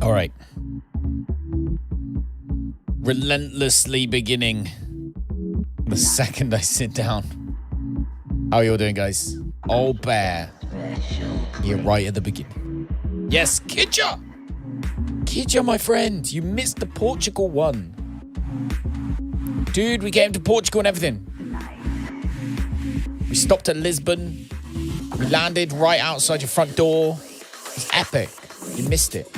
All right. Relentlessly beginning the second I sit down. How are you all doing, guys? Old Bear. You're right at the beginning. Yes, Kidja! Kidja, my friend, you missed the Portugal one. Dude, we came to Portugal and everything. We stopped at Lisbon. We landed right outside your front door. It was epic. You missed it.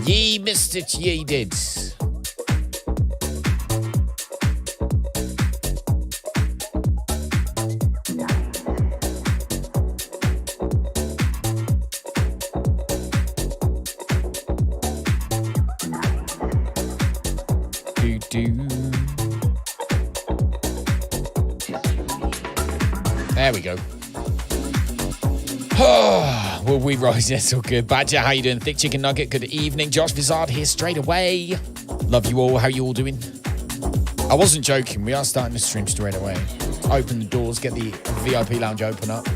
Ye missed it, ye did. There we go. Will we rise? Yes, all good. Badger, how you doing? Thick Chicken Nugget, good evening. Josh Vizard here straight away. Love you all. How you all doing? I wasn't joking. We are starting the stream straight away. Open the doors, get the VIP lounge open up.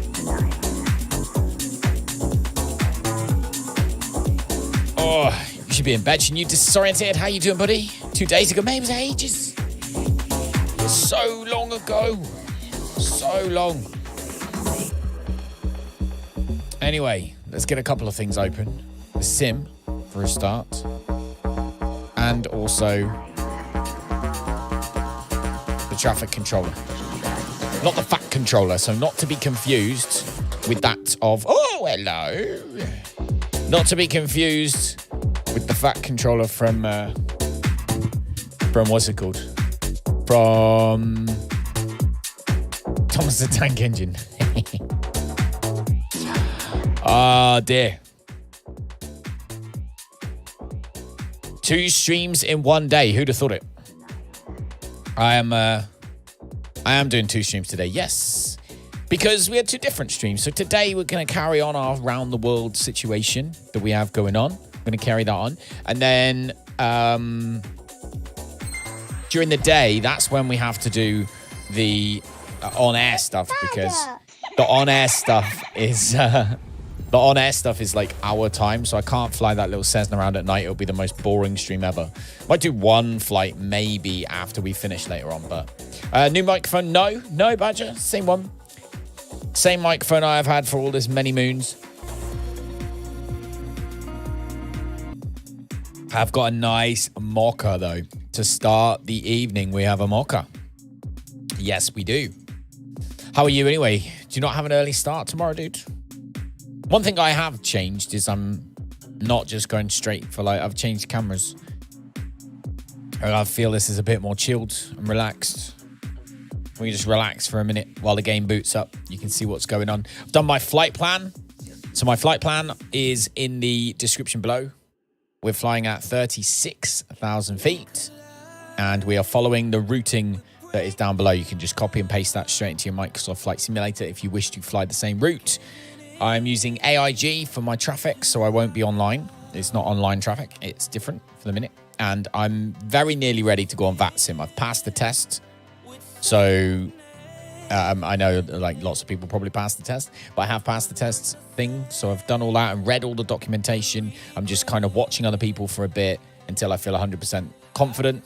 Oh, you should be in bed. You disoriented. How you doing, buddy? 2 days ago, maybe it was ages. It was so long ago. So long. Anyway, let's get a couple of things open. The sim, for a start. And also the traffic controller. Not the fat controller, so not to be confused with that of... Oh, hello. Not to be confused with the fat controller from what's it called? From Thomas the Tank Engine. Oh, dear. 2 streams in one day. Who'd have thought it? I am doing 2 streams today. Yes. Because we had 2 different streams. So today we're going to carry on our round the world situation that we have going on. We're going to carry that on. And then during the day, that's when we have to do the on-air stuff, because the on-air stuff is... The on-air stuff is like our time, so I can't fly that little Cessna around at night. It'll be the most boring stream ever. Might do one flight maybe after we finish later on, but... new microphone? No, Badger. Same one. Same microphone I have had for all this many moons. I've got a nice mocha, though. To start the evening, we have a mocha. Yes, we do. How are you anyway? Do you not have an early start tomorrow, dude? One thing I have changed is I'm not just going straight for like, I've changed cameras. I feel this is a bit more chilled and relaxed. We just relax for a minute while the game boots up. You can see what's going on. I've done my flight plan. So my flight plan is in the description below. We're flying at 36,000 feet and we are following the routing that is down below. You can just copy and paste that straight into your Microsoft Flight Simulator if you wish to fly the same route. I'm using AIG for my traffic, so I won't be online. It's not online traffic. It's different for the minute. And I'm very nearly ready to go on VATSIM. I've passed the test. So I know like lots of people probably passed the test, but I have passed the test thing. So I've done all that and read all the documentation. I'm just kind of watching other people for a bit until I feel 100% confident.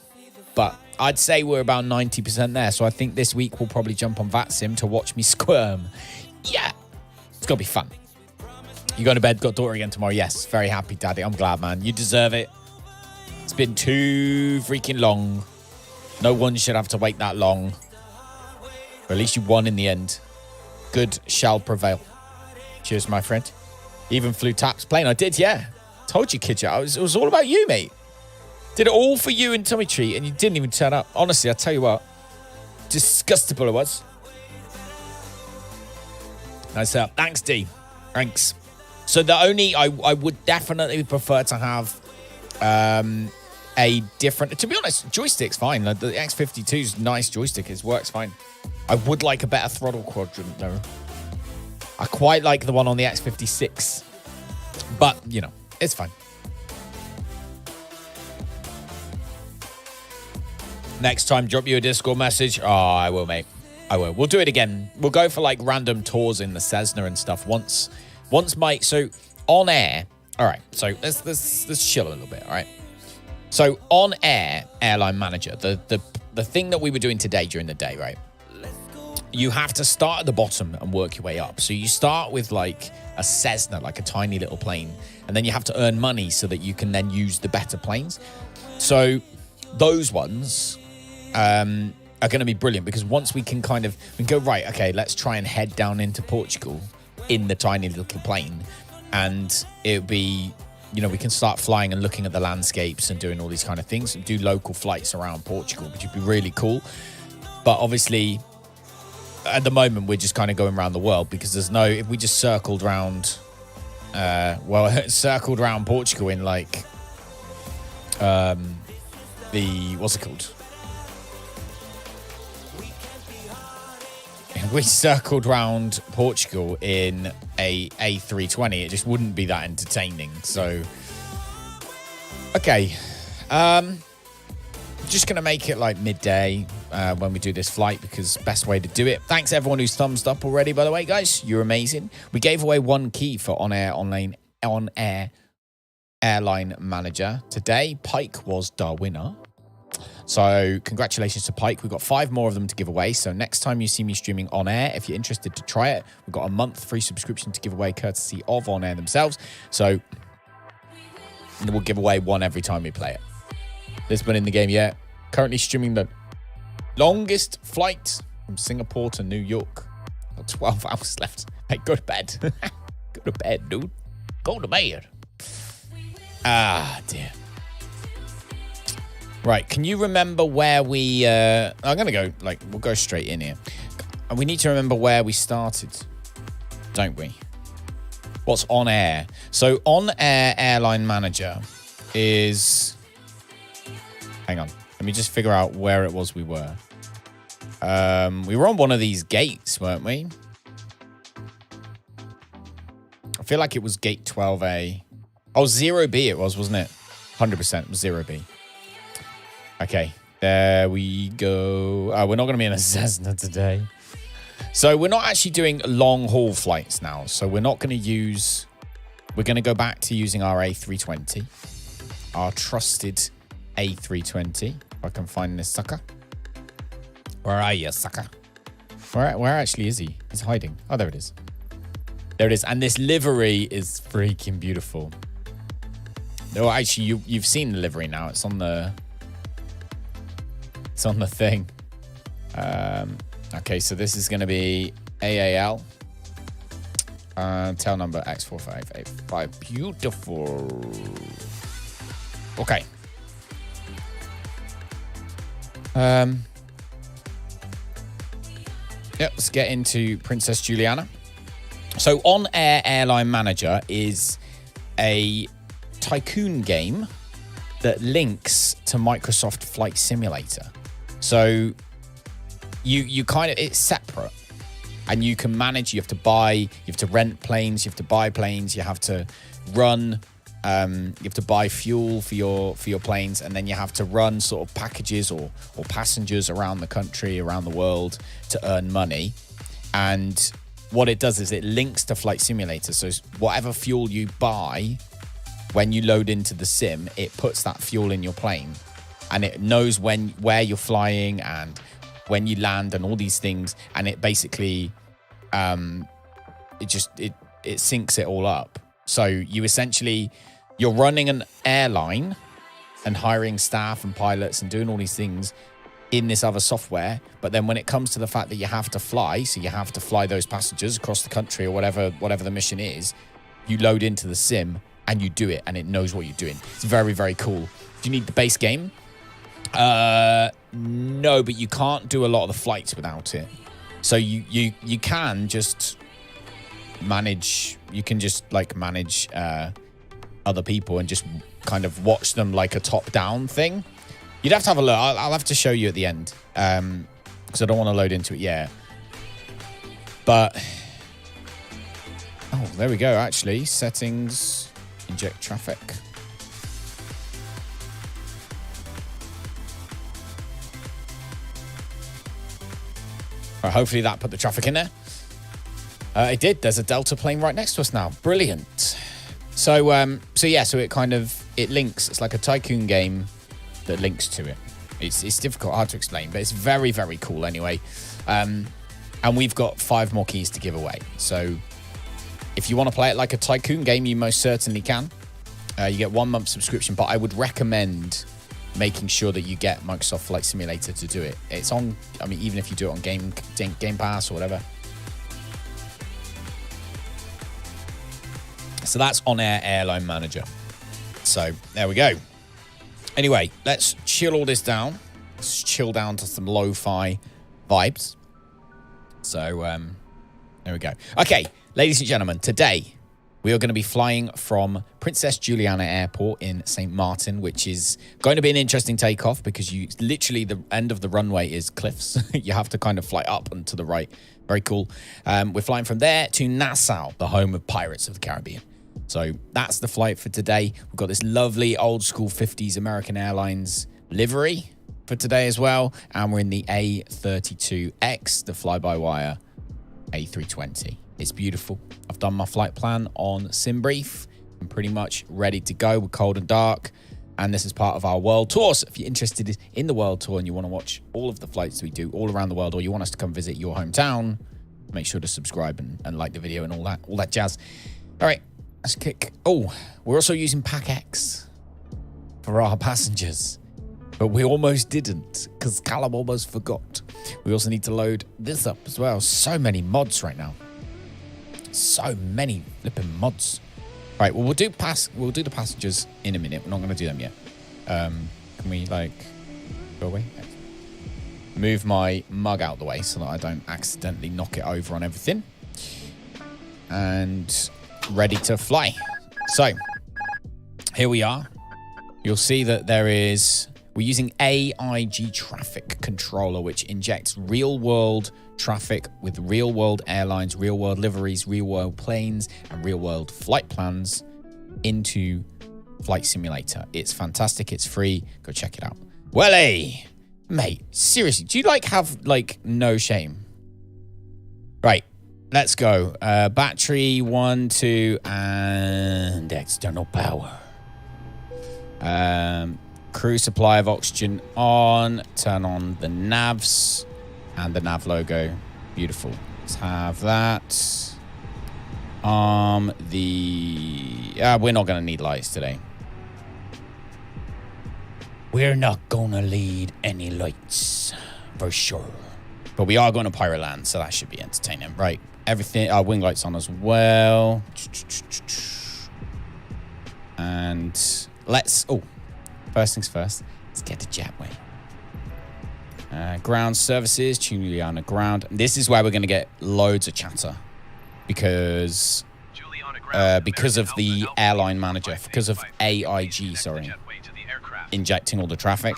But I'd say we're about 90% there. So I think this week we'll probably jump on VATSIM to watch me squirm. Yeah. It's going to be fun. You going to bed, got daughter again tomorrow? Yes, very happy, Daddy. I'm glad, man. You deserve it. It's been too freaking long. No one should have to wait that long. But at least you won in the end. Good shall prevail. Cheers, my friend. Even flew taps plane. I did, yeah. Told you, Kidja. It was all about you, mate. Did it all for you and Tummy Treat, and you didn't even turn up. Honestly, I tell you what. Disgustable it was. Nice up. Thanks, D. Thanks. So the only... I would definitely prefer to have a different... To be honest, joystick's fine. The X52's nice joystick. It works fine. I would like a better throttle quadrant, though. I quite like the one on the X56. But, you know, it's fine. Next time, drop you a Discord message. Oh, I will, mate. I will. We'll do it again. We'll go for like random tours in the Cessna and stuff once Mike. So on air. All right. So let's chill a little bit. All right. So on air, airline manager, the thing that we were doing today during the day, right? You have to start at the bottom and work your way up. So you start with like a Cessna, like a tiny little plane, and then you have to earn money so that you can then use the better planes. So those ones are going to be brilliant because once we can we go, right, okay, let's try and head down into Portugal in the tiny little plane, and it'll be, we can start flying and looking at the landscapes and doing all these kind of things and do local flights around Portugal, which would be really cool. But obviously, at the moment, we're just kind of going around the world because if we just circled around, circled around Portugal in like, what's it called? If we circled round Portugal in a A320, it just wouldn't be that entertaining. So, okay. Just going to make it like midday when we do this flight because best way to do it. Thanks everyone who's thumbs up already, by the way, guys. You're amazing. We gave away one key for on-air airline manager today. Pike was the winner. So congratulations to Pike. We've got 5 more of them to give away. So next time you see me streaming on air, if you're interested to try it, we've got a month free subscription to give away courtesy of On Air themselves. So we'll give away one every time we play it. Lisbon in the game yet. Currently streaming the longest flight from Singapore to New York. Got 12 hours left. Hey, go to bed. Go to bed, dude. Go to bed. Ah, dear. Right, can you remember where we... I'm going to go, we'll go straight in here. And we need to remember where we started, don't we? What's on air? So on air airline manager is... Hang on. Let me just figure out where it was we were. We were on one of these gates, weren't we? I feel like it was gate 12A. Oh, 0B it was, wasn't it? 100% was 0B. Okay, there we go. We're not going to be in a Cessna today. So we're not actually doing long haul flights now. So we're not going to use... We're going to go back to using our A320. Our trusted A320. If I can find this sucker. Where are you, sucker? Where actually is he? He's hiding. Oh, there it is. There it is. And this livery is freaking beautiful. No, actually, you've seen the livery now. It's on the... It's on the thing. Okay, so this is going to be AAL. Tail number X4585. Beautiful. Okay. Let's get into Princess Julianna. So On Air Airline Manager is a tycoon game that links to Microsoft Flight Simulator. So you kind of, it's separate and you can manage, you have to rent planes, you have to buy planes, you have to run, you have to buy fuel for your planes, and then you have to run sort of packages or passengers around the country, around the world to earn money. And what it does is it links to Flight Simulator. So whatever fuel you buy, when you load into the sim, it puts that fuel in your plane. And it knows where you're flying and when you land and all these things. And it basically, it syncs it all up. So you're running an airline and hiring staff and pilots and doing all these things in this other software. But then when it comes to the fact that you have to fly, so you have to fly those passengers across the country or whatever the mission is, you load into the sim and you do it and it knows what you're doing. It's very, very cool. Do you need the base game? No, but you can't do a lot of the flights without it. So you can just manage, manage other people and just kind of watch them like a top-down thing. You'd have to have a look. I'll have to show you at the end because I don't want to load into it yet. But, oh, there we go, actually. Settings, inject traffic. Right, hopefully that put the traffic in there. It did. There's a Delta plane right next to us now. Brilliant. So it links. It's like a tycoon game that links to it. It's difficult, hard to explain, but it's very, very cool anyway. And we've got 5 more keys to give away. So if you want to play it like a tycoon game, you most certainly can. You get 1 month subscription, but I would recommend making sure that you get Microsoft Flight Simulator to do it. It's on, I mean, even if you do it on Game Pass or whatever. So that's On Air Airline Manager. So there we go. Anyway, let's chill all this down. Let's chill down to some lo-fi vibes. So there we go. Okay, ladies and gentlemen, today we are going to be flying from Princess Julianna Airport in St. Maarten, which is going to be an interesting takeoff because you literally the end of the runway is cliffs. You have to kind of fly up and to the right. Very cool. We're flying from there to Nassau, the home of Pirates of the Caribbean. So that's the flight for today. We've got this lovely old school 50s American Airlines livery for today as well. And we're in the A32X, the Fly By Wire A320. It's beautiful. I've done my flight plan on SimBrief. I'm pretty much ready to go. We're cold and dark. And this is part of our world tour. So if you're interested in the world tour and you want to watch all of the flights we do all around the world, or you want us to come visit your hometown, make sure to subscribe and like the video and all that jazz. All right, let's kick. Oh, we're also using PACX for our passengers. But we almost didn't because Callum almost forgot. We also need to load this up as well. So many mods right now. So many flipping mods. Right, well, we'll do the passengers in a minute. We're not going to do them yet. Can we, like, go away? Move my mug out the way so that I don't accidentally knock it over on everything. And ready to fly. So, here we are. You'll see that we're using AIG Traffic Controller, which injects real-world traffic with real-world airlines, real-world liveries, real-world planes, and real-world flight plans into Flight Simulator. It's fantastic. It's free. Go check it out. Well, hey, mate, seriously, do you have no shame? Right, let's go. Battery 1, 2, and external power. Crew supply of oxygen on. Turn on the navs and the nav logo. Beautiful. Let's have that. We're not going to need lights today. We're not going to need any lights for sure. But we are going to Pirate Land, so that should be entertaining. Right. Everything. Our wing lights on as well. And let's... Oh. First things first, let's get to Jetway. Ground services, Julianna Ground. This is where we're going to get loads of chatter because of the airline manager, because of AIG, injecting all the traffic.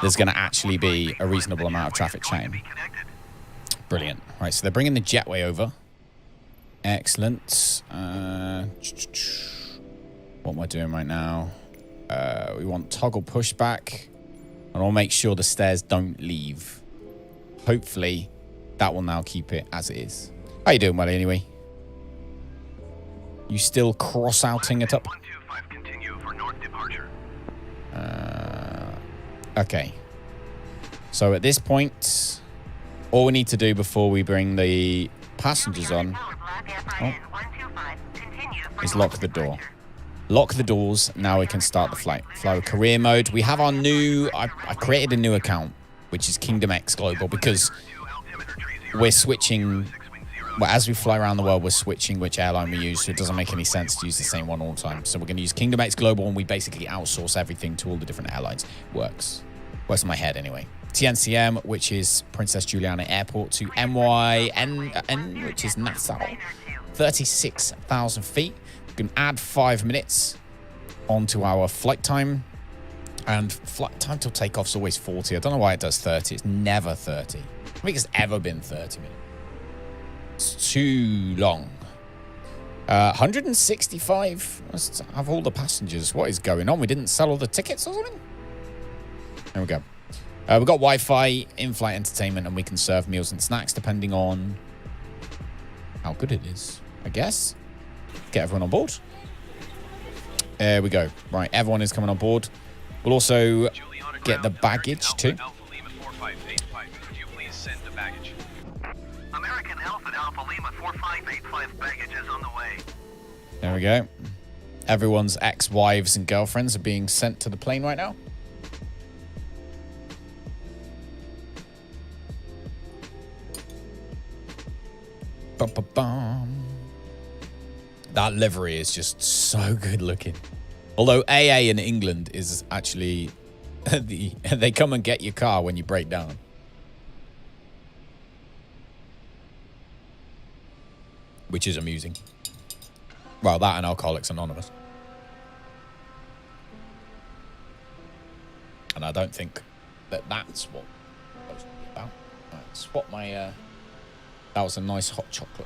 There's going to actually be a reasonable amount of traffic chatting. Brilliant. Right, so they're bringing the Jetway over. Excellent. What am I doing right now? We want toggle pushback, and I'll make sure the stairs don't leave. Hopefully, that will now keep it as it is. How you doing, Welly, anyway? You still cross-outing it up? Okay. So at this point, all we need to do before we bring the passengers on is lock the door. Lock the doors. Now we can start the flight. Fly with career mode. We have our new... I created a new account, which is Kingdom X Global, because we're switching... Well, as we fly around the world, we're switching which airline we use, so it doesn't make any sense to use the same one all the time. So we're going to use Kingdom X Global, and we basically outsource everything to all the different airlines. Works in my head anyway. TNCM, which is Princess Julianna Airport, to MYN, which is Nassau. 36,000 feet. We can add 5 minutes onto our flight time. And flight time till takeoff's always 40. I don't know why it does 30. It's never 30. I don't think it's ever been 30 minutes. It's too long. 165. Let's have all the passengers. What is going on? We didn't sell all the tickets or something? There we go. We've got Wi-Fi, in-flight entertainment, and we can serve meals and snacks depending on how good it is, I guess. Get everyone on board. There we go. Right, everyone is coming on board. We'll also get the baggage too. American Alpha Alpha Lima 4585 baggage is on the way. There we go. Everyone's ex-wives and girlfriends are being sent to the plane right now. Bum. That livery is just so good looking. Although AA in England is actually they come and get your car when you break down. Which is amusing. Well, that and Alcoholics Anonymous. And I don't think that that's what I was talking about. Right, swap my that was a nice hot chocolate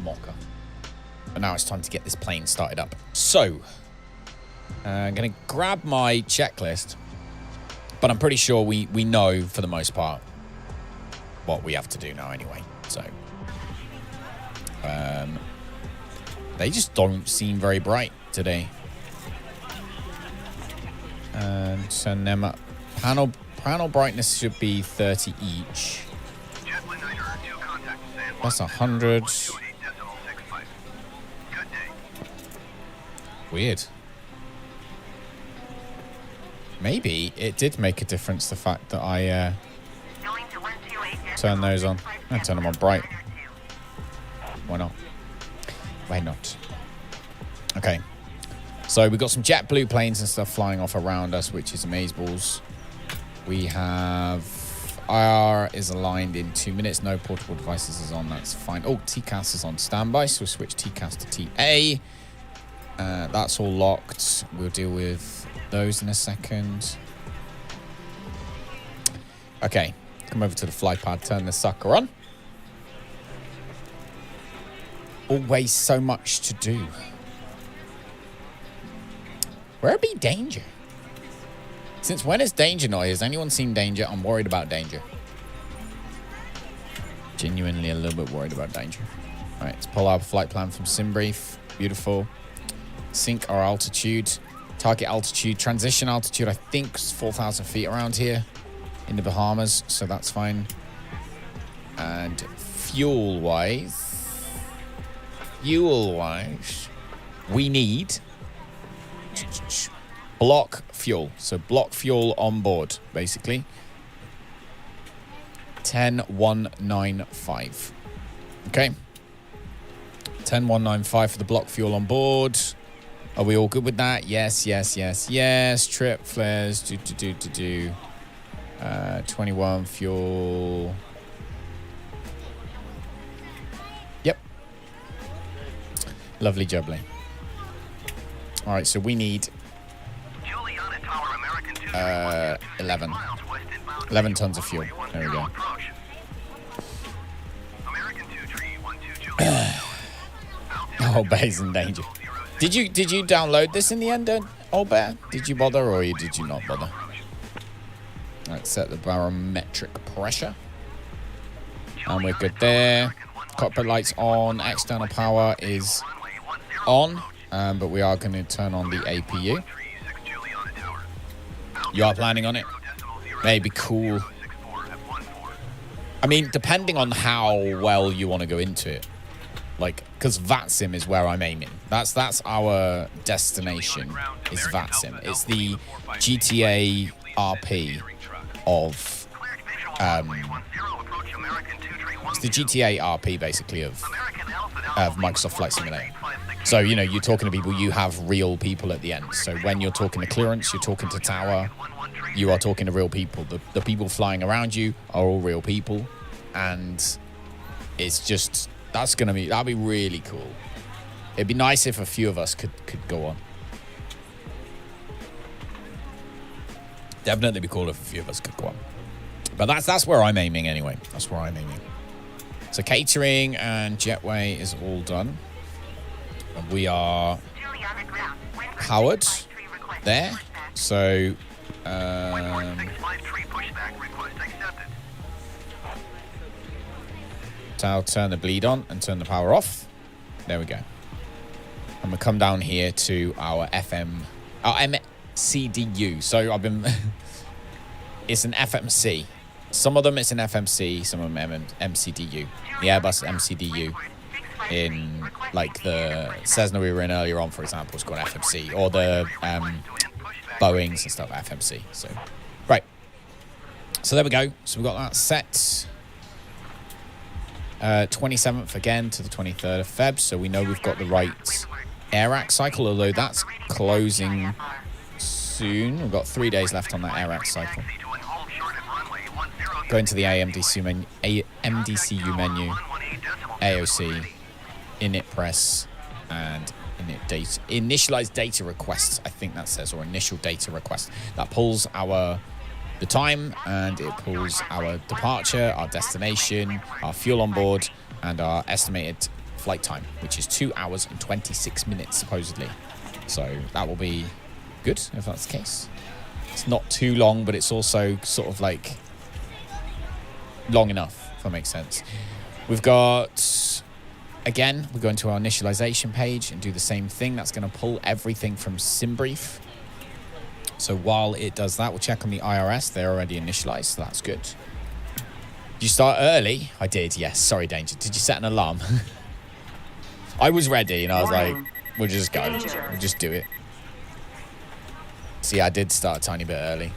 mocha. But now it's time to get this plane started up. So, I'm going to grab my checklist. But I'm pretty sure we know, for the most part, what we have to do now anyway. So, they just don't seem very bright today. And turn them up. Panel brightness should be 30 each. That's 100. Weird. Maybe it did make a difference, the fact that I turn those on. I turn them on bright. Why not? Why not? Okay. So we've got some JetBlue planes and stuff flying off around us, which is amazeballs. We have IR is aligned in 2 minutes. No portable devices is on. That's fine. Oh, TCAS is on standby, so we'll switch TCAS to TA. That's all locked. We'll deal with those in a second. Okay. Come over to the fly pad. Turn the sucker on. Always so much to do. Where be danger? Since when is danger noise? Has anyone seen danger? I'm worried about danger. Genuinely a little bit worried about danger. All right, let's pull our flight plan from SimBrief. Beautiful. Sync our altitude. Target altitude. Transition altitude, I think, is 4,000 feet around here in the Bahamas, so that's fine. And fuel-wise, we need block fuel. So block fuel on board, basically. 10,195. Okay. 10,195 for the block fuel on board. Are we all good with that? Yes. Trip flares. 21 fuel. Yep. Lovely jubbly. All right, so we need 11 tons of fuel. There we go. Old Bear's in danger. Did you download this in the end, Old Bear? Did you bother or did you not bother? Let's set the barometric pressure. And we're good there. Cockpit lights on. External power is on. But we are going to turn on the APU. You are planning on it? Maybe cool. I mean, depending on how well you want to go into it. Like, because VATSIM is where I'm aiming. That's our destination, is VATSIM. It's the GTA RP of... it's the GTA RP, basically, of Microsoft Flight Simulator. So, you know, you're talking to people, you have real people at the end. So when you're talking to clearance, you're talking to tower, you are talking to real people. The people flying around you are all real people. And it's just... that'd be really cool. It'd be nice if a few of us could go on. Definitely be cool if a few of us could go on. But that's where I'm aiming anyway. That's where I'm aiming. So catering and jetway is all done. We are powered there. So tree pushback request accepted. So I'll turn the bleed on and turn the power off. There we go. And we'll come down here to our MCDU. So I've been... it's an FMC. Some of them it's an FMC, some of them MCDU. The Airbus MCDU in like the Cessna we were in earlier on, for example, is called FMC. Or the Boeings and stuff, FMC. So, right. So there we go. So we've got that set. 27th again to the 23rd of Feb. So we know we've got the right AIRAC cycle, although that's closing soon. We've got 3 days left on that AIRAC cycle. Go into the MDCU menu, AOC, init press, and initialize data requests, I think that says, or initial data request. That pulls the time, and it pulls our departure, our destination, our fuel on board, and our estimated flight time, which is 2 hours and 26 minutes, supposedly. So that will be good, if that's the case. It's not too long, but it's also sort of like long enough, if that makes sense. We've got, again, we go into our initialization page and do the same thing. That's going to pull everything from SimBrief. So while it does that, we'll check on the IRS. They're already initialized, so that's good. Did you start early? I did, yes. Sorry, Danger. Did you set an alarm? I was ready, and I was like, we'll just go. We'll just do it. See, I did start a tiny bit early.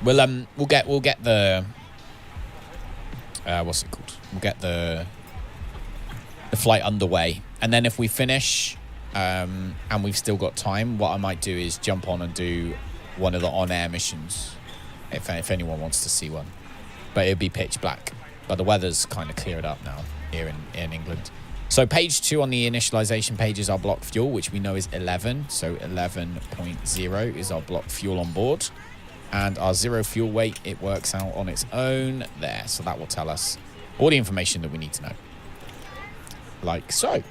We'll get the what's it called? We'll get the flight underway, and then if we finish and we've still got time, what I might do is jump on and do one of the on-air missions if anyone wants to see one. But it'd be pitch black. But the weather's kind of cleared up now here in England. So page 2 on the initialization page is our block fuel, which we know is 11. So 11.0 is our block fuel on board. And our zero fuel weight, it works out on its own there. So that will tell us all the information that we need to know. Like so.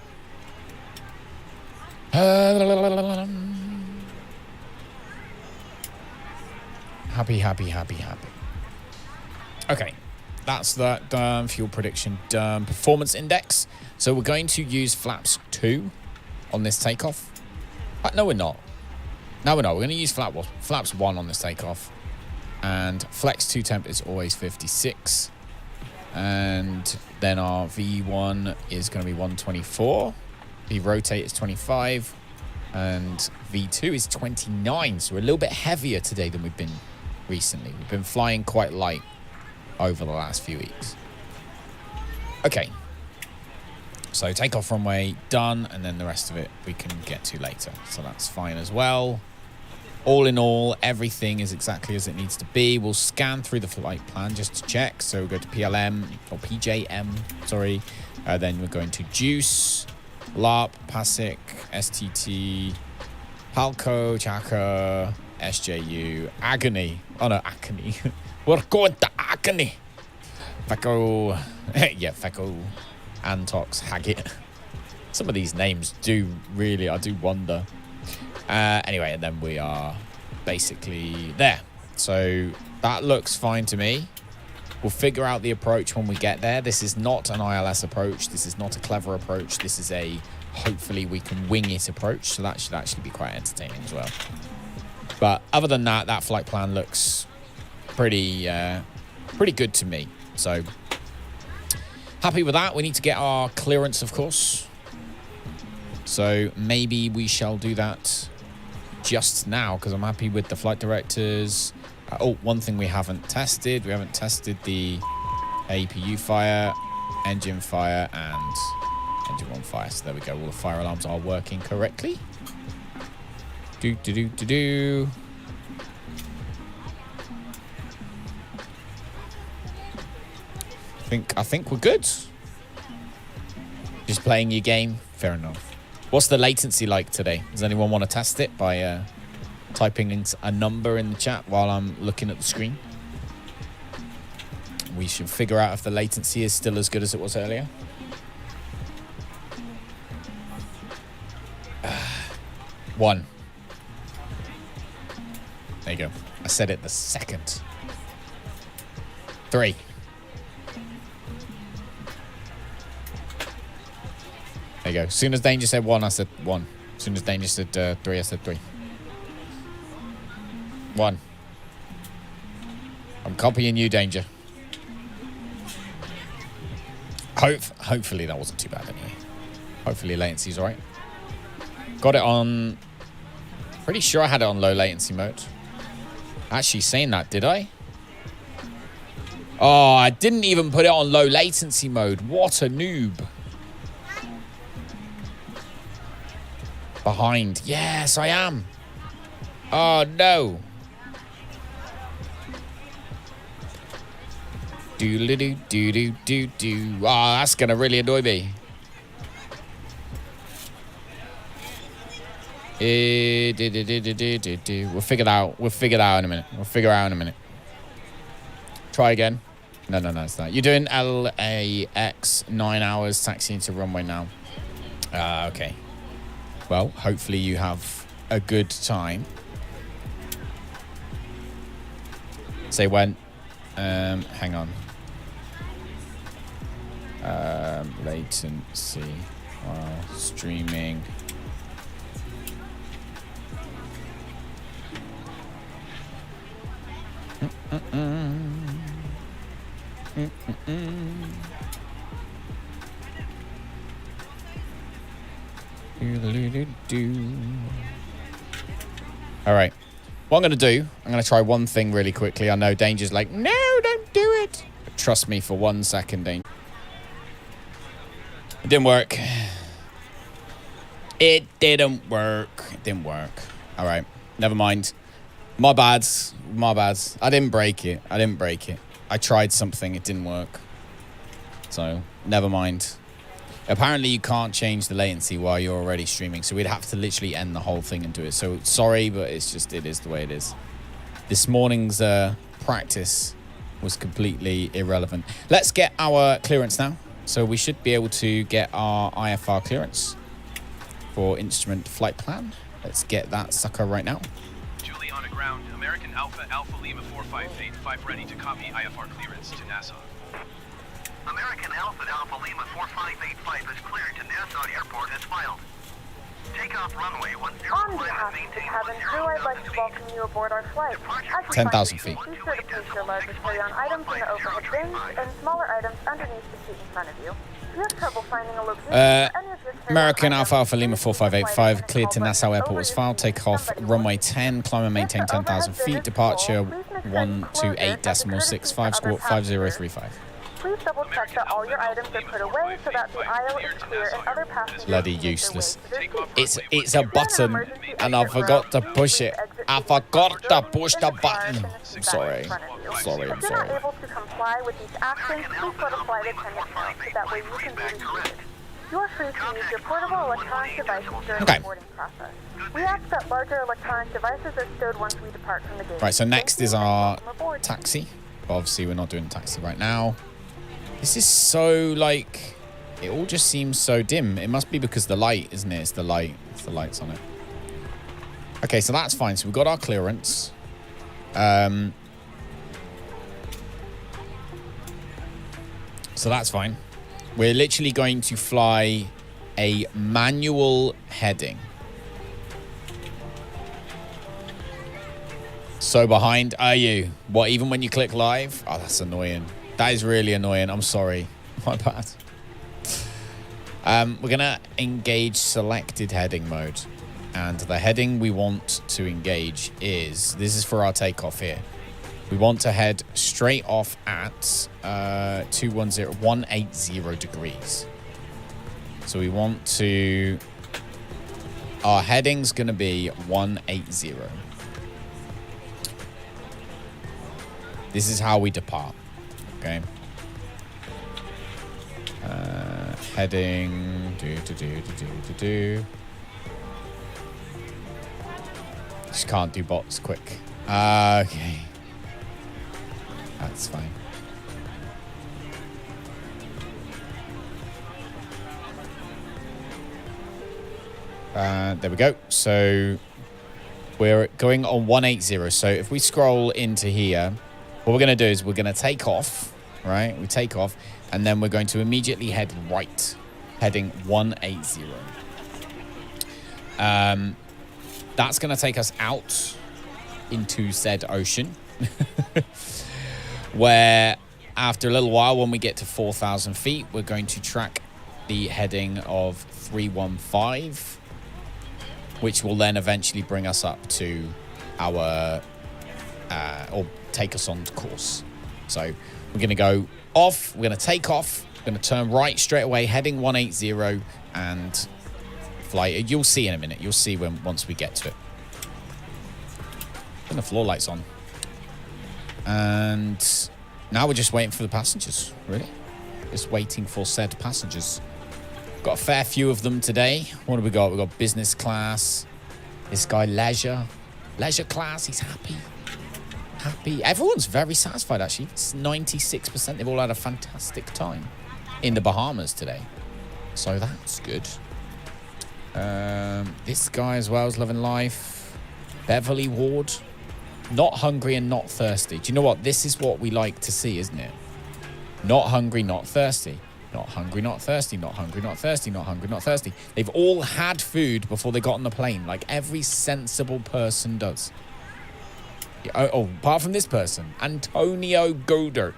Happy. Okay. That's that done. Fuel prediction done. Performance index. So we're going to use flaps 2 on this takeoff. No, we're not. No, we're not. We're going to use flaps 1 on this takeoff. And flex 2 temp is always 56. And then our V1 is going to be 124. V rotate is 25. And V2 is 29. So we're a little bit heavier today than we've been recently. We've been flying quite light over the last few weeks. Okay. So takeoff runway done, and then the rest of it we can get to later. So that's fine as well. All in all, everything is exactly as it needs to be. We'll scan through the flight plan just to check. So we'll go to PLM, or PJM, sorry. Then we're going to Juice, LARP, PACX, STT, Palco, Chaka, SJU, ACONY. Oh no, ACONY. We're going to ACONY. FECO, yeah, FECO, Antox, HAGIT. Some of these names do really, I do wonder. Anyway, and then we are basically there. So that looks fine to me. We'll figure out the approach when we get there. This is not an ILS approach. This is not a clever approach. This is a hopefully we can wing it approach. So that should actually be quite entertaining as well. But other than that, that flight plan looks pretty good to me. So happy with that. We need to get our clearance, of course. So maybe we shall do that just now, because I'm happy with the flight directors. One thing we haven't tested. We haven't tested the APU fire, engine fire, and engine 1 fire. So there we go. All the fire alarms are working correctly. I think we're good. Just playing your game. Fair enough. What's the latency like today? Does anyone want to test it by typing in a number in the chat while I'm looking at the screen? We should figure out if the latency is still as good as it was earlier. One. There you go. I said it the second. 3. There you go. As soon as Danger said 1, I said 1. As soon as Danger said 3, I said 3. 1. I'm copying you, Danger. Hopefully that wasn't too bad anyway. Hopefully latency's alright. Got it on... Pretty sure I had it on low latency mode. Actually saying that, did I? Oh, I didn't even put it on low latency mode. What a noob. Behind. Yes, I am. Oh, no. Do-do-do-do-do-do. Oh, that's going to really annoy me. We'll figure it out. We'll figure it out in a minute. We'll figure it out in a minute. Try again. No, it's not. You're doing LAX 9 hours taxiing to runway now. Okay. Well, hopefully you have a good time. Say when. Hang on. Latency while streaming. All right. What I'm going to do, I'm going to try one thing really quickly. I know Danger's like, no, don't do it. But trust me for 1 second, Danger. It didn't work. It didn't work. It didn't work. All right. Never mind. My bad. My bad. I didn't break it. I tried something. It didn't work. So, never mind. Apparently, you can't change the latency while you're already streaming. So, we'd have to literally end the whole thing and do it. So, sorry, but it's just, it is the way it is. This morning's practice was completely irrelevant. Let's get our clearance now. So, we should be able to get our IFR clearance for instrument flight plan. Let's get that sucker right now. Julianna ground, American Alpha Lima 4585 ready to copy IFR clearance to Nassau. American Alpha Lima 4585 is cleared to Nassau Airport as filed. Takeoff runway 10. On behalf of the cabin crew, I'd like to welcome you aboard our flight. 10,000 feet. Be sure to place your luggage carry on items in the overhead bins and smaller items underneath the seat in front of you. If you have trouble finding a location, any of your American Alpha Lima 4585 cleared to Nassau Airport was filed. Takeoff runway 10, climb and maintain 10,000 feet. Departure 128.655, squawk 5035. Please double check that all your items are put away so that the aisle is clear and other passengers Bloody can make their way useless. to their seats. It's a button and I forgot to push it. I forgot to push the button. I'm sorry. If you're not able to comply with these actions, please let a flight attendant know so that way you can be reseated. You are free to use your portable electronic devices during the boarding process. We ask that larger electronic devices are stowed once we depart from the gate. Right, so next is our Welcome aboard. taxi. But obviously we're not doing taxi right now. This is so, like, it all just seems so dim. It must be because the light, isn't it? It's the light. It's the lights on it. Okay, so that's fine. So we've got our clearance. So that's fine. We're literally going to fly a manual heading. So behind are you? What, even when you click live? Oh, that's annoying. That is really annoying. I'm sorry. My bad. We're going to engage selected heading mode. And the heading we want to engage is... This is for our takeoff here. We want to head straight off at 180 degrees. So we want to... Our heading's going to be 180. This is how we depart. Okay. Heading. Just can't do bots quick. Okay. That's fine. There we go. So We're going on 180. So if we scroll into here, what we're going to do is we're going to take off, right? We take off, and then we're going to immediately head right, heading 180. That's going to take us out into said ocean, where after a little while, when we get to 4,000 feet, we're going to track the heading of 315, which will then eventually bring us up to our, or take us on course. So we're going to go off, we're going to take off, we're going to turn right straight away, heading 180, and fly. You'll see in a minute. You'll see once we get to it. Turn the floor lights on. And now we're just waiting for the passengers, really. Just waiting for said passengers. Got a fair few of them today. What have we got? We've got business class. This guy, leisure class. He's happy. Everyone's very satisfied, actually. It's 96%. They've all had a fantastic time in the Bahamas today. So that's good. This guy as well is loving life. Beverly Ward. Not hungry and not thirsty. Do you know what? This is what we like to see, isn't it? Not hungry, not thirsty. Not hungry, not thirsty. Not hungry, not thirsty. Not hungry, not thirsty. They've all had food before they got on the plane, like every sensible person does. Oh, apart from this person, Antonio Godert,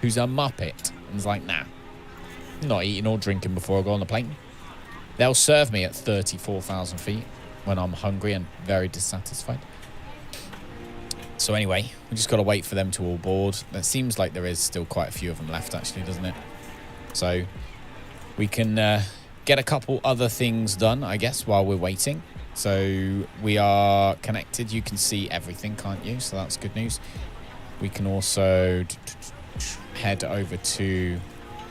who's a muppet, and is like, nah, I'm not eating or drinking before I go on the plane. They'll serve me at 34,000 feet when I'm hungry and very dissatisfied. So anyway, we just got to wait for them to all board. It seems like there is still quite a few of them left, actually, doesn't it? So we can get a couple other things done, I guess, while we're waiting. So we are connected. You can see everything, can't you? So that's good news. We can also head over to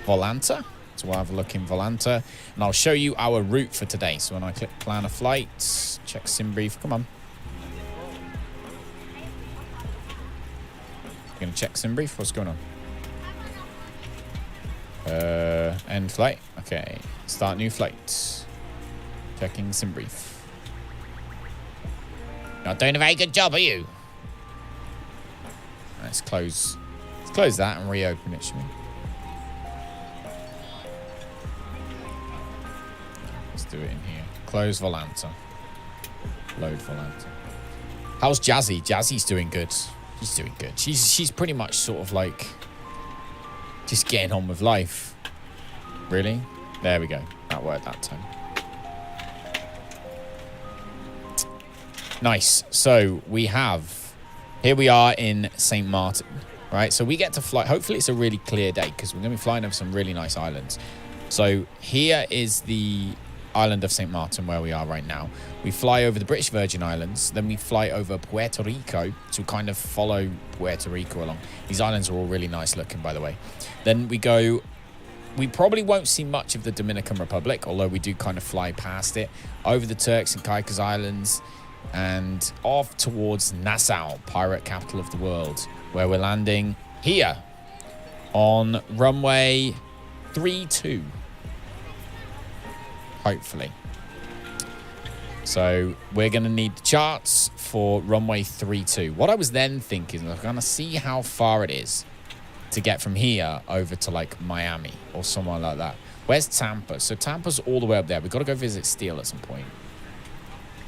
Volanta. So we'll have a look in Volanta. And I'll show you our route for today. So when I click plan a flight, check sim brief. Come on. Going to check sim brief. What's going on? End flight. Okay. Start new flight. Checking sim brief. Not doing a very good job, are you? Let's close that and reopen it, shall we? Let's do it in here. Close Volanta. Load Volanta. How's Jazzy? Jazzy's doing good. She's doing good. She's pretty much sort of like just getting on with life. Really? There we go. That worked that time. Nice. So here we are in St. Maarten, right? So we get to fly. Hopefully it's a really clear day because we're going to be flying over some really nice islands. So here is the island of St. Maarten where we are right now. We fly over the British Virgin Islands. Then we fly over Puerto Rico to kind of follow Puerto Rico along. These islands are all really nice looking, by the way. Then we go... We probably won't see much of the Dominican Republic, although we do kind of fly past it. Over the Turks and Caicos Islands and off towards Nassau, pirate capital of the world, where we're landing here on runway 32. Hopefully. So we're going to need charts for runway 32. What I was then thinking, I'm going to see how far it is to get from here over to like Miami or somewhere like that. Where's Tampa? So Tampa's all the way up there. We've got to go visit Steele at some point.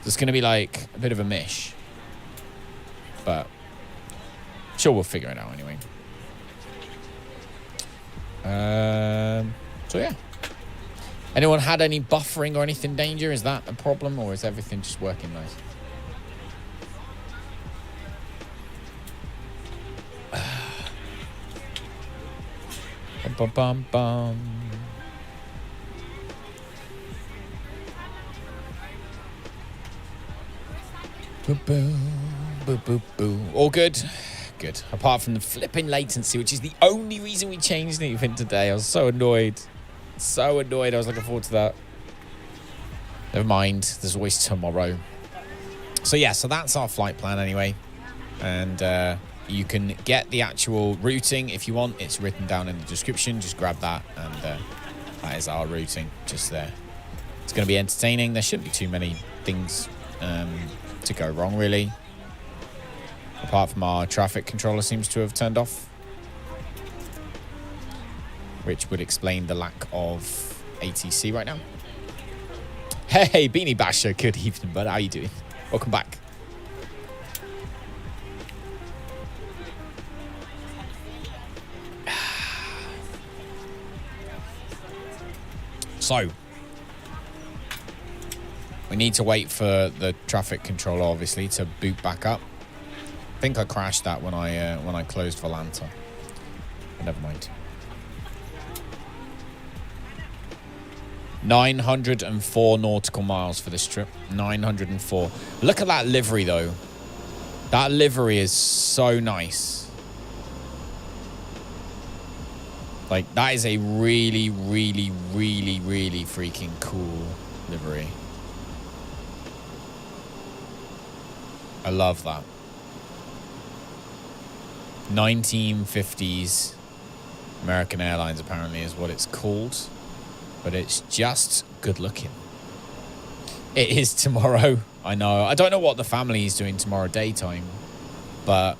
It's going to be like a bit of a mish. But sure, we'll figure it out anyway. So yeah. Anyone had any buffering or anything danger? Is that a problem or is everything just working nice? Bum, bum, bum. Boo, boo, boo, boo, boo. All good? Good. Apart from the flipping latency, which is the only reason we changed anything today. I was so annoyed. So annoyed. I was looking forward to that. Never mind. There's always tomorrow. So yeah, so that's our flight plan anyway. And you can get the actual routing if you want. It's written down in the description. Just grab that and that is our routing just there. It's going to be entertaining. There shouldn't be too many things to go wrong, really. Apart from our traffic controller seems to have turned off, which would explain the lack of ATC right now. Hey, Beanie Basher, good evening, bud. How you doing? Welcome back. So, we need to wait for the traffic controller, obviously, to boot back up. I think I crashed that when I closed Volanta. But never mind. 904 nautical miles for this trip. 904. Look at that livery, though. That livery is so nice. Like, that is a really, really, really, really freaking cool livery. I love that. 1950s American Airlines apparently is what it's called. But it's just good looking. It is tomorrow. I know. I don't know what the family is doing tomorrow daytime. But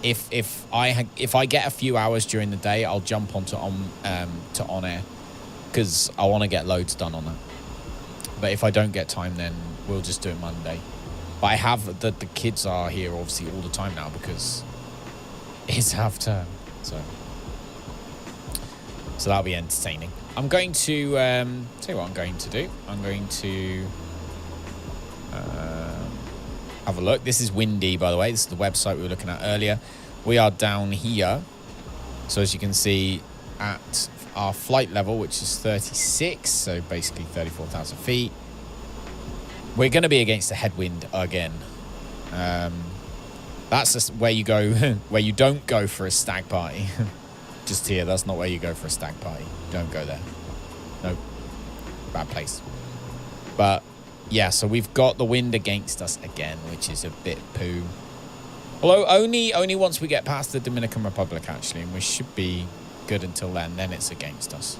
if I get a few hours during the day, I'll jump onto on air. Because I want to get loads done on that. But if I don't get time, then we'll just do it Monday. But I have the kids are here obviously all the time now because it's half term. So that'll be entertaining. I'm going to tell you what I'm going to do. I'm going to have a look. This is windy, by the way. This is the website we were looking at earlier. We are down here. So as you can see, at our flight level, which is 36, so basically 34,000 feet. We're going to be against a headwind again. That's just where you go, where you don't go for a stag party. Just here, that's not where you go for a stag party. Don't go there. Nope. Bad place. But, yeah, so we've got the wind against us again, which is a bit poo. Although, only once we get past the Dominican Republic, actually, and we should be good until then it's against us.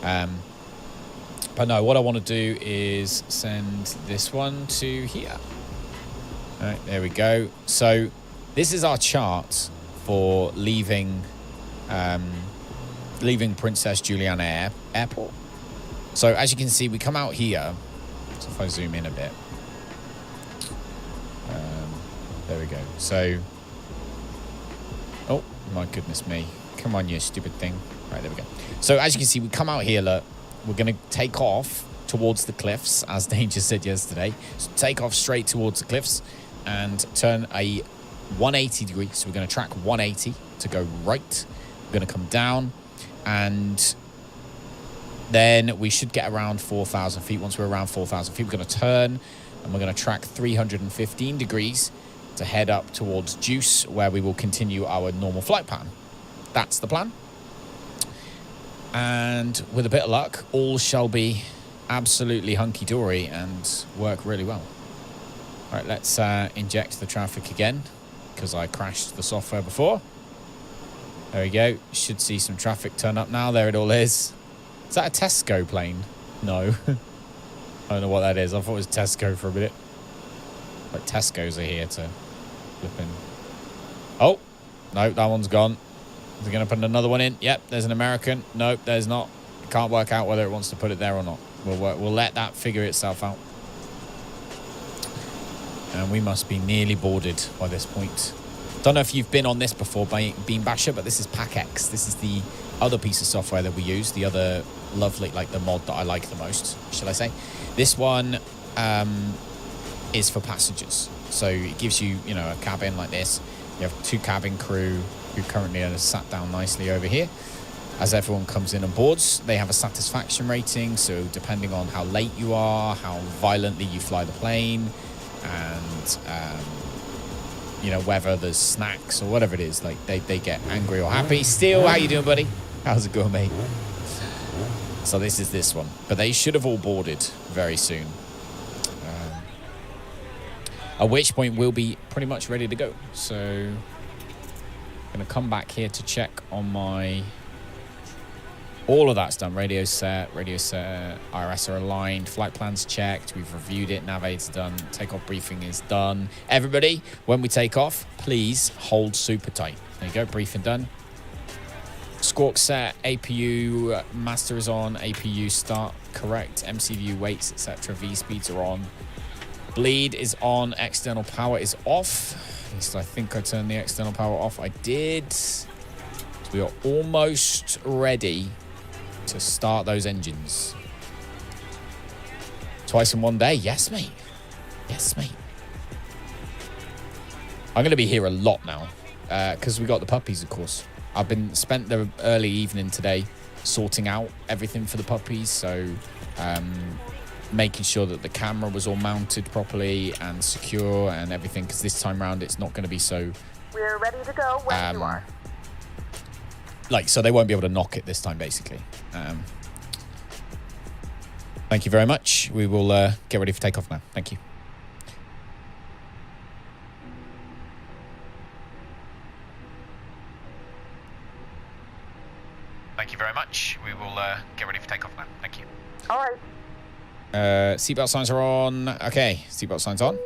But no, what I want to do is send this one to here. All right, there we go. So, this is our chart for leaving Princess Julianna Airport. So as you can see, we come out here. So if I zoom in a bit, there we go. So, oh my goodness me! Come on, you stupid thing! Right, there we go. So as you can see, we come out here. Look, we're gonna take off towards the cliffs, as Danger said yesterday. So take off straight towards the cliffs and turn a 180 degree. So we're gonna track 180 to go right. We're going to come down and then we should get around 4,000 feet. Once we're around 4,000 feet, we're going to turn and we're going to track 315 degrees to head up towards Juice, where we will continue our normal flight pattern. That's the plan. And with a bit of luck, all shall be absolutely hunky-dory and work really well. All right, let's inject the traffic again because I crashed the software before. There we go. You should see some traffic turn up now. There it all is. Is that a Tesco plane? No. I don't know what that is. I thought it was Tesco for a minute. But Tesco's are here to flip in. Oh, no, that one's gone. Is it going to put another one in? Yep, there's an American. Nope, there's not. Can't work out whether it wants to put it there or not. We'll let that figure itself out. And we must be nearly boarded by this point. Don't know if you've been on this before by Bean Basher, but this is PACX. This is the other piece of software that we use, the other lovely, like the mod that I like the most, shall I say. This one is for passengers. So it gives you, a cabin like this. You have 2 cabin crew who currently are sat down nicely over here. As everyone comes in and boards, they have a satisfaction rating. So depending on how late you are, how violently you fly the plane, and whether there's snacks or whatever it is, like they get angry or happy. Steel, how you doing, buddy? How's it going, mate? So this is this one, but they should have all boarded very soon. At which point we'll be pretty much ready to go. So I'm gonna come back here to check on my All of that's done. Radio set, IRS are aligned, flight plans checked, we've reviewed it, navigator's done, takeoff briefing is done. Everybody, when we take off, please hold super tight. There you go, briefing done. Squawk set, APU master is on, APU start correct, MCView weights, etc. V speeds are on. Bleed is on, external power is off. At least I think I turned the external power off. I did. We are almost ready to start those engines. Twice in one day? Yes, mate. Yes, mate. I'm going to be here a lot now because we got the puppies, of course. I've been spent the early evening today sorting out everything for the puppies. So making sure that the camera was all mounted properly and secure and everything, because this time round it's not going to be so... We're ready to go when you are. Like, so they won't be able to knock it this time, basically. Thank you very much. We will get ready for takeoff now. Thank you. Thank you very much. We will get ready for takeoff now. Thank you. All right. Seatbelt signs are on. Okay, seatbelt signs on.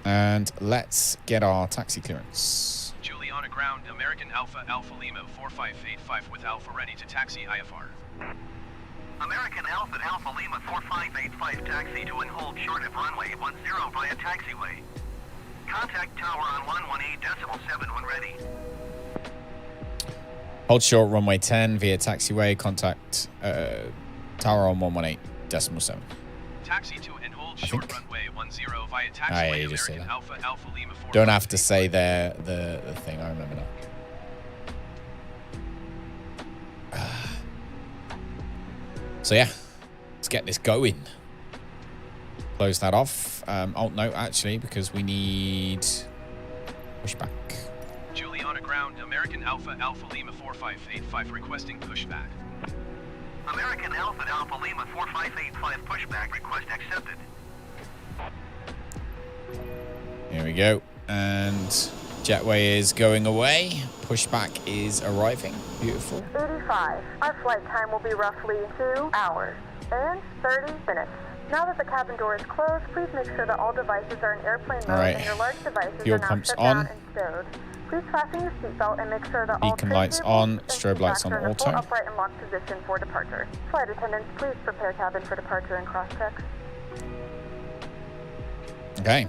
And let's get our taxi clearance. Julianna ground, American Alpha Alpha Lima 4585 with Alpha ready to taxi IFR. American Alpha Alpha Lima 4585 taxi to and hold short of runway 10 via taxiway. Contact tower on 118.7 when ready. Hold short runway 10 via taxiway. Contact tower on 118.7. Taxi to and hold short runway 10 via taxiway. American Alpha Alpha Lima 4585. Don't have to say the thing. I remember now. So yeah, let's get this going. Close that off. Oh no, actually, because we need pushback. Julianna ground, American Alpha Alpha Lima 4585 requesting pushback. American Alpha Alpha Lima 4585 pushback request accepted. Here we go. And jetway is going away. Pushback is arriving. Beautiful. 85. Our flight time will be roughly 2 hours and 30 minutes. Now that the cabin door is closed, please make sure that all devices are in airplane mode and your large devices Fuel are now pumps shut on. down and stowed. Please fasten your seatbelt and make sure that all Beacon lights on, strobe lights on in a auto. full upright and locked position for departure. Flight attendants, please prepare cabin for departure and cross-check. Okay.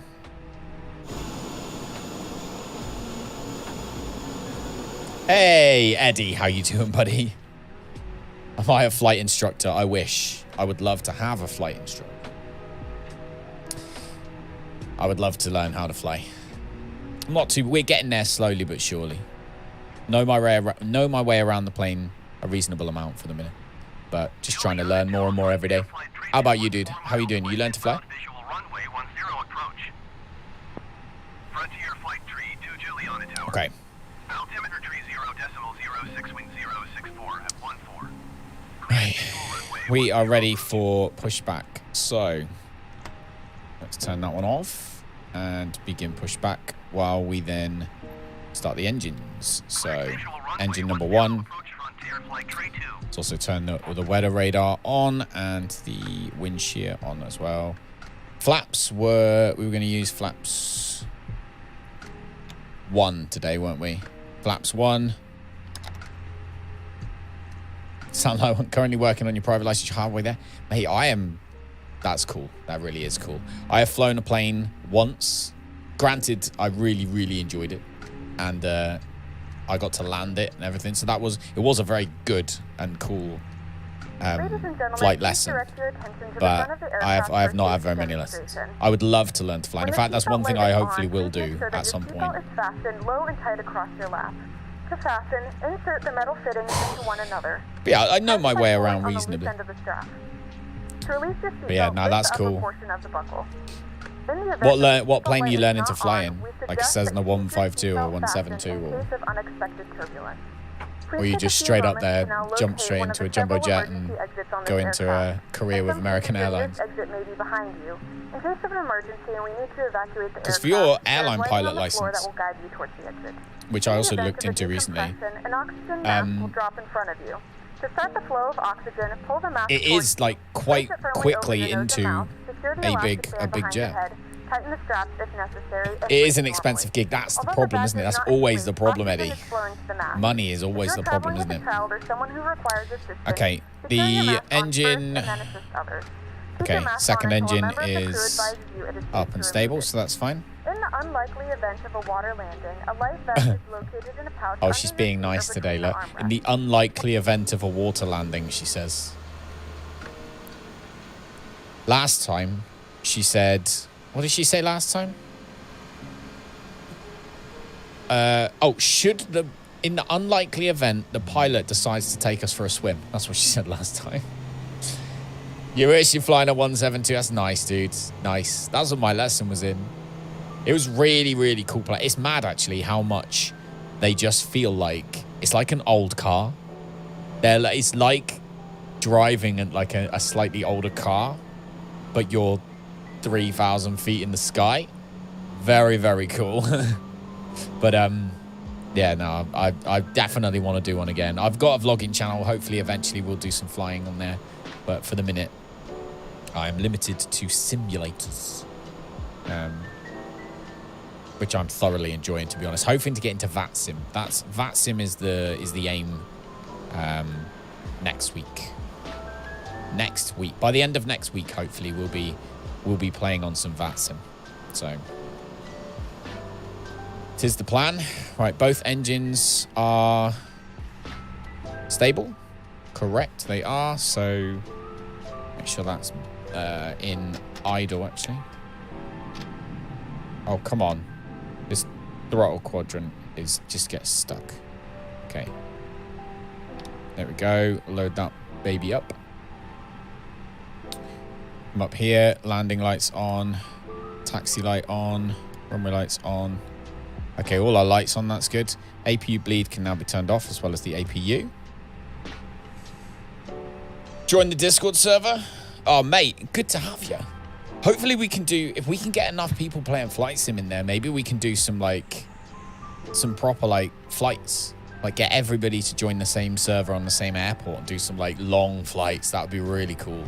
Hey, Eddie, how you doing, buddy? Am I a flight instructor? I wish. I would love to have a flight instructor. I would love to learn how to fly. I'm not too... We're getting there slowly but surely. Know my way around the plane a reasonable amount for the minute. But just trying to learn more and more every day. How about you, dude? How are you doing? You learn to fly? Okay. Altimeter tree 0.06 wind 064 at 14. Right. We are ready for pushback. So let's turn that one off and begin pushback while we then start the engines. So engine number 1. Let's also turn the weather radar on and the wind shear on as well. Flaps we were going to use flaps 1 today, weren't we? Flaps 1. Sound like I'm currently working on your private license. You're halfway there. Mate, I am... That's cool. That really is cool. I have flown a plane once. Granted, I really, really enjoyed it. And I got to land it and everything. So it was a very good and cool flight lesson. But I have not had very many lessons. I would love to learn to fly. In fact, that's one thing I hopefully will do at some point. Is fastened low and tight across your lap. To fasten, insert the metal fittings into one another. But yeah, I know my way around reasonably. But yeah, no, that's cool. What plane are you learning to fly in? Like a Cessna 152 or 172 or you just straight up there, jump straight into a jumbo jet and go into a career with American Airlines? Because for your airline pilot license, which I also In the looked event of into a recently. decompression, an oxygen mask will drop in front of you. To start the flow of oxygen, pull the mask It is like quite place it firmly quickly over your nose and into mouth, secure the a elastic big band behind your jet. head, tighten the straps if necessary, and It is breathe an expensive normally. gig. That's the Although problem, bag isn't it? does That's not always the increase, problem, oxygen Eddie. is flowing to the mask. Money is always If the you're problem, traveling isn't with a it? child or someone who requires assistance, Okay, secure your the mask on engine. first and then assist others. Keep Okay, your mask second on until a engine member of the crew is advises you it is safe up to and stable, remove it. so that's fine. In the unlikely event of a water landing, a life vest is located in a pouch. Oh, she's under being your seat or nice today, between the look. armrests. In the unlikely event of a water landing, she says. Last time, she said... What did she say last time? In the unlikely event, the pilot decides to take us for a swim. That's what she said last time. You wish you're flying a 172. That's nice, dude. Nice. That's what my lesson was in. It was really, really cool play. It's mad, actually, how much they just feel like... It's like an old car. It's like driving like a slightly older car, but you're 3,000 feet in the sky. Very, very cool. But, yeah, no, I definitely want to do one again. I've got a vlogging channel. Hopefully, eventually, we'll do some flying on there. But for the minute, I'm limited to simulators, which I'm thoroughly enjoying, to be honest. Hoping to get into VATSIM. VATSIM is the aim next week. Next week, by the end of next week, hopefully, we'll be playing on some VATSIM. So. Is the plan. Right, both engines are stable. Correct, they are. So make sure that's in idle, actually. Oh, come on. This throttle quadrant is just gets stuck. Okay. There we go. Load that baby up. I'm up here. Landing lights on. Taxi light on. Runway lights on. Okay, all our lights on, that's good. APU bleed can now be turned off, as well as the APU. Join the Discord server. Oh, mate, good to have you. Hopefully we can do, if we can get enough people playing Flight Sim in there, maybe we can do some, like, some proper, like, flights. Like, get everybody to join the same server on the same airport and do some, like, long flights. That would be really cool.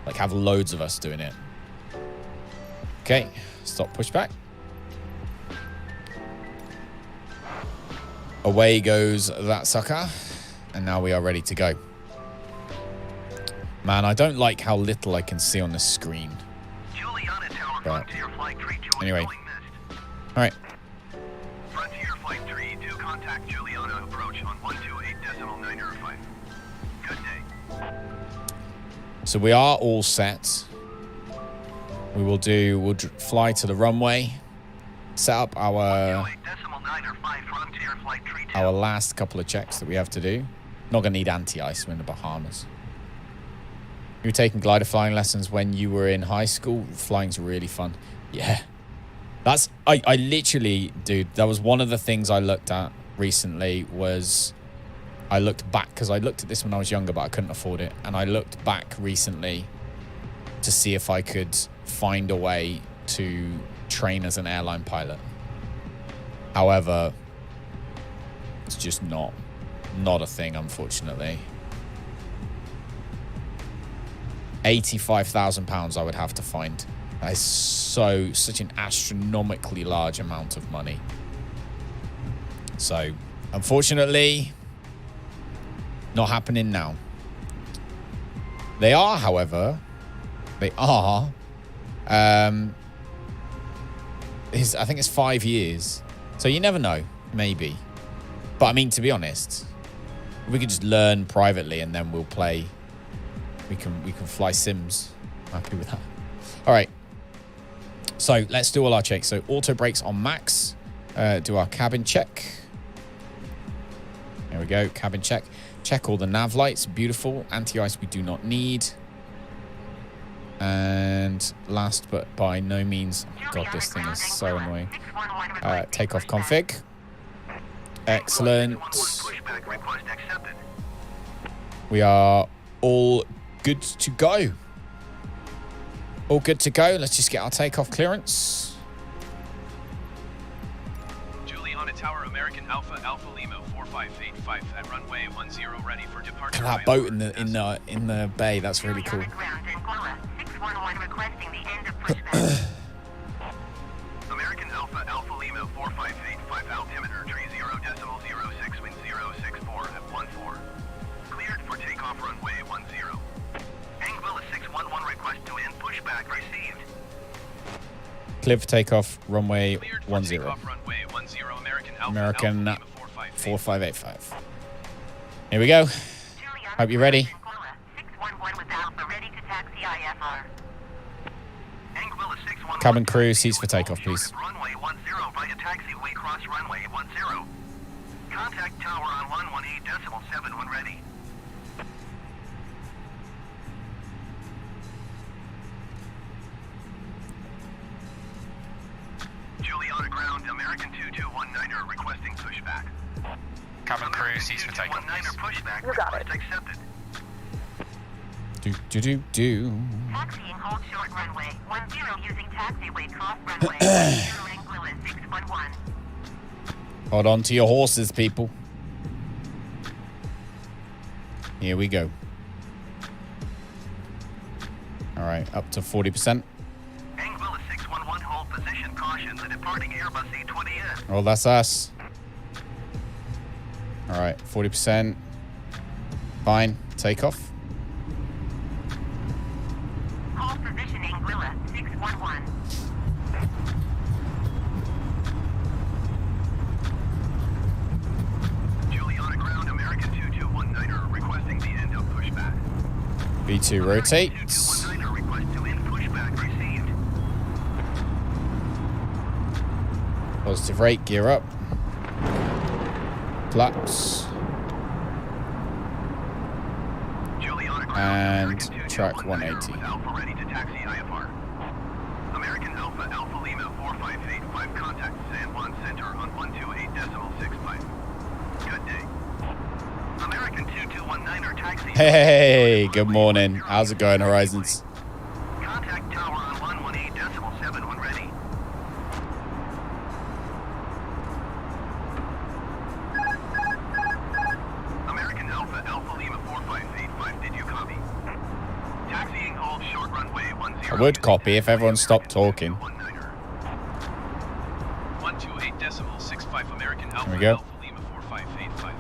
Like, have loads of us doing it. Okay, stop pushback. Away goes that sucker. And now we are ready to go. Man, I don't like how little I can see on the screen. Julianna Tower, But Frontier Flight 32 anyway. calling missed. All right. Frontier Flight 32, contact Julianna approach on 128.905. Good day. So we are all set. We'll fly to the runway. Set up our last couple of checks that we have to do. Not going to need anti-ice. We're in the Bahamas. You were taking glider flying lessons when you were in high school. Flying's really fun. Yeah. I literally, dude, that was one of the things I looked at recently was I looked back because I looked at this when I was younger, but I couldn't afford it. And I looked back recently to see if I could find a way to train as an airline pilot. However, it's just not a thing, unfortunately. £85,000 I would have to find. That is such an astronomically large amount of money. So, unfortunately, not happening now. They are, however, I think it's 5 years. So you never know, maybe. But I mean, to be honest, we could just learn privately and then we'll play. We can fly sims. I'm happy with that. All right. So let's do all our checks. So auto brakes on max. Do our cabin check. There we go. Cabin check. Check all the nav lights. Beautiful. Anti-ice we do not need. And last but by no means, oh God, this thing is so annoying. Takeoff config. Excellent. We are all good to go. All good to go. Let's just get our takeoff clearance. Julianna Tower, American Alpha Alpha Lima 4585 at runway 10 ready for departure. Look at that boat in the bay. That's really cool. American Alpha Alpha Lima 4585 altimeter 30.06 wind 064 at 14. Cleared for takeoff runway 10. Anguilla 611 request to end pushback received. Cleared for takeoff runway 10. Takeoff runway 10 American Alpha American Alpha Lima 4585. Here we go. Hope you're ready. 611 with Alpha ready to taxi IFR. Anguilla 611 Cabin crew, seats for takeoff, please. Runway 10 via taxiway cross runway 10. Contact tower on 118.7 when ready. Julianna ground, American 2219er requesting pushback. Cabin crew, seats for takeoff, please. Pushback You got it. request accepted. Do. Taxiing hold short runway 10 using taxiway cross runway 10 Anguilla 611. Hold on to your horses, people. Here we go. All right, up to 40%. Anguilla 611 hold position caution the departing Airbus A320. Oh, that's us. All right, 40%. Fine. Takeoff. Hold position Anguilla 611. Julianna ground, American 2219er requesting the end of pushback. B2 rotate. 2219er request to end pushback received. Positive rate. Gear up. Flaps. Julianna ground, And American track 2219er 180. with Alpha ready to taxi IFR. American Alpha Alpha Lima 4585 contact San Juan Center on 128.65. Good day. American 2219er taxi. Hey, good morning. How's it going, Horizons? Contact tower on 118.7 when ready. American Alpha Alpha Lima 4585, did you copy? Taxiing hold short runway 10. I would copy if everyone stopped talking. 128.65 American Alpha There we go. Alpha Lima 4585.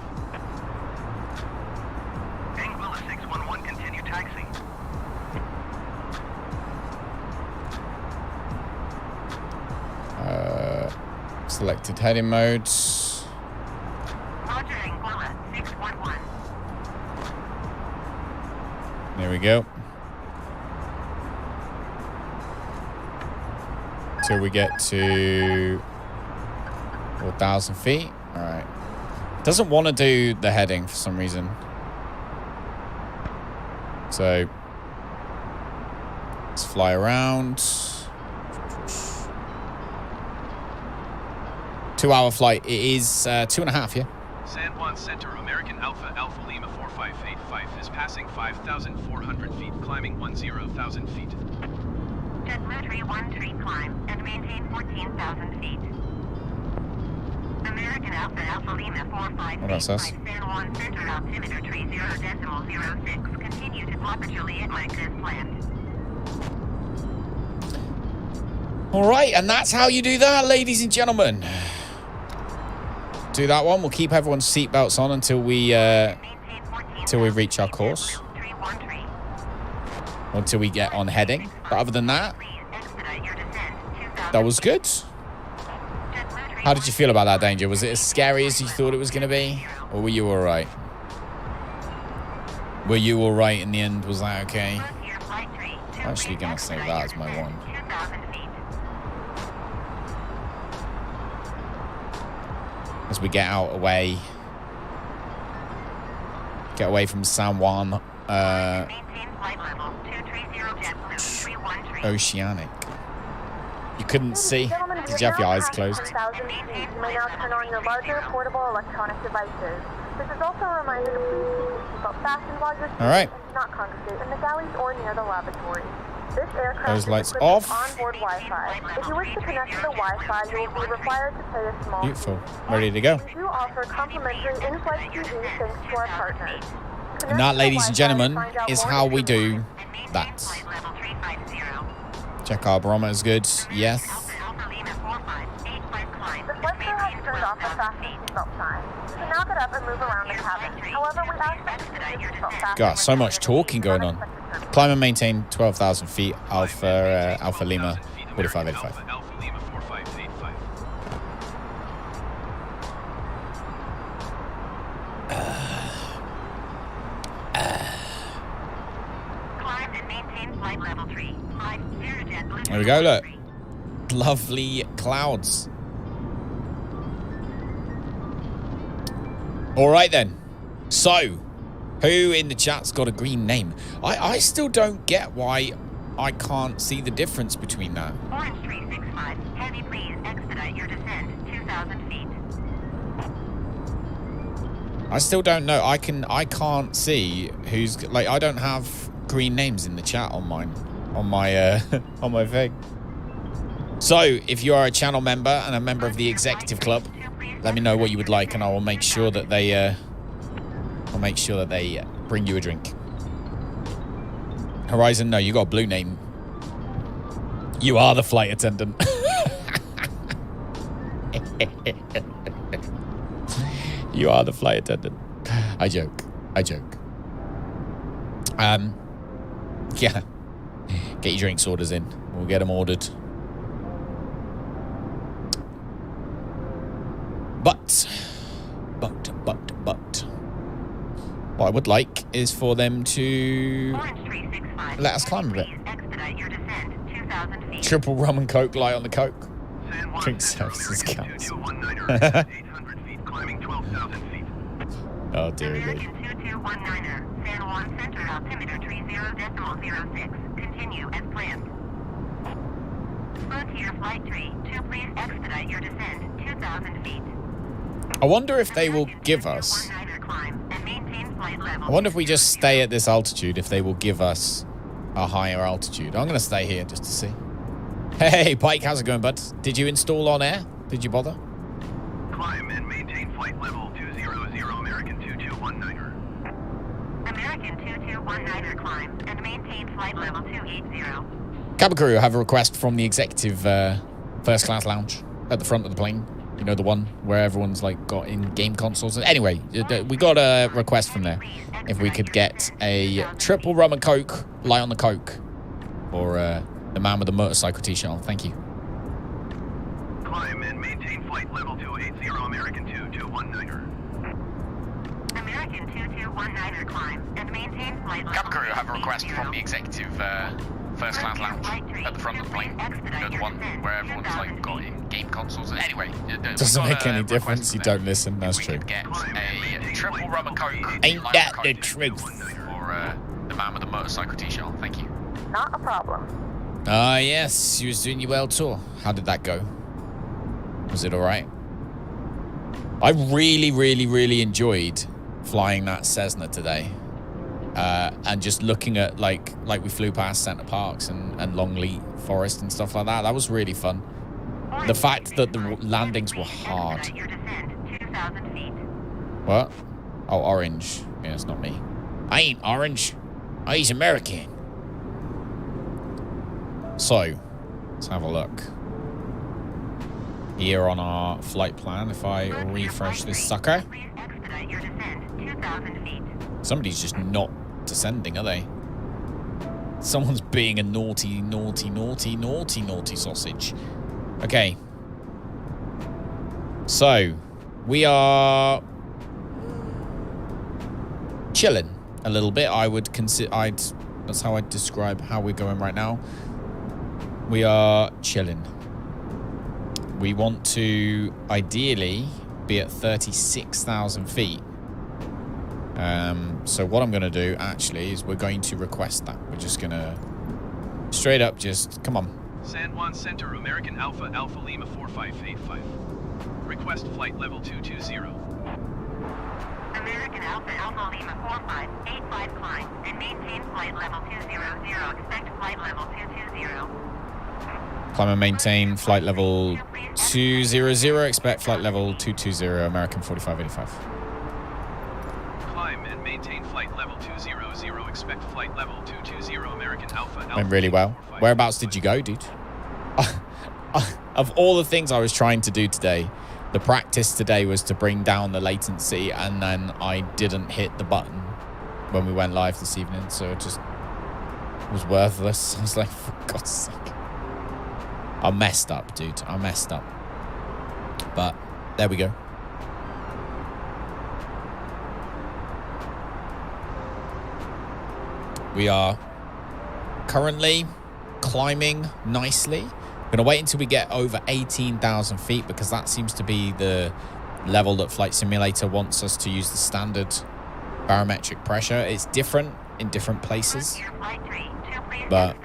Anguilla 611, continue taxi. Selected heading modes. Roger, Anguilla 611. There we go. Till we get to 4,000 feet. All right. Doesn't want to do the heading for some reason. So let's fly around. 2-hour flight. It is 2.5, yeah? San Juan Center, American Alpha Alpha Lima 4585 is passing 5,400 feet, climbing 10,000 feet. Jet Mercury 13 climb and maintain 14,000 feet. American Alpha Alpha Lima 4585 San Juan Center altimeter 30.06. Continue to Papa Juliet Mike as planned. All right, and that's how you do that, ladies and gentlemen. Do that one. We'll keep everyone's seatbelts on until we reach our course. Until we get on heading. But other than that, that was good. How did you feel about that, Danger? Was it as scary as you thought it was going to be? Or were you all right? Were you all right in the end? Was that okay? I'm actually going to save that as my one. As we get away from San Juan Oceanic. You couldn't see? Did you have your eyes closed? You may now turn on your larger portable electronic devices. This is also a reminder to please keep your seatbelt fastened while you're seated and do not congregate in the galleys or near the lavatory. This aircraft Those is lights equipped off. with onboard Wi-Fi. If you wish to connect to the Wi-Fi, you will be required to pay a small Beautiful. fee. Ready to go. We do offer complimentary in-flight TV thanks to our partners. And that, ladies and gentlemen, is how we do that. Check our barometer's good. Yes. The flight crew has turned off the fasten seatbelt sign. You can now get up and move around the cabin. However, we ask that you keep your seatbelt fastened. God, so much talking going on. Climb and maintain 12,000 feet. Alpha Lima 4585. Alpha Lima 4585. Climb and maintain flight level 3. There we go, look. Lovely clouds. All right, then. So, who in the chat's got a green name? I still don't get why I can't see the difference between that. Orange 365. Heavy, please expedite your descent 2,000 feet. I still don't know. I can't see who's like. I don't have green names in the chat on mine, on my on my thing. So if you are a channel member and a member of the executive club, let me know what you would like, and I will make sure that they bring you a drink. Horizon, no, you got a blue name. You are the flight attendant. You are the flight attendant. I joke. Yeah. Get your drinks orders in. We'll get them ordered. But. What I would like is for them to let us climb a bit. Triple rum and coke, light on the coke. Drink services counts. Oh dear me. American 2219er, San Juan Center altimeter 30.06. Continue as planned. Frontier Flight 3, please expedite your descent 2,000 feet. I wonder if they will give us. I wonder if we just stay at this altitude, if they will give us a higher altitude. I'm going to stay here just to see. Hey, Pike, how's it going, bud? Did you install on air? Did you bother? Climb and maintain flight level 200, American 2219er. American 2219er, climb and maintain flight level 280. Cabin crew, I have a request from the executive first class lounge at the front of the plane. You know, the one where everyone's like got in-game consoles. Anyway, we got a request from there. If we could get a triple rum and coke, light on the coke, or the man with the motorcycle t-shirt on. Thank you. Climb and maintain flight level 280, American 2219er. American 2219er, climb and maintain flight level. Cabin crew, I have a request from the executive first class lounge at the front of the plane. You know, the one where everyone's like got in-game consoles. Anyway, doesn't make any difference. You don't listen. That's true. Get a triple rum and coke. Ain't that the truth? Or the man with the motorcycle t-shirt on. Thank you. Not a problem. Ah, yes. You was doing your world tour. How did that go? Was it all right? I really enjoyed flying that Cessna today. And just looking at like we flew past Center Parks and Longleat Forest and stuff like that. That was really fun. The fact that the landings were hard. What? Oh, orange. Yeah, it's not me. I ain't orange. He's American. So, let's have a look. Here on our flight plan, if I refresh this sucker. Somebody's just not descending, are they? Someone's being a naughty sausage. Okay. So, we are chilling a little bit. I would consider, that's how I'd describe how we're going right now. We are chilling. We want to ideally be at 36,000 feet. So what I'm going to do actually is we're going to request that. We're just going to straight up just, come on. San Juan Center, American Alpha Lima 4585. Request flight level 220. American American Alpha Alpha Lima 4585 climb and maintain flight level 200. Expect flight level 220. Climb and maintain flight level 200. Expect flight level 220. American 4585. Climb and maintain flight level 200. Expect flight level 220. American Alpha Alpha. Went really well. Whereabouts did you go, dude? Of all the things I was trying to do today, the practice today was to bring down the latency, and then I didn't hit the button when we went live this evening, so it just was worthless. I was like, for God's sake. I messed up, dude. I messed up. But there we go. We are currently climbing nicely. I'm going to wait until we get over 18,000 feet because that seems to be the level that Flight Simulator wants us to use the standard barometric pressure. It's different in different places, but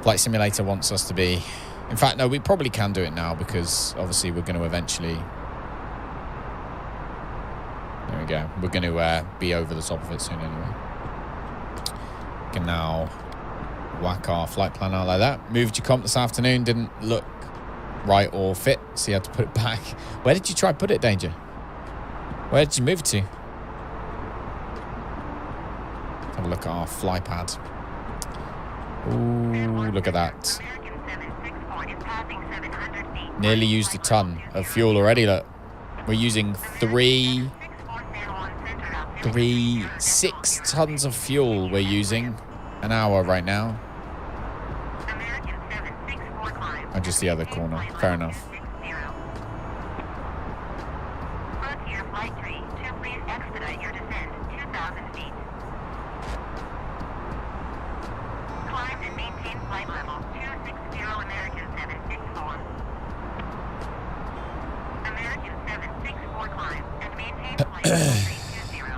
Flight Simulator wants us to be... In fact, no, we probably can do it now because obviously we're going to eventually... There we go. We're going to be over the top of it soon anyway. We can now whack our flight plan out like that. Moved your comp this afternoon, didn't look right or fit, so you had to put it back. Where did you try to put it, Danger? Where did you move it to? Have a look at our fly pad. Ooh, look at that. Nearly used a ton of fuel already. Look, we're using 6 tons of fuel we're using an hour right now. Oh, just the other corner. Fair enough.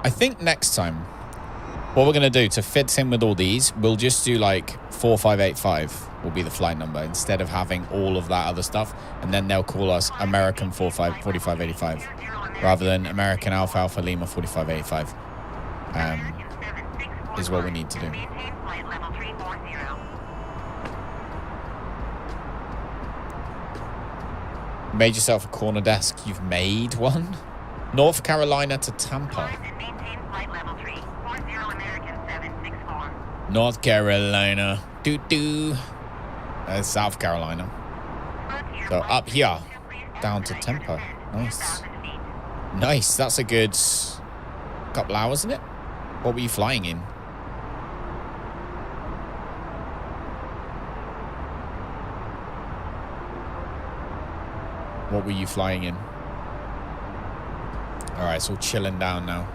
I think next time, what we're going to do to fit in with all these, we'll just do like 4585 will be the flight number instead of having all of that other stuff. And then they'll call us American 4585 rather than American Alpha Alpha Lima 4585 is what we need to do. Made yourself a corner desk. You've made one? North Carolina to Tampa. North Carolina. Doo-doo. South Carolina. So up here, down to Tampa. Nice. Nice. That's a good couple hours, isn't it? What were you flying in? What were you flying in? All right, it's all chilling down now.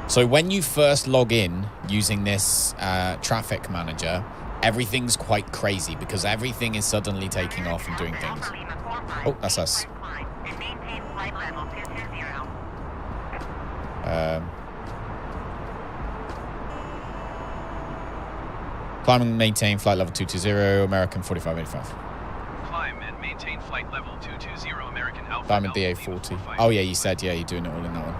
So when you first log in using this traffic manager, everything's quite crazy because everything is suddenly taking off and doing things. Oh, that's us. Climb and maintain flight level 220, American 4585. Climb and maintain flight level 220, American Alpha. Diamond DA40. Oh yeah, you said, yeah, you're doing it all in that one.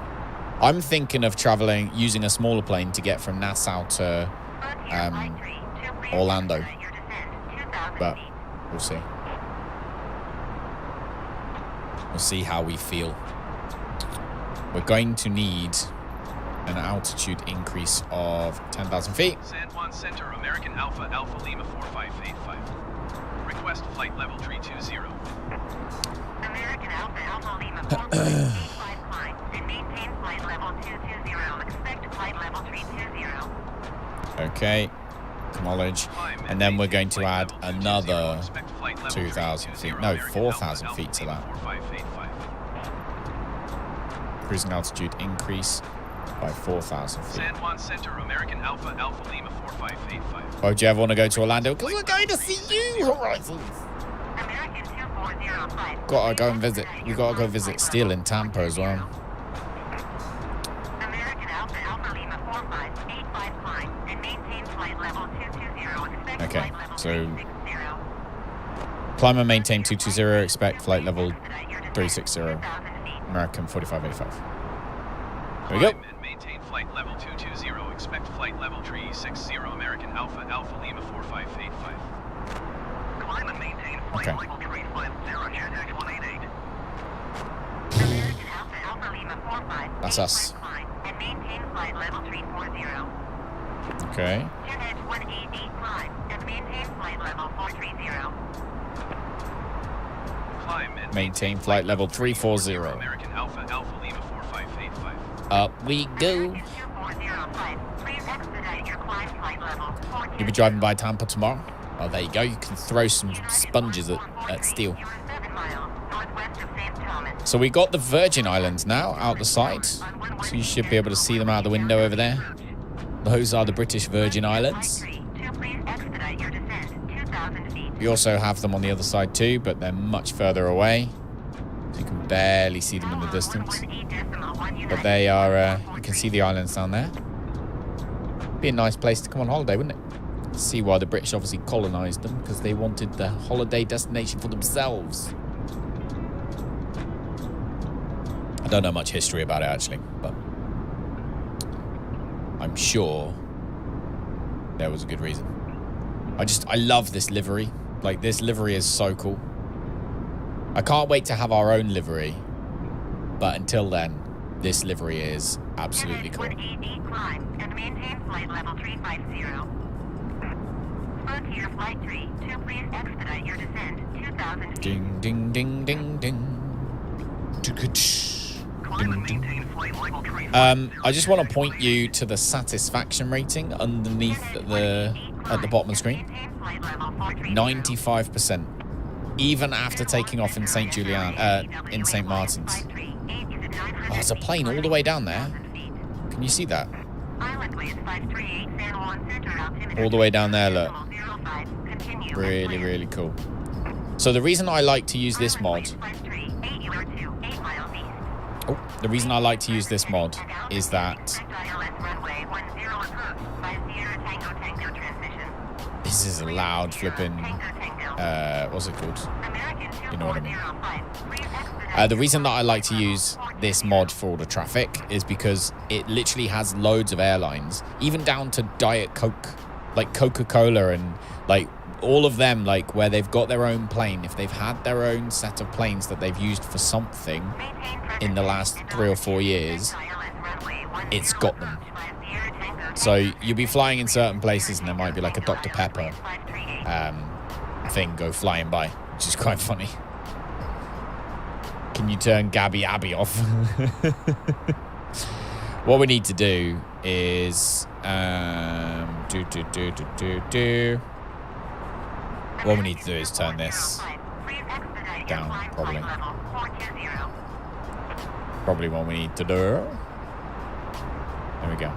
I'm thinking of traveling, using a smaller plane to get from Nassau to Orlando. But we'll see. We'll see how we feel. We're going to need an altitude increase of 10,000 feet. San Juan Center, American Alpha Alpha Lima 4585. Request flight level 320. American Alpha Alpha Lima 4585 climb and maintain flight level 220. Expect flight level 320. Okay. Acknowledge. And then we're going to add another 2,000 feet. No, 4,000 feet to that. Cruising altitude increase by 4,000 feet. San Juan Center, American Alpha Alpha Lima 4585. Oh, do you ever want to go to Orlando? Because we're going to see you, Horizons. American 2405. Gotta go and visit. We gotta go visit Steele in Tampa as well. American Alpha Alpha Lima 4585 climb and maintain flight level 220. Expect Okay, flight level so 360. climb and maintain 220. Expect flight level 360. American 4585. There we go. Climb and maintain flight level 220. Expect flight level 360 American Alpha Alpha Lima 4585. Climb and maintain flight Okay. level 350, jet X188. American Alpha Alpha Lima 45. That's us. Climb and maintain flight level 340. Okay. Jet X188 climb and maintain flight level 430. Climb and Maintain flight level 340. American Alpha Alpha Lima 4585. Up we go. American 2405. Please expedite your climb flight level 420. You'll be driving by Tampa tomorrow. Oh, there you go. You can throw some sponges at steel. 7 miles northwest of St. Thomas. So we got the Virgin Islands now out the side. So you should be able to see them out the window over there. Those are the British Virgin Islands. Please expedite your descent 2,000 feet. We also have them on the other side too, but they're much further away. So you can barely see them in the distance. But they are, you can see the islands down there. Be a nice place to come on holiday, wouldn't it? See why the British obviously colonized them, because they wanted the holiday destination for themselves. I don't know much history about it actually, but I'm sure there was a good reason. I love this livery. Like, this livery is so cool. I can't wait to have our own livery, but until then, this livery is absolutely cool. 188 climb and maintain flight level 350. Frontier Flight 3, to please expedite your descent 2,000 feet. Ding, ding, ding, ding, ding. Climb and maintain flight level 350. I just want to point you to the satisfaction rating underneath at the bottom of the screen. 95%. Even after taking off in St. Martin's. Oh, there's a plane all the way down there. Can you see that? All the way down there, look. Really, really cool. So the reason I like to use this mod... Oh, the reason I like to use this mod is that... This is a loud flipping... what's it called? You know what I mean. The reason that I like to use this mod for all the traffic is because it literally has loads of airlines, even down to Diet Coke, like Coca-Cola and like all of them, like where they've got their own plane. If they've had their own set of planes that they've used for something in the last 3 or 4 years, it's got them. So you'll be flying in certain places and there might be like a Dr. Pepper thing go flying by, which is quite funny. Can you turn Gabby Abby off? What we need to do is what we need to do is turn this down, probably. Probably what we need to do. There we go.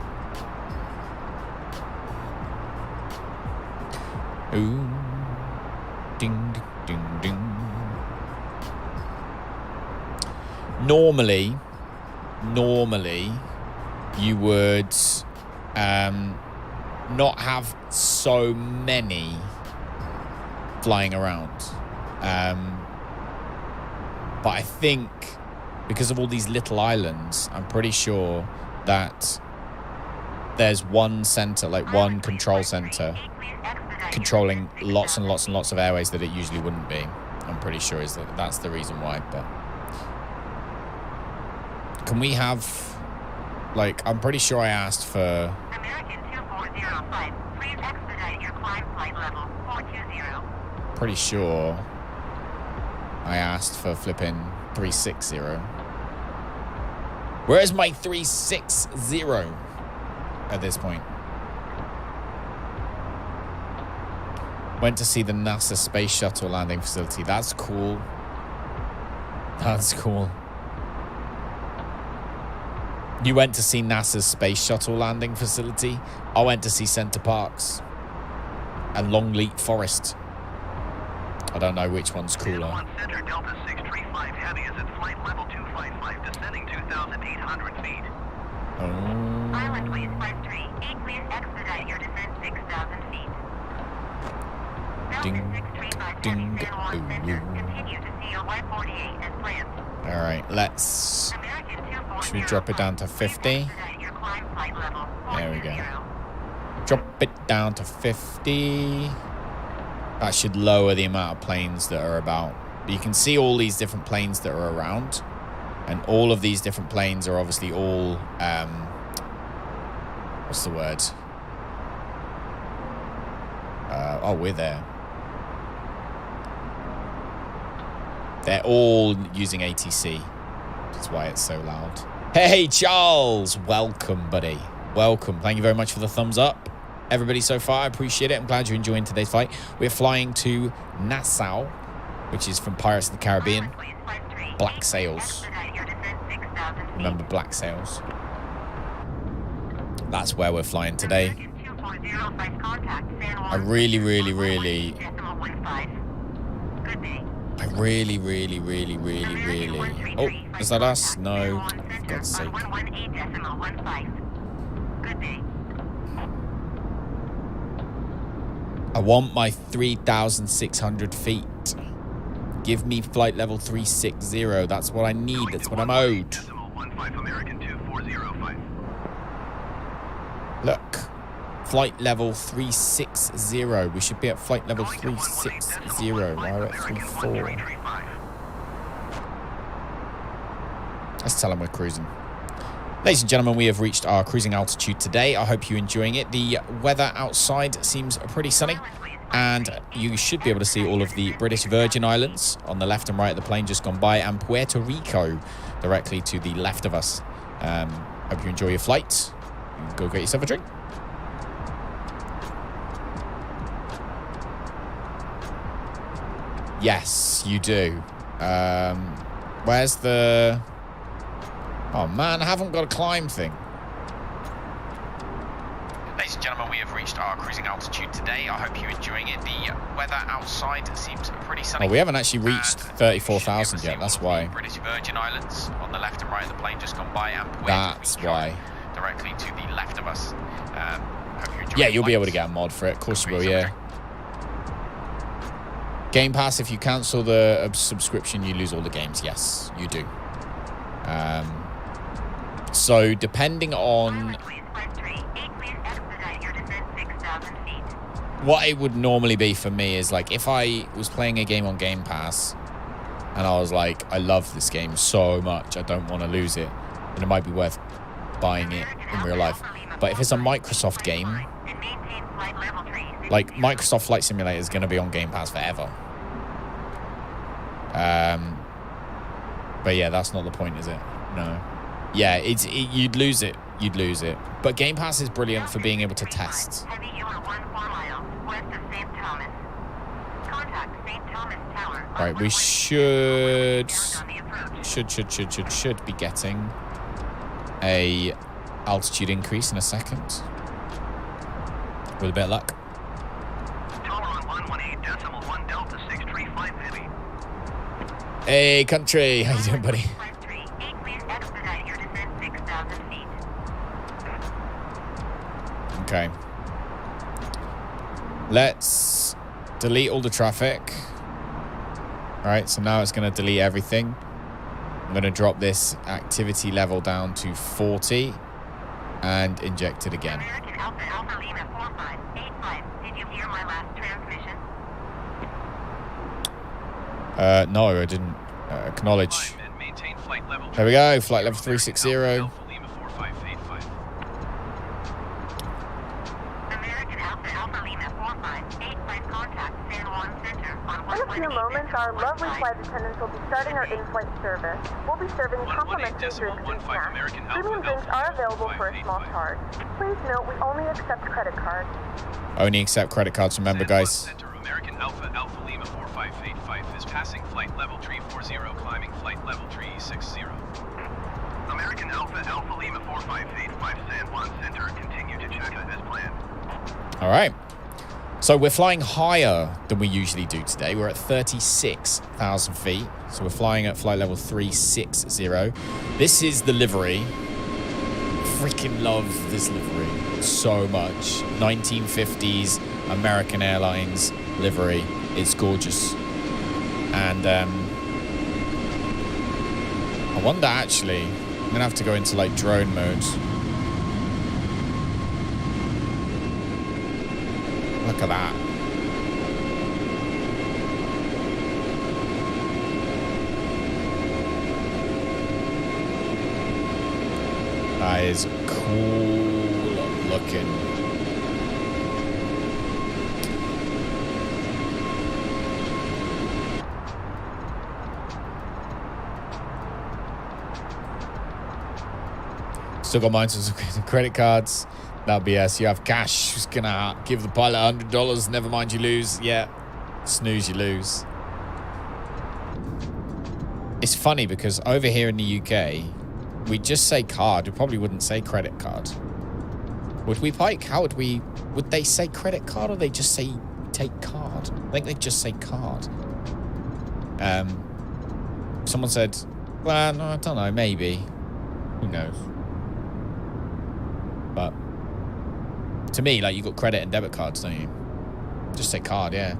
Ooh. Ding, ding, ding. Normally, you would not have so many flying around. But I think because of all these little islands, I'm pretty sure that there's one center, like one control center, controlling lots and lots and lots of airways that it usually wouldn't be. I'm pretty sure that's the reason why. But can we have, like, I'm pretty sure I asked for American 2405, please expedite your climb flight level 420. pretty sure I asked for flipping 360. Where is my 360 at this point? Went to see the NASA Space Shuttle landing facility. That's cool. That's cool. You went to see NASA's Space Shuttle landing facility. I went to see Center Parcs and Longleat Forest. I don't know which one's cooler. One Center Delta 635 Heavy is at flight level 255, descending 2,800 feet. Oh. Islandways 538, please expedite your descent 6,000 feet. Ding, Delta 635 ding, Heavy San Juan ooh. Center, continue to CLY 48 as planned. All right, let's Should we drop it down to 50? There we go. Drop it down to 50. That should lower the amount of planes that are about. But you can see all these different planes that are around. And all of these different planes are obviously all... what's the word? Oh, we're there. They're all using ATC. That's why it's so loud. Hey, Charles! Welcome, buddy. Welcome. Thank you very much for the thumbs up. Everybody so far, I appreciate it. I'm glad you're enjoying today's flight. We're flying to Nassau, which is from Pirates of the Caribbean. Black sails. Remember black sails? That's where we're flying today. I really... Oh, is that us? No. For God's sake. I want my 3,600 feet. Give me flight level 360. That's what I need. That's what I'm owed. Look. Flight level 360. We should be at flight level 360. Why are we at 34? Let's tell them we're cruising. Ladies and gentlemen, we have reached our cruising altitude today. I hope you're enjoying it. The weather outside seems pretty sunny, and you should be able to see all of the British Virgin Islands on the left and right of the plane just gone by, and Puerto Rico directly to the left of us. Hope you enjoy your flight. Go get yourself a drink. Yes, you do. Where's the... Oh, man, I haven't got a climb thing. Ladies and gentlemen, we have reached our cruising altitude today. I hope you're enjoying it. The weather outside seems pretty sunny. Oh, we haven't actually reached 34,000 yet. That's why. British Virgin Islands on the left and right of the plane just gone by, and that's why. Directly to the left of us. Yeah, you'll be able to get a mod for it. Of course you will, yeah. Game Pass, if you cancel the subscription, you lose all the games. Yes, you do. So, depending on what it would normally be for me is, like, if I was playing a game on Game Pass and I was like, I love this game so much, I don't want to lose it, then it might be worth buying it in real life. But if it's a Microsoft game, like, Microsoft Flight Simulator is going to be on Game Pass forever. But yeah, that's not the point, is it? No. Yeah, you'd lose it. You'd lose it. But Game Pass is brilliant for being able to test. Right, we should be getting a altitude increase in a second. With a bit of luck. Hey, country. How you doing, buddy? Okay. Let's delete all the traffic. All right, so now it's going to delete everything. I'm going to drop this activity level down to 40 and inject it again. American Alpha Lima 4585. Did you hear my last transmission? No, I didn't. Acknowledge. There we go, flight level 360. American Alpha Lima 4585. Contact San Juan Center on In a few moments, our lovely flight attendants will be starting our in-flight service. We'll be serving complimentary drinks and snacks. Premium drinks are available for a small charge. Please note we only accept credit cards. Only accept credit cards, remember, guys. American Alpha Lima 4585 is passing flight level 340, climbing flight level 360. American Alpha Lima 4585 San Juan Center. Continue to check as planned. All right. So we're flying higher than we usually do today. We're at 36,000 feet. So we're flying at flight level 360. This is the livery. Freaking love this livery so much. 1950s American Airlines livery. It's gorgeous. And I wonder actually, I'm gonna have to go into like drone mode. Look at that. That is cool looking. Still got mine some credit cards. No BS. You have cash. Just gonna give the pilot $100. Never mind, you lose. Yeah. Snooze, you lose. It's funny because over here in the UK, we just say card. We probably wouldn't say credit card. Would we, Pike? How would we... Would they say credit card or they just say take card? I think they just say card. Someone said, well, no, I don't know. Maybe. Who knows? But to me, like, you got credit and debit cards, don't you? Just say card, yeah.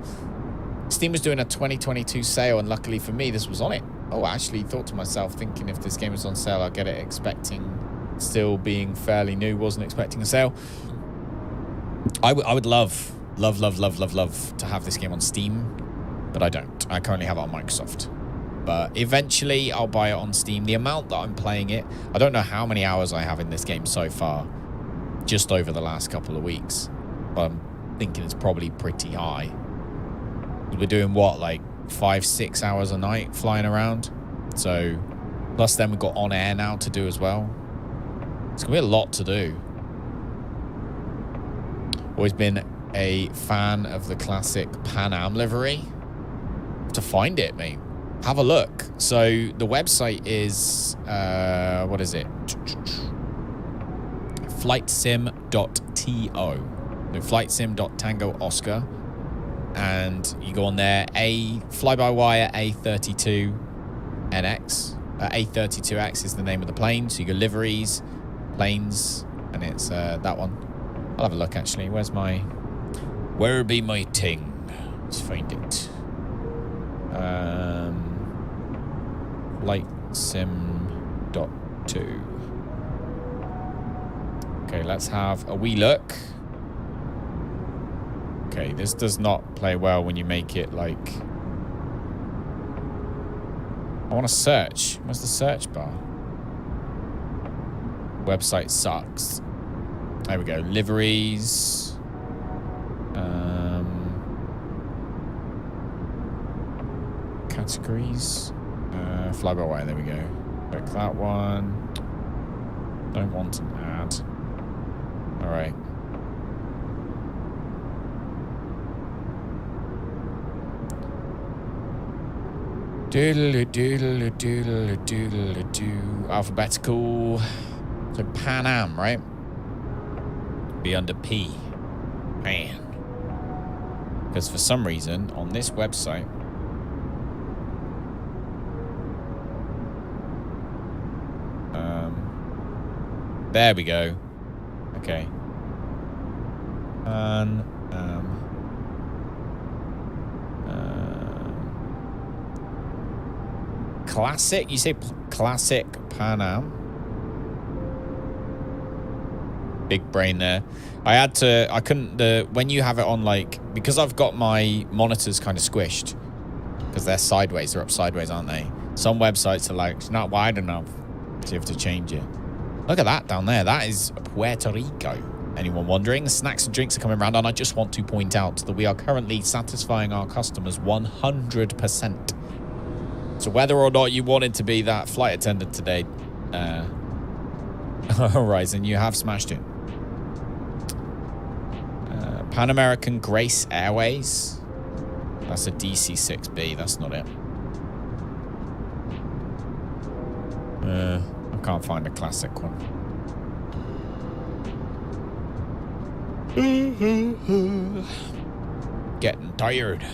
Steam was doing a 2022 sale, and luckily for me, this was on it. Oh, I actually thought to myself, thinking if this game was on sale, I'll get it, expecting, still being fairly new, wasn't expecting a sale. I would love to have this game on Steam, but I don't. I currently have it on Microsoft. But eventually, I'll buy it on Steam. The amount that I'm playing it, I don't know how many hours I have in this game so far, just over the last couple of weeks. But I'm thinking it's probably pretty high. We're doing what, like 5-6 hours a night flying around? So, plus then we've got on air now to do as well. It's gonna be a lot to do. Always been a fan of the classic Pan Am livery. To find it, mate. Have a look. So the website is what is it? Flightsim.to. No, flightsim.tango Oscar. And you go on there, Fly By Wire A32NX. A32X is the name of the plane. So you go liveries, planes, and it's that one. I'll have a look actually. Where be my ting? Let's find it. Flightsim.to. Okay, let's have a wee look. Okay, this does not play well when you make it like... I want to search. Where's the search bar? Website sucks. There we go. Liveries. Categories. Fly By Wire. There we go. Click that one. Don't want an ad. All right. Doodle doodle doodle doodle doo. Alphabetical. So Pan Am, right? Be under P. Pan. Because for some reason on this website, there we go. Okay. Classic? You say classic Pan Am? Big brain there. I couldn't, when you have it on, like, because I've got my monitors kind of squished, because they're sideways, they're up sideways, aren't they? Some websites are like, it's not wide enough, so you have to change it. Look at that down there. That is Puerto Rico. Anyone wondering? Snacks and drinks are coming around, and I just want to point out that we are currently satisfying our customers 100%. So whether or not you wanted to be that flight attendant today, Horizon, you have smashed it. Pan American Grace Airways. That's a DC-6B. That's not it. I can't find a classic one. Getting tired.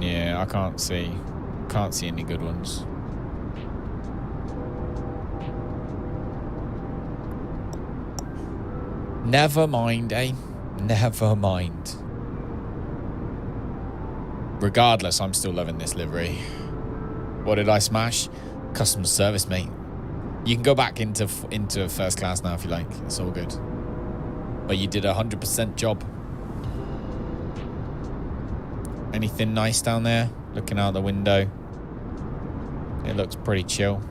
Yeah, I can't see any good ones. Never mind, eh? Never mind. Regardless, I'm still loving this livery. What did I smash? Customer service, mate. You can go back into first class now if you like. It's all good. But you did 100% job. Anything nice down there? Looking out the window. It looks pretty chill.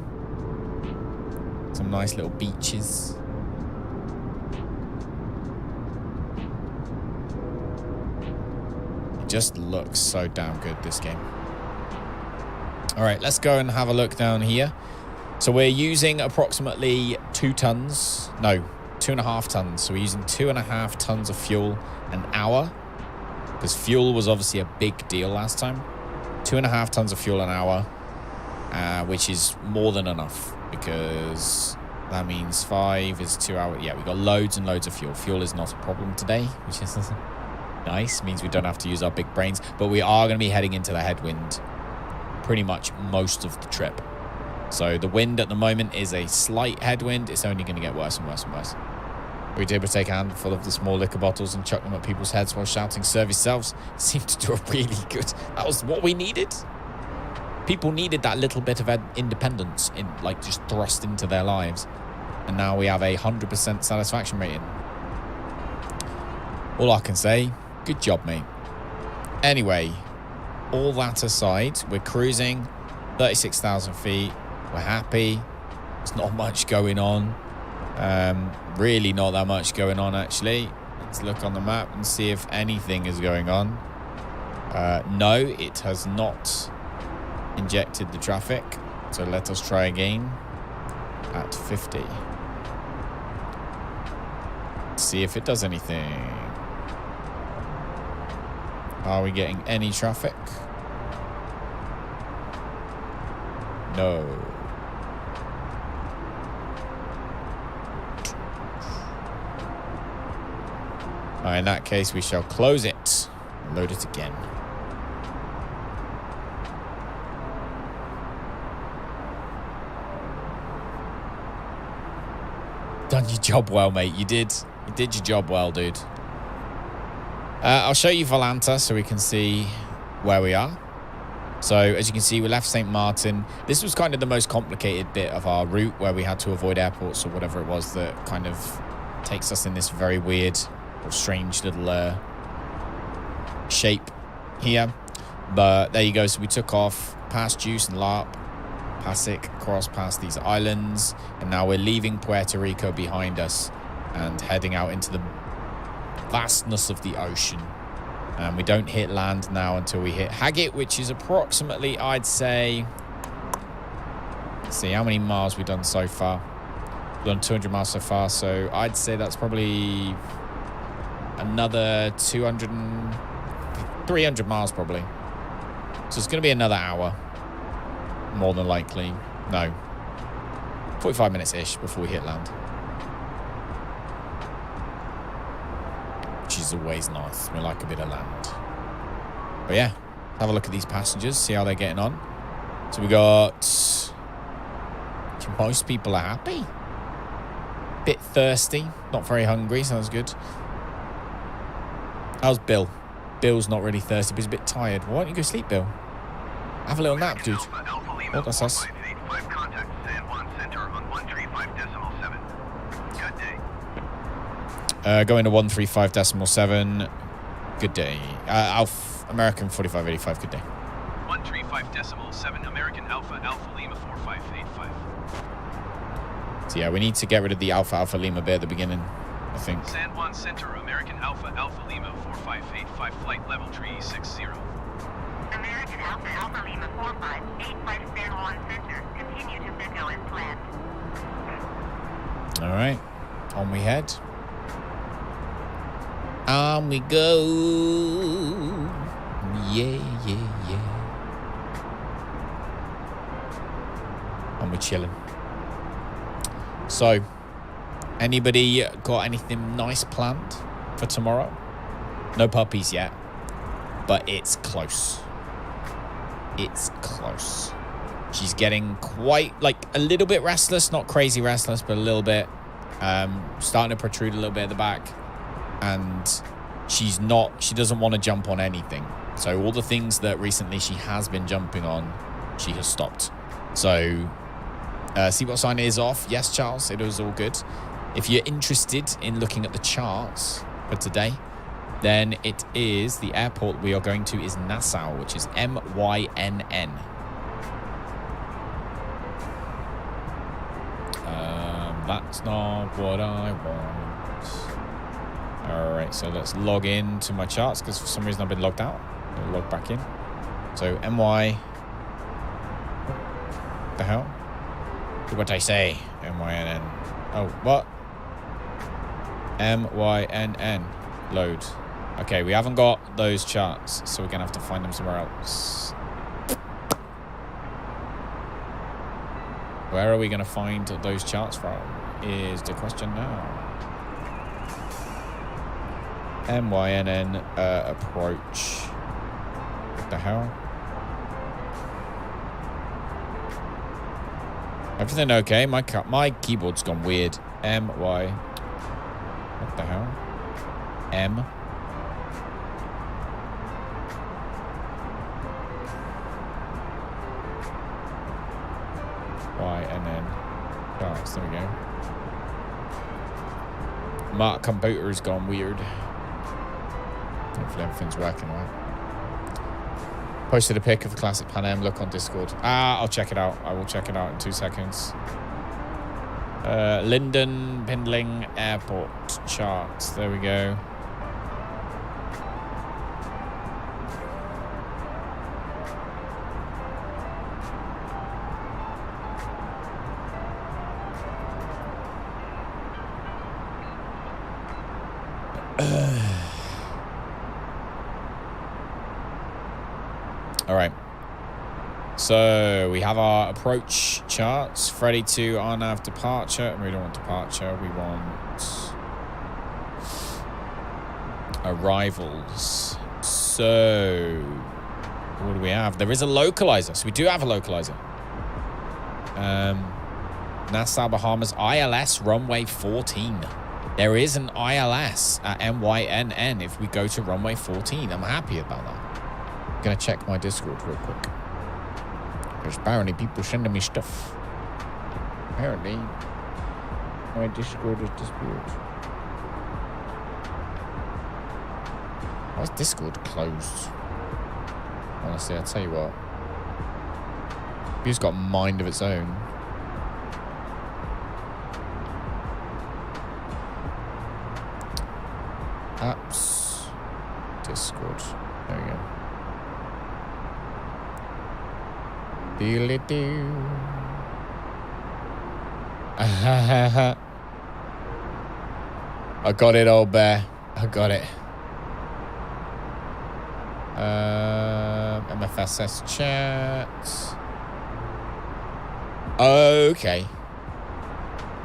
Some nice little beaches. It just looks so damn good, this game. All right, let's go and have a look down here. So we're using approximately 2 tons. No, 2.5 tons. So we're using 2.5 tons of fuel an hour. Because fuel was obviously a big deal last time. 2.5 tons of fuel an hour. Which is more than enough. Because that means 5 is 2 hours. Yeah, we got loads and loads of fuel. Fuel is not a problem today. Which is nice. Means we don't have to use our big brains. But we are going to be heading into the headwind pretty much most of the trip. So the wind at the moment is a slight headwind. It's only going to get worse and worse and worse. We were able to take a handful of the small liquor bottles and chuck them at people's heads while shouting "serve yourselves." It seemed to do a really good. That was what we needed. People needed that little bit of independence in, like, just thrust into their lives. And now we have a 100% satisfaction rating. All I can say, good job, mate. Anyway, all that aside, we're cruising 36,000 feet. We're happy. There's not much going on. Really not that much going on, actually. Let's look on the map and see if anything is going on. No, it has not injected the traffic. So let us try again at 50. Let's see if it does anything. Are we getting any traffic? No. In that case, we shall close it and load it again. Done your job well, mate. You did your job well, dude. I'll show you Volanta so we can see where we are. So, as you can see, we left St. Maarten. This was kind of the most complicated bit of our route where we had to avoid airports or whatever it was that kind of takes us in this very weird or strange little shape here. But there you go. So we took off past Juice and LARP, PACX, across past these islands. And now we're leaving Puerto Rico behind us and heading out into the vastness of the ocean. And we don't hit land now until we hit HAGIT, which is approximately, I'd say... Let's see, how many miles we've done so far? We've done 200 miles so far, so I'd say that's probably another 300 miles probably. So it's going to be another hour, more than likely. No, 45 minutes-ish before we hit land. Which is always nice. We like a bit of land. But yeah, have a look at these passengers, see how they're getting on. So we got... Most people are happy. Bit thirsty, not very hungry, sounds good. How's Bill? Bill's not really thirsty, but he's a bit tired. Why don't you go sleep, Bill? Have a little nap, dude. Oh, that's us. Going to 135.7. Good day. American 4585. Good day. 135.7 American Alpha Lima 4585. So yeah, we need to get rid of the Alpha Lima bit at the beginning, I think. San Juan Center, American Alpha Lima 4585, flight level 360. American Alpha Lima 4585, San Juan Center. Continue to Mexico as planned. All right, on we head. On we go. Yeah. And we're chilling. So, anybody got anything nice planned for tomorrow? No puppies yet, but it's close. It's close. She's getting quite, like, a little bit restless, not crazy restless, but a little bit. Starting to protrude a little bit at the back. And she doesn't want to jump on anything. So all the things that recently she has been jumping on, she has stopped. So, seatbelt sign is off. Yes, Charles, it was all good. If you're interested in looking at the charts for today, then it is the airport we are going to is Nassau, which is MYNN. That's not what I want. All right, so let's log in to my charts because for some reason I've been logged out. I'll log back in. So MY. What the hell? Do what I say. MYNN. Oh, what? MYNN. Load. Okay, we haven't got those charts, so we're gonna have to find them somewhere else. Where are we gonna find those charts from? Is the question now. MYNN approach. What the hell? Everything okay? My keyboard's gone weird. MY. What the hell? M. YNN. Charts. There we go. My computer's gone weird. Hopefully everything's working right. Posted a pic of the classic Pan Am. Look on Discord. I'll check it out. I will check it out in 2 seconds. Linden Pindling Airport charts. There we go. All right. So we have our approach charts. Ready to RNAV departure. We don't want departure. We want arrivals. So what do we have? There is a localizer. So we do have a localizer. Nassau, Bahamas, ILS runway 14. There is an ILS at MYNN if we go to runway 14. I'm happy about that. I'm going to check my Discord real quick. There's apparently people sending me stuff. Apparently, my Discord is disappeared. Why is Discord closed? Honestly, I'll tell you what. It's got a mind of its own. Apps. Discord. There we go. Deal-a-doo. I got it, old bear. I got it. MFSS chat. Okay.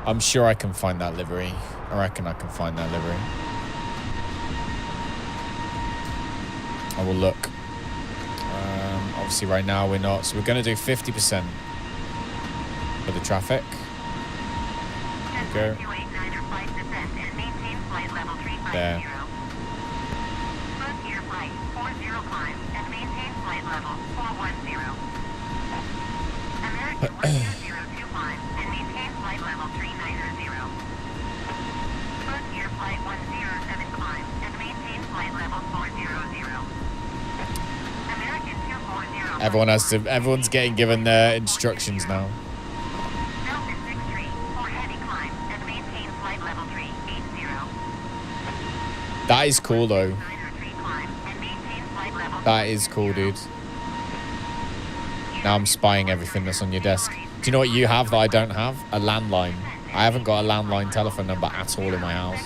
I'm sure I can find that livery. I reckon I can find that livery. I will look. Obviously right now we're not, so we're going to do 50% for the traffic. There we go. There. Everyone's getting given their instructions now. That is cool though. That is cool, dude. Now I'm spying everything that's on your desk. Do you know what you have that I don't have? A landline. I haven't got a landline telephone number at all in my house.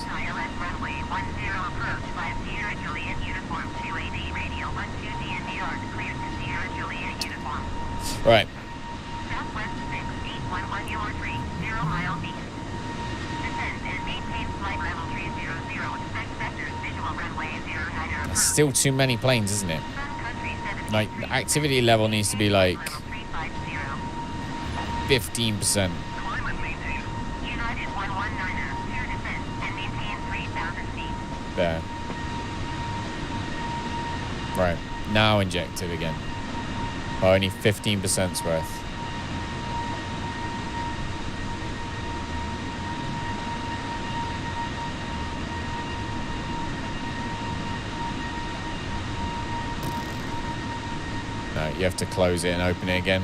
Right. That's still too many planes, isn't it? Like, the activity level needs to be like 15%. There. Right. Now inject it again. Oh, only 15% worth. No, you have to close it and open it again.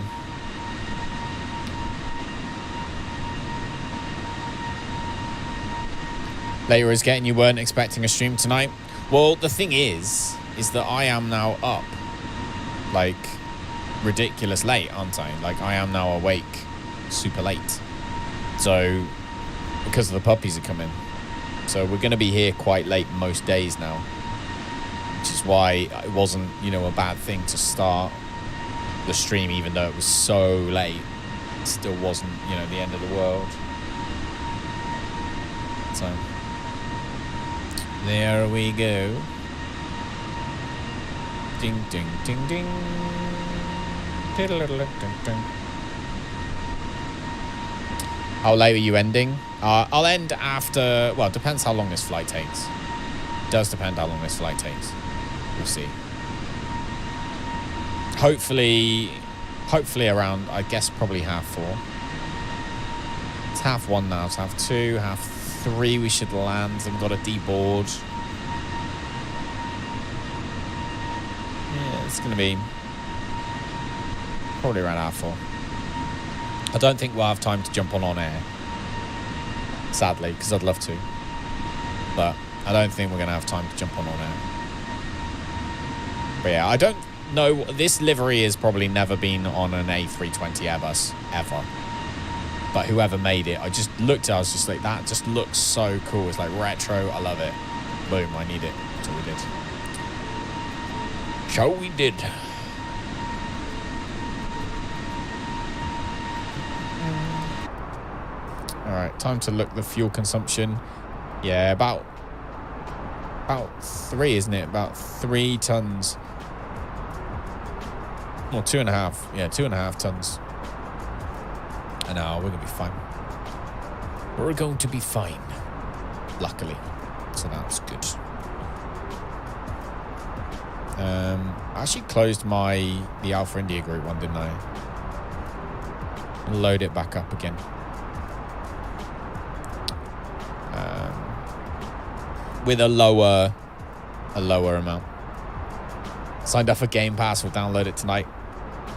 Later is getting, you weren't expecting a stream tonight. Well, the thing is that I am now up, like, ridiculous late, aren't I? Like, I am now awake super late. So, because the puppies are coming. So we're going to be here quite late most days now. Which is why it wasn't, you know, a bad thing to start the stream, even though it was so late. It still wasn't, you know, the end of the world. So, there we go. Ding, ding, ding, ding. How late are you ending? I'll end after, well, it depends how long this flight takes. It does depend how long this flight takes. We'll see. Hopefully around, I guess, probably 4:30. It's 1:30 now. It's 2:30, 3:30 we should land. Then we've got to deboard. Yeah, it's going to be probably around 4:30. I don't think we'll have time to jump on air. Sadly, because I'd love to. But I don't think we're going to have time to jump on air. But yeah, I don't know. This livery has probably never been on an A320 Airbus, ever. But whoever made it, I just looked at it, I was just like, that just looks so cool. It's like retro. I love it. Boom, I need it. That's what we did. So we did. All right, time to look the fuel consumption. Yeah, about 3, isn't it? About 3 tons. Well, 2.5. Yeah, 2.5 tons. And now we're gonna be fine. We're going to be fine, luckily. So that's good. I actually closed the Alpha India group one, didn't I? Load it back up again. With a lower amount. Signed up for Game Pass, we'll download it tonight.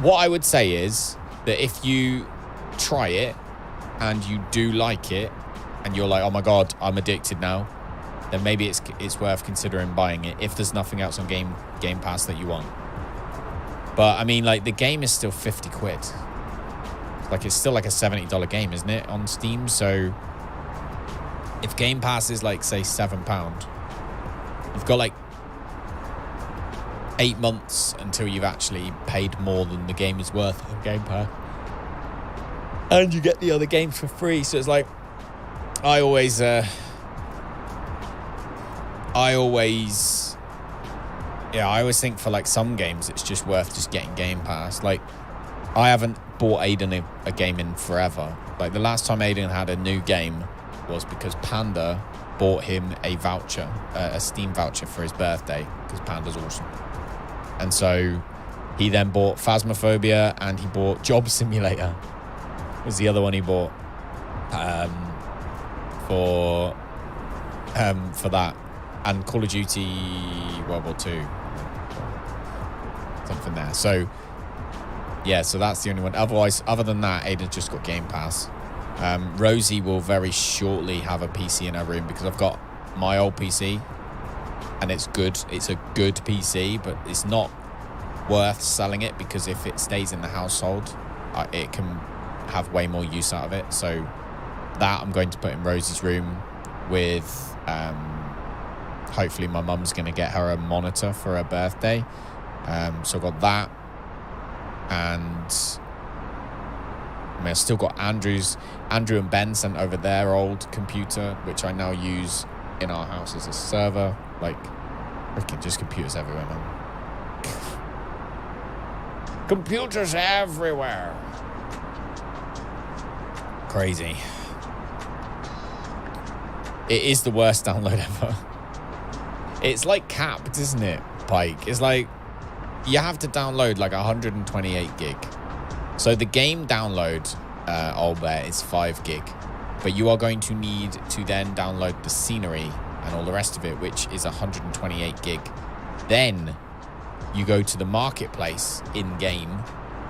What I would say is that if you try it and you do like it and you're like, oh my god, I'm addicted now, then maybe it's worth considering buying it if there's nothing else on Game Pass that you want. But I mean, like, the game is still 50 quid. Like, it's still like a $70 game, isn't it, on Steam? So if Game Pass is like, say, £7, you've got like 8 months until you've actually paid more than the game is worth on Game Pass. And you get the other games for free. So it's like, I always think for like some games it's just worth just getting Game Pass. Like, I haven't bought Aiden a game in forever. Like, the last time Aiden had a new game was because Panda bought him a voucher, a Steam voucher for his birthday, because Panda's awesome. And so he then bought Phasmophobia and he bought Job Simulator. Was the other one he bought for that, and Call of Duty World War II, something there. So yeah, so that's the only one. Otherwise, other than that, Aiden's just got Game Pass. Rosie will very shortly have a PC in her room because I've got my old PC and it's good. It's a good PC, but it's not worth selling it because if it stays in the household, it can have way more use out of it. So that I'm going to put in Rosie's room with, hopefully my mum's going to get her a monitor for her birthday. So I've got that. And I mean, I've still got Andrew and Ben sent over their old computer, which I now use in our house as a server. Like, freaking just computers everywhere, man. Computers everywhere. Crazy. It is the worst download ever. It's like capped, isn't it, Pike? It's like you have to download like 128 gig. So the game download, Albert, is 5 gig. But you are going to need to then download the scenery and all the rest of it, which is 128 gig. Then you go to the marketplace in-game,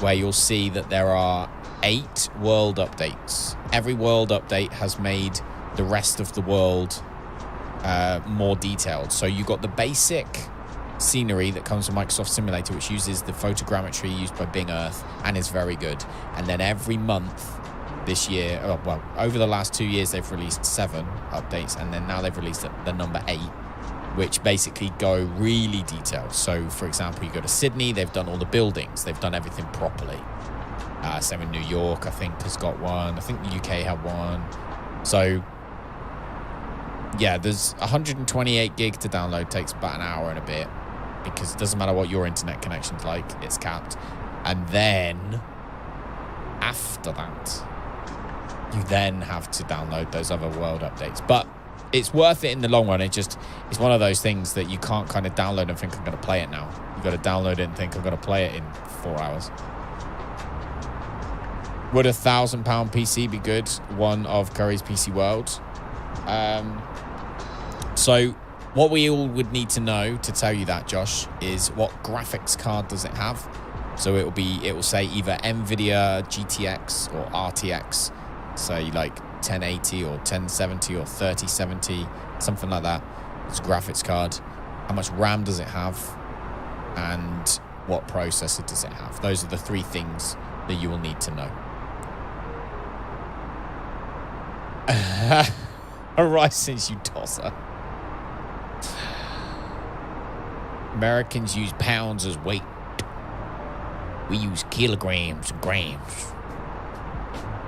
where you'll see that there are 8 world updates. Every world update has made the rest of the world more detailed. So you got the basic scenery that comes from Microsoft Simulator, which uses the photogrammetry used by Bing Earth and is very good. And then every month this year, well, over the last 2 years, they've released 7 updates, and then now they've released the number 8, which basically go really detailed. So, for example, you go to Sydney, they've done all the buildings, they've done everything properly. Same in New York, I think, has got one. I think the UK had one. So, yeah, there's 128 gig to download, takes about an hour and a bit, because it doesn't matter what your internet connection's like, it's capped. And then, after that, you then have to download those other world updates. But it's worth it in the long run. It's one of those things that you can't kind of download and think I'm going to play it now. You've got to download it and think I'm going to play it in 4 hours. Would a £1,000 PC be good? One of Curry's PC World. So what we all would need to know to tell you that, Josh, is what graphics card does it have? So it will say either NVIDIA GTX or RTX. Say like 1080 or 1070 or 3070, something like that. It's a graphics card. How much RAM does it have? And what processor does it have? Those are the 3 things that you will need to know. Alright, since you tosser. Americans use pounds as weight. We use kilograms and grams.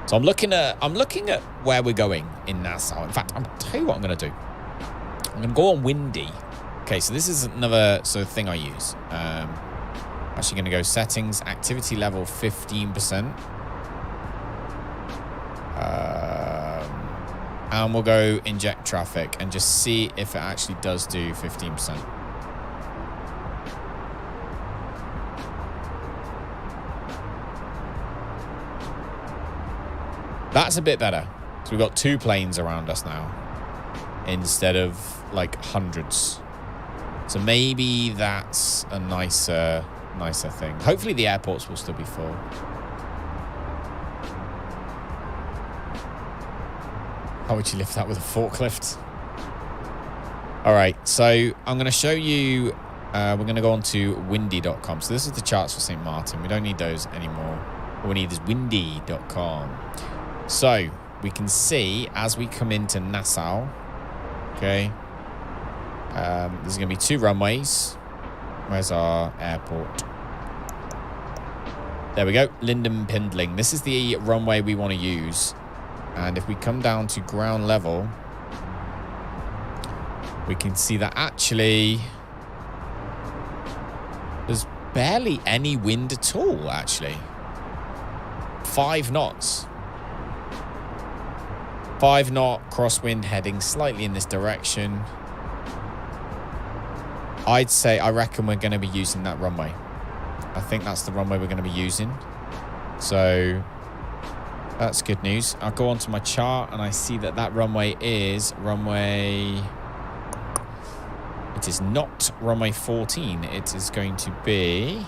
So I'm looking at where we're going in Nassau. In fact, I'll tell you what I'm going to do. I'm going to go on windy. Okay, so this is another sort of thing I use. Actually going to go settings, activity level 15%. And we'll go inject traffic and just see if it actually does do 15%. That's a bit better. So we've got 2 planes around us now instead of like hundreds. So maybe that's a nicer thing. Hopefully the airports will still be full. How would you lift that with a forklift? All right, so I'm going to show you, we're going to go on to windy.com. So this is the charts for St. Maarten. We don't need those anymore. All we need is windy.com. So we can see as we come into Nassau, okay, there's going to be 2 runways. Where's our airport? There we go, Linden Pindling. This is the runway we want to use. And if we come down to ground level, we can see that actually there's barely any wind at all, actually. 5 knots. 5 knot crosswind heading slightly in this direction. I reckon we're going to be using that runway. I think that's the runway we're going to be using. So that's good news. I'll go onto my chart and I see that runway is runway... It is not runway 14. It is going to be...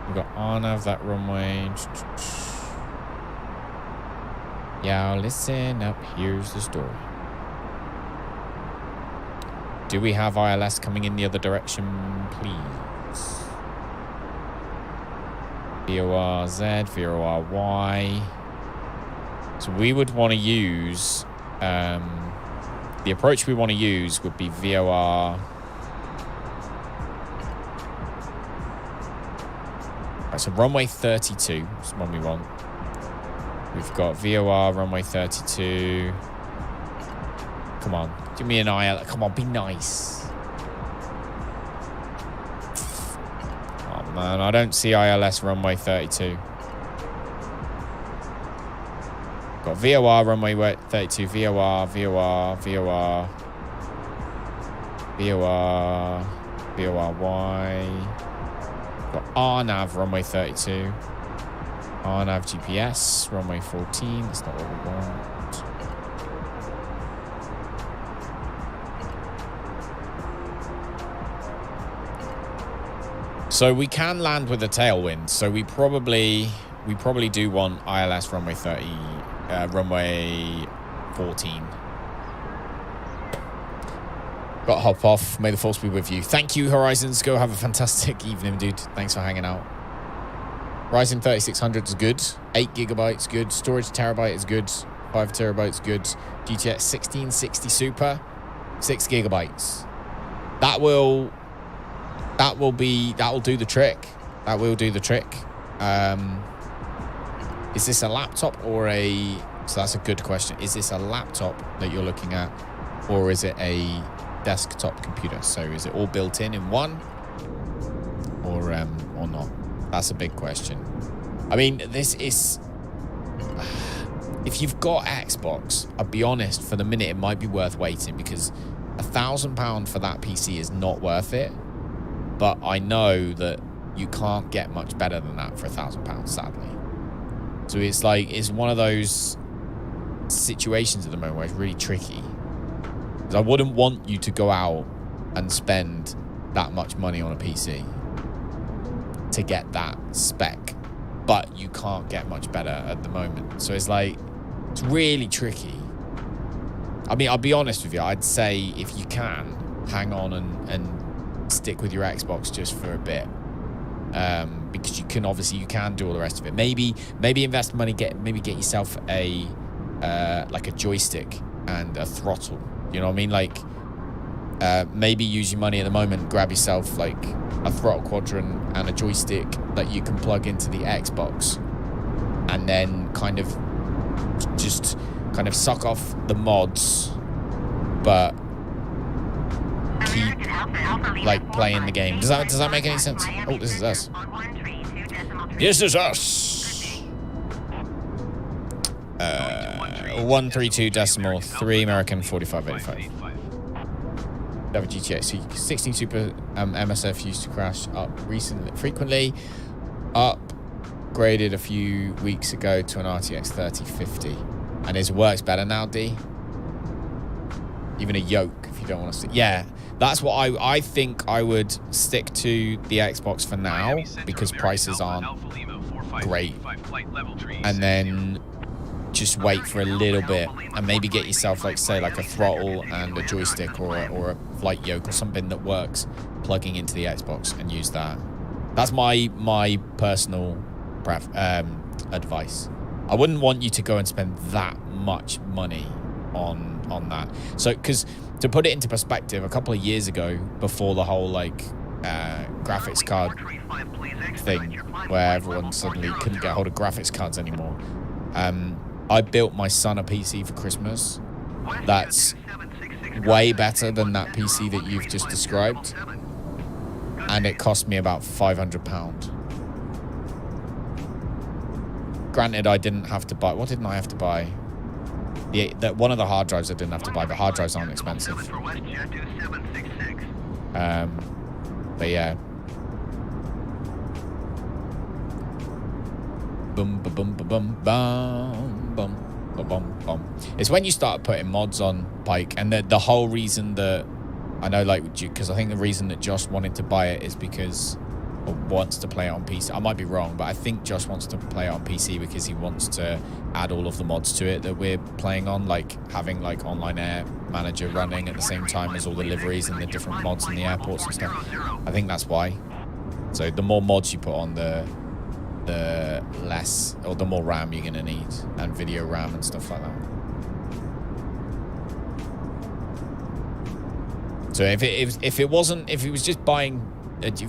We've got Arnav, that runway. Yeah, listen up. Here's the story. Do we have ILS coming in the other direction, please? VORZ, VORY. So we would want to use... the approach we want to use would be VOR... Right, so runway 32 is one we want. We've got VOR, runway 32. Come on, give me an IL. Come on, be nice. Oh man, I don't see ILS runway 32. Got VOR, runway 32, VOR, VOR, VOR, VOR, VORY. Got RNAV, runway 32. RNAV GPS, runway 14. That's not what we want. So we can land with a tailwind. So we probably do want ILS runway 30, runway 14. Got to hop off. May the force be with you. Thank you, Horizons. Go have a fantastic evening, dude. Thanks for hanging out. Ryzen 3600 is good. 8 gigabytes good. Storage terabyte is good. 5 terabytes good. GTX 1660 Super, 6 gigabytes. That will do the trick. That will do the trick. Is this a laptop or a... So that's a good question. Is this a laptop that you're looking at, or is it a desktop computer? So is it all built in one, or not? That's a big question. I mean, this is... If you've got Xbox, I'll be honest, for the minute, it might be worth waiting, because £1,000 for that PC is not worth it. But I know that you can't get much better than that for £1,000, sadly. So it's like, it's one of those situations at the moment where it's really tricky. Because I wouldn't want you to go out and spend that much money on a PC to get that spec, but you can't get much better at the moment. So it's like, it's really tricky. I mean, I'll be honest with you. I'd say if you can, hang on and stick with your Xbox just for a bit. Because you can do all the rest of it. Maybe invest money, get yourself a like a joystick and a throttle. You know what I mean? Like maybe use your money at the moment, grab yourself like a throttle quadrant and a joystick that you can plug into the Xbox, and then kind of suck off the mods, but keep like playing the game. Does that make any sense? Oh, this is us. This is us. 132.3 American 4585. GTX 16 Super MSF used to crash up frequently. Upgraded a few weeks ago to an RTX 3050, and it works better now. D. Even a yoke if you don't want to see. Yeah, that's what I think. I would stick to the Xbox for now because prices aren't great, and then just wait for a little bit and maybe get yourself like a throttle and a joystick or a flight yoke or something that works, plugging into the Xbox, and use that. That's my personal advice. I wouldn't want you to go and spend that much money on that. So, because to put it into perspective, a couple of years ago, before the whole graphics card thing where everyone suddenly couldn't get hold of graphics cards anymore, I built my son a PC for Christmas that's way better than that PC that you've just described, and it cost me about £500. Granted, I didn't have to buy... What didn't I have to buy? One of the hard drives I didn't have to buy, but hard drives aren't expensive. But yeah. Boom, ba bum, ba bum, bum, bum, ba bum, bum. It's when you start putting mods on Pike, and the whole reason that I know, because I think the reason that Josh wanted to buy it is because, or wants to play it on PC. I might be wrong, but I think Josh wants to play it on PC because he wants to add all of the mods to it that we're playing on, like having Online Air Manager running at the same time as all the liveries and the different mods in the airports and stuff. I think that's why. So the more mods you put on, the less, or the more RAM you're gonna need, and video RAM and stuff like that. So if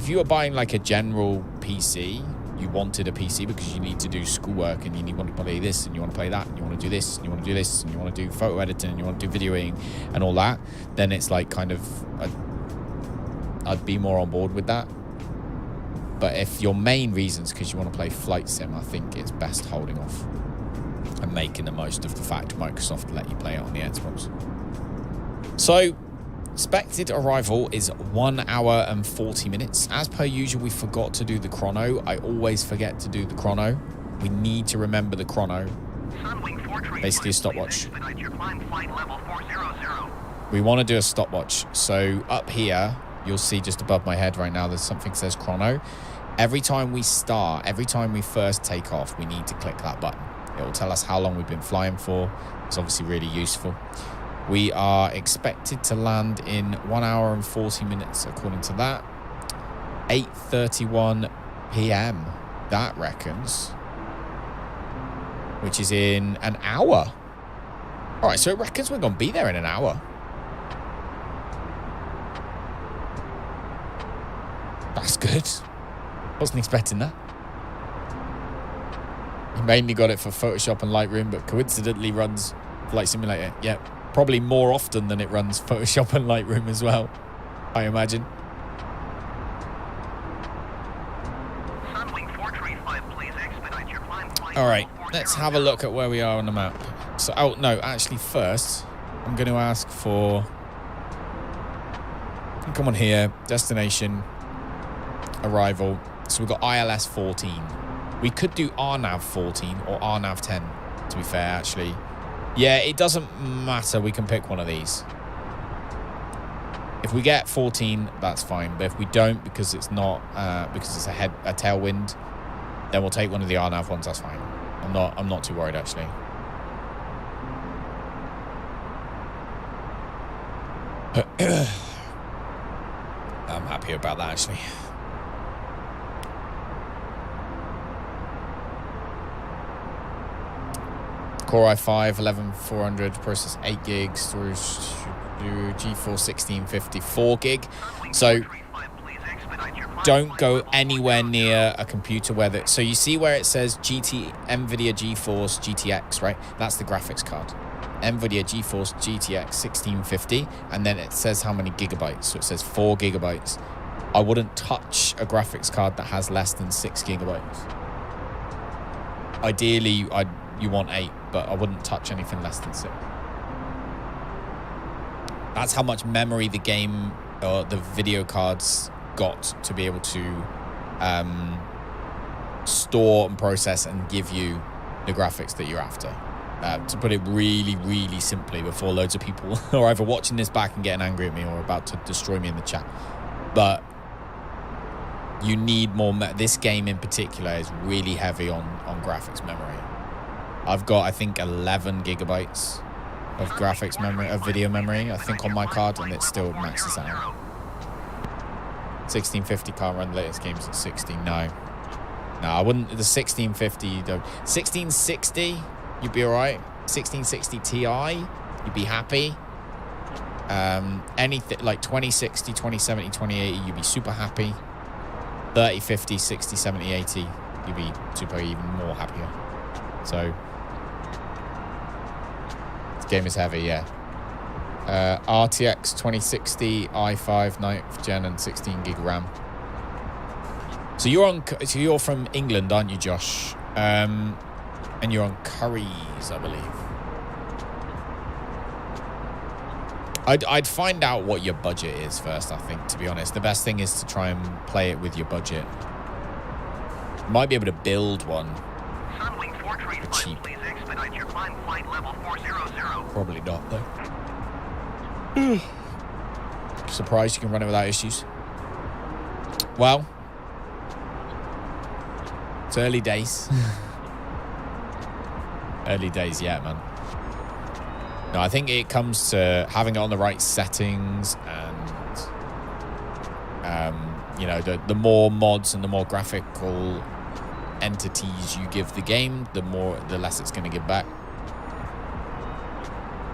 you were buying like a general PC, you wanted a PC because you need to do schoolwork and you want to play this and you want to play that and you want to do this and you want to do this and you want to do photo editing and you want to do videoing and all that, then it's like I'd be more on board with that. But if your main reason's because you want to play flight sim, I think it's best holding off. and making the most of the fact Microsoft let you play it on the Xbox. So, expected arrival is 1 hour and 40 minutes. As per usual, we forgot to do the chrono. I always forget to do the chrono. We need to remember the chrono. Basically a stopwatch. We want to do a stopwatch. So up here, you'll see just above my head right now, there's something that says chrono. Every time we start, every time we first take off, we need to click that button. It will tell us how long we've been flying for. It's obviously really useful. We are expected to land in 1 hour and 40 minutes, according to that. 8:31 p.m., that reckons. Which is in an hour. All right, so it reckons we're going to be there in an hour. That's good. Wasn't expecting that. He mainly got it for Photoshop and Lightroom, but coincidentally runs Flight Simulator. Yeah, probably more often than it runs Photoshop and Lightroom as well, I imagine. All right, let's have a look at where we are on the map. So, oh, no, actually first, I'm going to ask for... Come on here, destination, arrival. So we've got ILS 14. We could do RNAV 14 or RNAV 10, to be fair, actually. Yeah, it doesn't matter. We can pick one of these. If we get 14, that's fine. But if we don't, because it's not, because it's a tailwind, then we'll take one of the RNAV ones. That's fine. I'm not too worried, actually. I'm happy about that, actually. Core i5 11400, process 8 gigs, storage G4 1650 4 gig. So don't go anywhere near a computer where the, so you see where it says NVIDIA GeForce GTX, right? That's the graphics card. NVIDIA GeForce GTX 1650, and then it says how many gigabytes. So it says 4 gigabytes. I wouldn't touch a graphics card that has less than 6 gigabytes. Ideally, you want 8, but I wouldn't touch anything less than 6. That's how much memory the game or the video cards got to be able to store and process and give you the graphics that you're after. To put it really, really simply, before loads of people are either watching this back and getting angry at me or about to destroy me in the chat. But you need more. This game in particular is really heavy on graphics memory. I've got, I think, 11 gigabytes of graphics memory, of video memory, I think, on my card, and it still maxes out. 1650 can't run the latest games at 16. No, I wouldn't. The 1650, though. 1660, you'd be all right. 1660 Ti, you'd be happy. Anything like 2060, 2070, 2080, you'd be super happy. 3050, 60, 70, 80, you'd be super even more happier. So this game is heavy, yeah. RTX 2060 i5 9th gen and 16 gig RAM. So you're from England, aren't you, Josh? And you're on Curry's, I believe. I'd find out what your budget is first, I think, to be honest. The best thing is to try and play it with your budget. You might be able to build one for cheap. Probably not, though. Surprised you can run it without issues. Well, it's early days. Early days, yeah, man. No, I think it comes to having it on the right settings and, you know, the more mods and the more graphical entities you give the game, the less it's going to give back.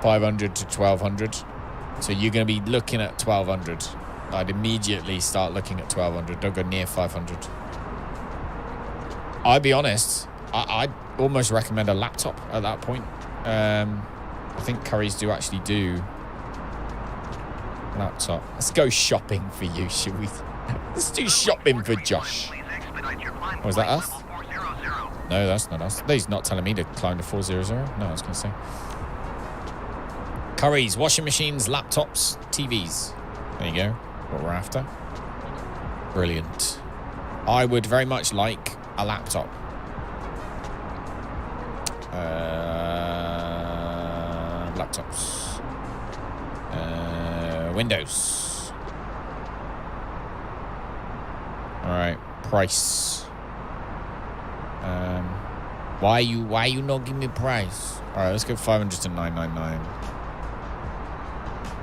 500 to 1200. So you're going to be looking at 1200. I'd immediately start looking at 1200. Don't go near 500. I'll be honest, I'd almost recommend a laptop at that point. I think Currys do actually do laptop. Let's go shopping for you, shall we? Let's do shopping for Josh. Was that us? No, that's not us. He's not telling me to climb to 400. No, I was going to say. Curries, washing machines, laptops, TVs. There you go. What we're after. Brilliant. I would very much like a laptop. Laptops. Windows. All right. Price. Why you not giving me a price? All right, let's go 500 to 999.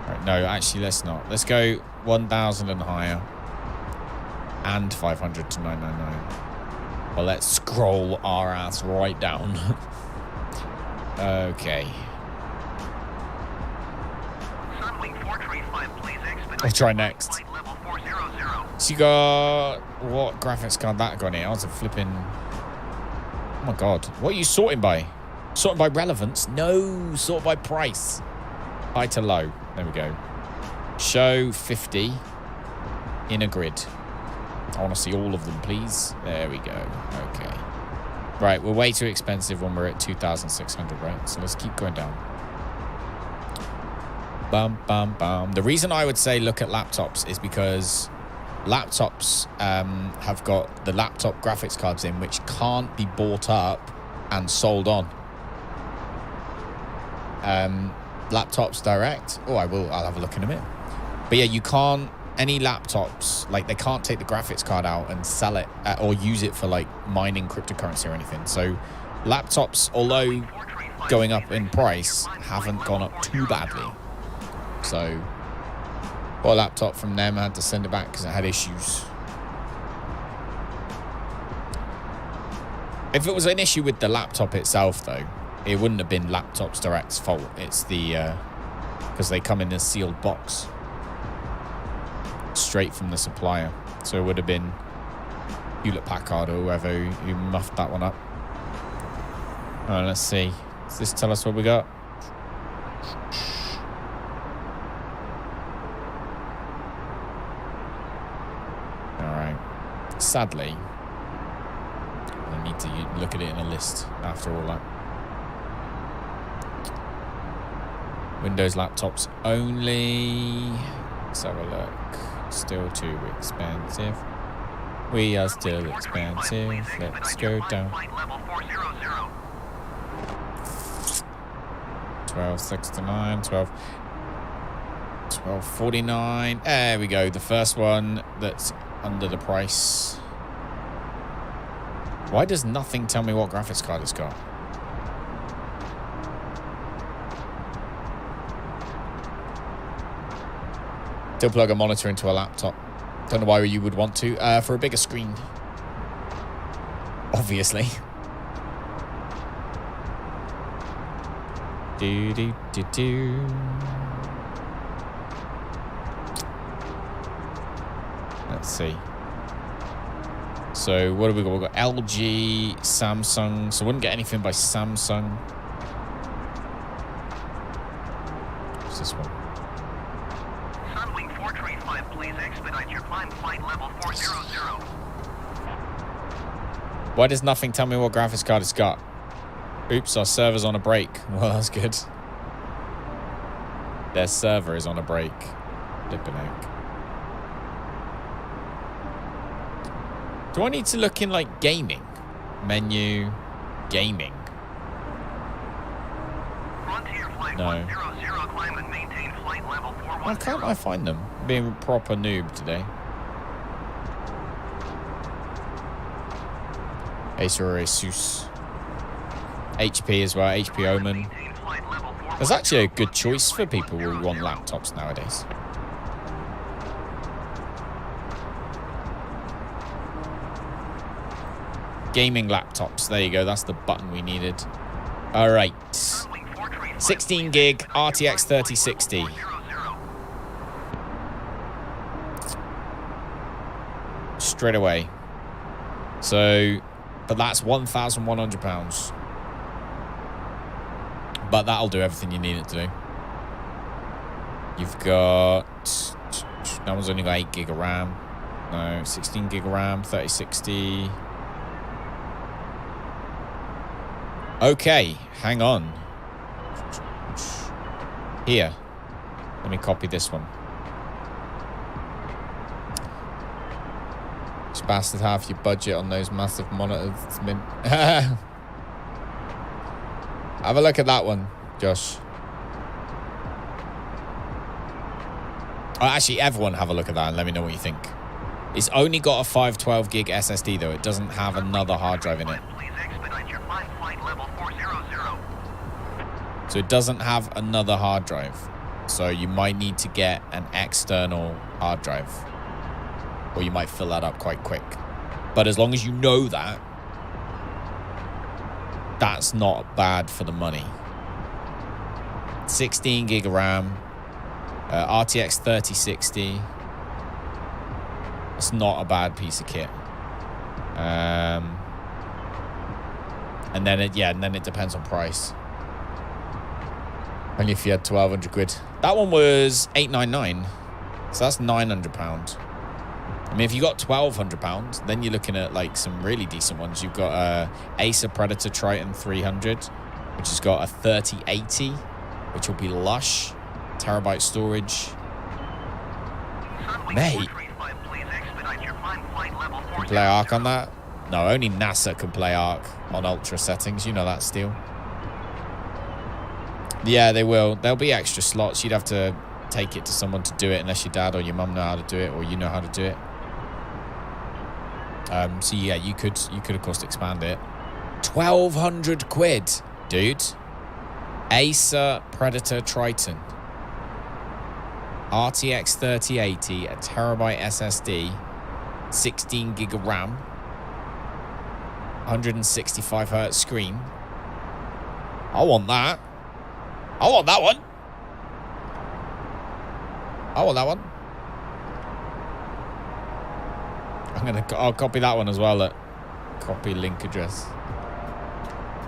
All right, no, actually, let's not. Let's go 1,000 and higher, and 500 to 999. Well, let's scroll our ass right down. Okay. I'll try next. So you got what graphics card that got in? I was a flipping. Oh my god! What are you sorting by? Sorting by relevance? No, sort by price. High to low. There we go. Show 50 in a grid. I want to see all of them, please. There we go. Okay. Right, we're way too expensive when we're at 2,600, right? So let's keep going down. Bum, bum, bum. The reason I would say look at laptops is because laptops have got the laptop graphics cards in which can't be bought up and sold on. Laptops direct. Oh, I'll have a look in a minute. But yeah, you can't, any laptops, like they can't take the graphics card out and sell it or use it for like mining cryptocurrency or anything. So laptops, although going up in price, haven't gone up too badly. So bought a laptop from them, I had to send it back because it had issues. If it was an issue with the laptop itself, though, it wouldn't have been Laptops Direct's fault. It's the because they come in a sealed box straight from the supplier. So it would have been Hewlett Packard or whoever who muffed that one up. All right, let's see. Does this tell us what we got? All right. Sadly, I need to look at it in a list after all that. Windows laptops only. Let's have a look. Still too expensive. We are still expensive. Let's go down. 1269, 1249. There we go. The first one that's under the price. Why does nothing tell me what graphics card it's got? Still plug a monitor into a laptop. Don't know why you would want to. For a bigger screen. Obviously. Do. Let's see. So what have we got? We've got LG, Samsung. So wouldn't get anything by Samsung. What's this one? Sunwing 435, please expedite your climb flight level 400. Why does nothing tell me what graphics card it's got? Oops, our server's on a break. Well, that's good. Their server is on a break. Flipping heck. Do I need to look in like gaming? Menu, gaming. No. Why can't I find them? Being a proper noob today. Acer or Asus. HP as well, HP Omen. There's actually a good choice for people who want laptops nowadays. Gaming laptops. There you go. That's the button we needed. All right. 16 gig RTX 3060. Straight away. So, but that's £1,100. But that'll do everything you need it to do. You've got... That one's only got 8 gig of RAM. No, 16 gig of RAM, 3060. Okay, hang on. Here. Let me copy this one. This bastard half your budget on those massive monitors. Have a look at that one, Josh. Oh, actually, everyone have a look at that and let me know what you think. It's only got a 512 gig SSD, though. It doesn't have another hard drive in it. So it doesn't have another hard drive. So you might need to get an external hard drive. Or you might fill that up quite quick. But as long as you know that, that's not bad for the money. 16 gig of RAM. RTX 3060. It's not a bad piece of kit. And then it depends on price. Only if you had 1,200 quid. That one was $899. So that's £900. I mean, if you got £1,200, then you're looking at like some really decent ones. You've got Acer Predator Triton 300, which has got a 3080, which will be lush. Terabyte storage. Mate. Can play Arc on that? No, only NASA can play Arc on ultra settings. You know that, Steel. Yeah, they will. There'll be extra slots. You'd have to take it to someone to do it unless your dad or your mum know how to do it or you know how to do it. So yeah, you could of course expand it. 1,200 quid, dude. Acer Predator Triton. RTX 3080, a terabyte SSD, 16 gig of RAM, 165 hertz screen. I want that. I want that one. I want that one. I'll copy that one as well. Look. Copy link address.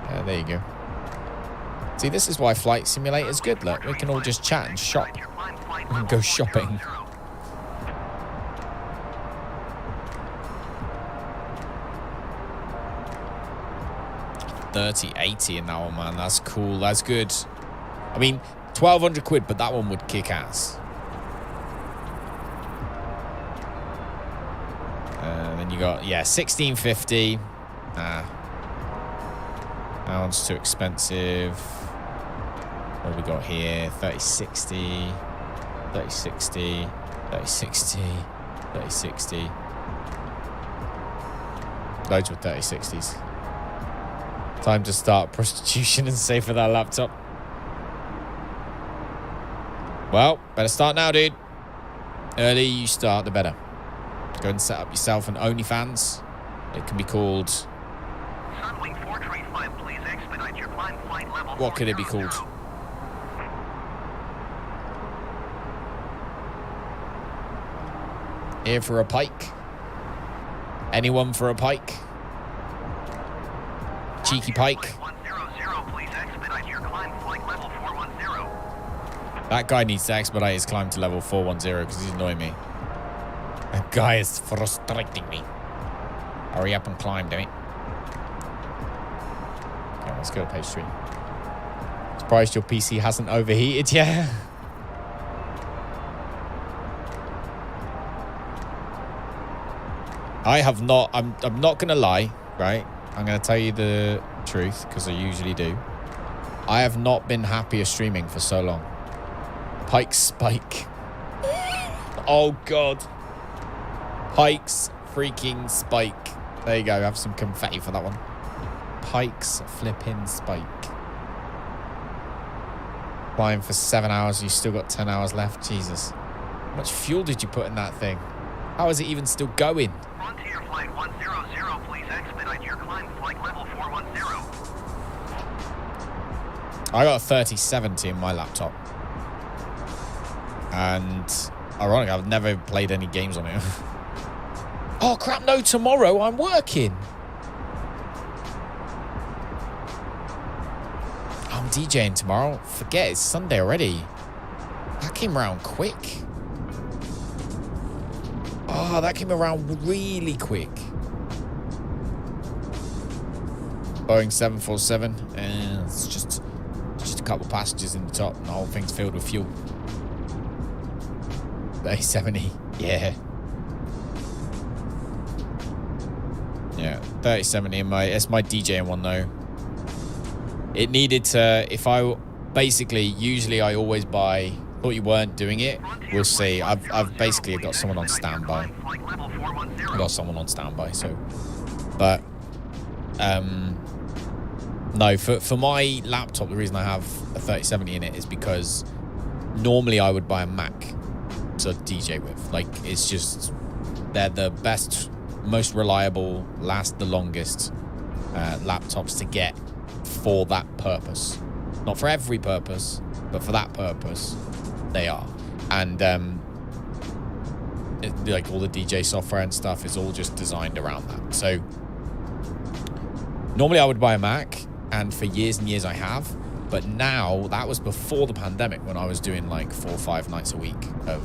Yeah, there you go. See, this is why Flight Simulator is good. Look, we can all just chat and shop. We can go shopping. $3080 in that one, man. That's cool. That's good. I mean, 1,200 quid, but that one would kick ass. Then you got, yeah, 1,650. Nah. That one's too expensive. What have we got here? 3060. 3060. 3060. 3060. Loads with 3060s. Time to start prostitution and save for that laptop. Well, better start now, dude. Early you start, the better. Go and set up yourself an OnlyFans. It can be called... What could it be called? Here for a pike? Anyone for a pike? Cheeky pike? That guy needs to expedite his climb to level 410 because he's annoying me. That guy is frustrating me. Hurry up and climb, damn it. Okay, let's go to page 3. Surprised your PC hasn't overheated yet. I have not. I'm not gonna lie, right? I'm gonna tell you the truth because I usually do. I have not been happier streaming for so long. Pike's spike. Oh god. Pike's freaking spike. There you go. Have some confetti for that one. Pike's flipping spike. Flying for 7 hours. You still got 10 hours left. Jesus. How much fuel did you put in that thing? How is it even still going? Frontier Flight 100, please expedite your climb flight level 410. I got a 3070 in my laptop. And ironically, I've never played any games on it. Oh crap, no, tomorrow I'm working. I'm DJing tomorrow. Forget, it's Sunday already. That came around quick. Oh, that came around really quick. Boeing 747, and it's just a couple passengers in the top, and the whole thing's filled with fuel. A70, yeah. Yeah, 3070 in my, it's my DJing one though. It needed to, if I, basically, usually I always buy, thought you weren't doing it, we'll see. I've basically got someone on standby. I've got someone on standby, so, but, no, for my laptop, the reason I have a 3070 in it is because normally I would buy a Mac to DJ with. Like, it's just, they're the best, most reliable, last the longest laptops to get for that purpose. Not for every purpose, but for that purpose, they are. And like all the DJ software and stuff is all just designed around that. So normally I would buy a Mac, and for years and years I have. But now, that was before the pandemic, when I was doing like 4 or 5 nights a week of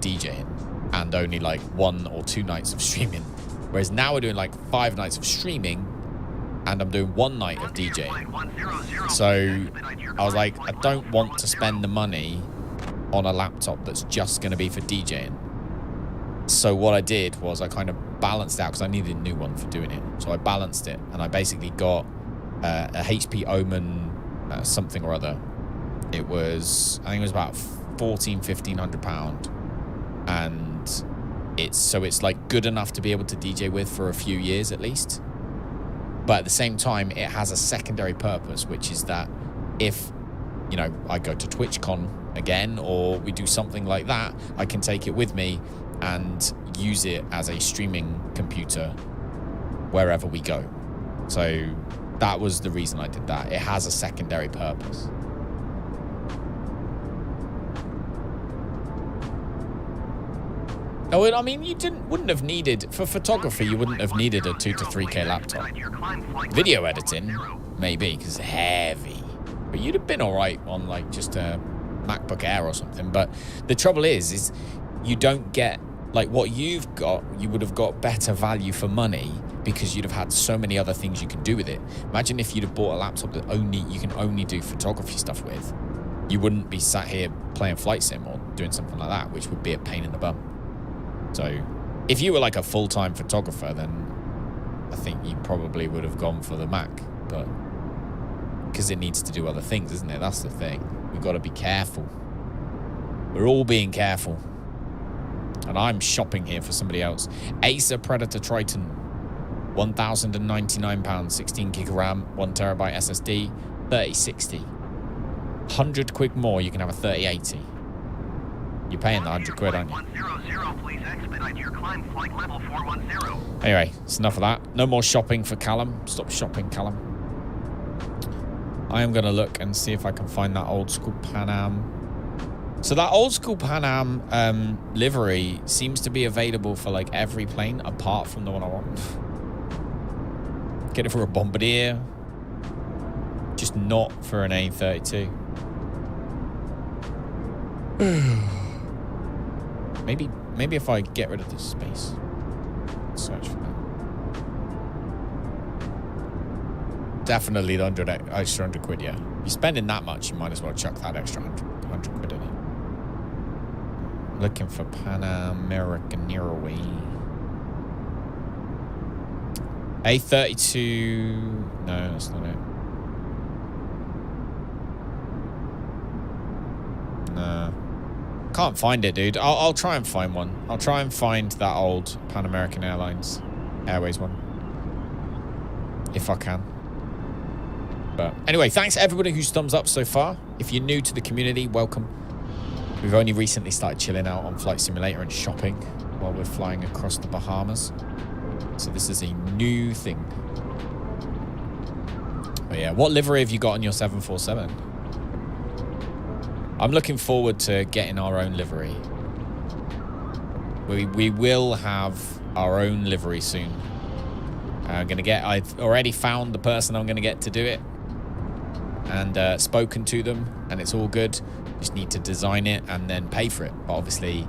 DJing, and only like 1 or 2 nights of streaming. Whereas now we're doing like 5 nights of streaming, and I'm doing 1 night of DJing. So I was like, I don't want to spend the money on a laptop that's just going to be for DJing. So what I did was I kind of balanced out, because I needed a new one for doing it. So I balanced it, and I basically got a HP Omen something or other. It was, I think it was about £1,400–1,500, and it's like good enough to be able to DJ with for a few years at least. But at the same time, it has a secondary purpose, which is that if, you know, I go to TwitchCon again, or we do something like that, I can take it with me and use it as a streaming computer wherever we go. So that was the reason I did that. It has a secondary purpose. Oh, I mean, you wouldn't have needed, for photography, you wouldn't have needed a 2 to 3K laptop. Video editing, maybe, because it's heavy. But you'd have been all right on like just a MacBook Air or something. But the trouble is you don't get, like what you've got, you would have got better value for money because you'd have had so many other things you can do with it. Imagine if you'd have bought a laptop that you can only do photography stuff with. You wouldn't be sat here playing flight sim or doing something like that, which would be a pain in the bum. So if you were like a full-time photographer, then I think you probably would have gone for the Mac, but because it needs to do other things, isn't it? That's the thing. We've got to be careful. We're all being careful. And I'm shopping here for somebody else. Acer Predator Triton, £1,099, 16 gig RAM, 1 terabyte SSD, 3060. 100 quid more, you can have a 3080. You're paying the 100 quid, aren't you? Anyway, it's enough of that. No more shopping for Callum. Stop shopping, Callum. I am going to look and see if I can find that old school Pan Am. So that old school Pan Am livery seems to be available for like every plane apart from the one I want. Get it for a Bombardier. Just not for an A32. Maybe if I get rid of this space, search for that. Definitely the extra 100 quid, yeah. If you're spending that much, you might as well chuck that extra 100 quid in it. Looking for Pan American Airways. A32. No, that's not it. No. Can't find it, dude. I'll try and find one. I'll try and find that old Pan American Airways one. If I can. But anyway, thanks everybody who's thumbs up so far. If you're new to the community, welcome. We've only recently started chilling out on Flight Simulator and shopping while we're flying across the Bahamas. So this is a new thing. But yeah, what livery have you got on your 747? I'm looking forward to getting our own livery. We will have our own livery soon. I've already found the person I'm gonna get to do it, and spoken to them, and it's all good. Just need to design it and then pay for it. But obviously,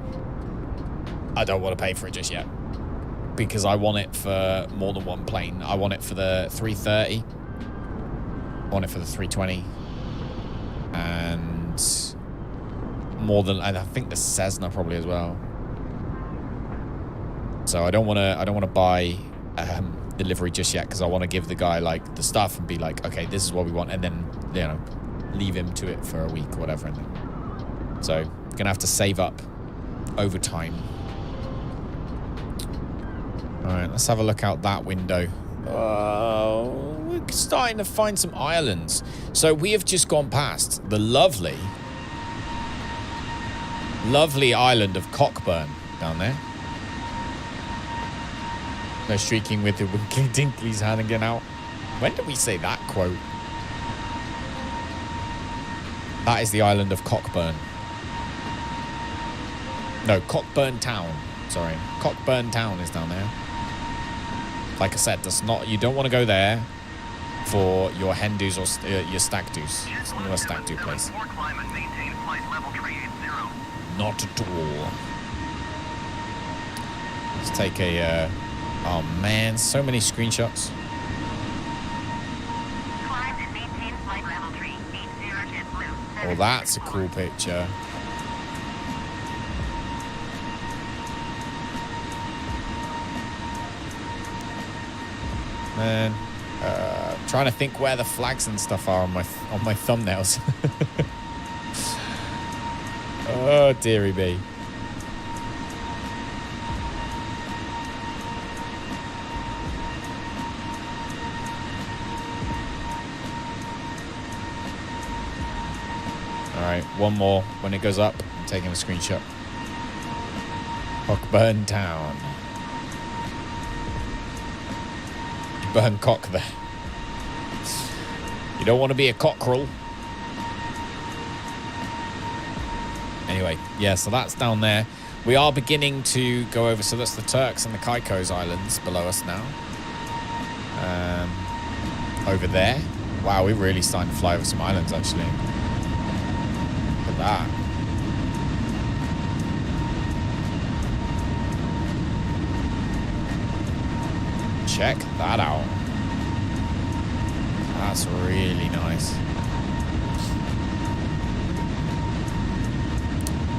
I don't want to pay for it just yet because I want it for more than one plane. I want it for the 330. I want it for the 320. And more than, I think the Cessna probably as well. So I don't want to buy delivery just yet, because I want to give the guy like the stuff and be like, okay, this is what we want, and then, you know, leave him to it for a week or whatever. And then, so gonna have to save up over time. All right, let's have a look out that window. We're starting to find some islands. So we have just gone past the lovely island of Cockburn down there. No streaking with the Winkly Dinklies hanging out. When did we say that quote? That is the island of Cockburn. No, Cockburn Town. Sorry, Cockburn Town is down there. Like I said, that's not. You don't want to go there for your hen do's or your stag do's. It's not a stag do place. Not at all. Let's take a. Oh man, so many screenshots. Oh, that's a cool picture. Man, trying to think where the flags and stuff are on my thumbnails. Oh, dearie me. Alright, one more. When it goes up, I'm taking a screenshot. Cockburn Town. You burn cock there. You don't want to be a cockerel. Anyway, yeah, so that's down there. We are beginning to go over, so that's the Turks and the Caicos Islands below us now. Over there. Wow, we're really starting to fly over some islands, actually. Look at that. Check that out. That's really nice.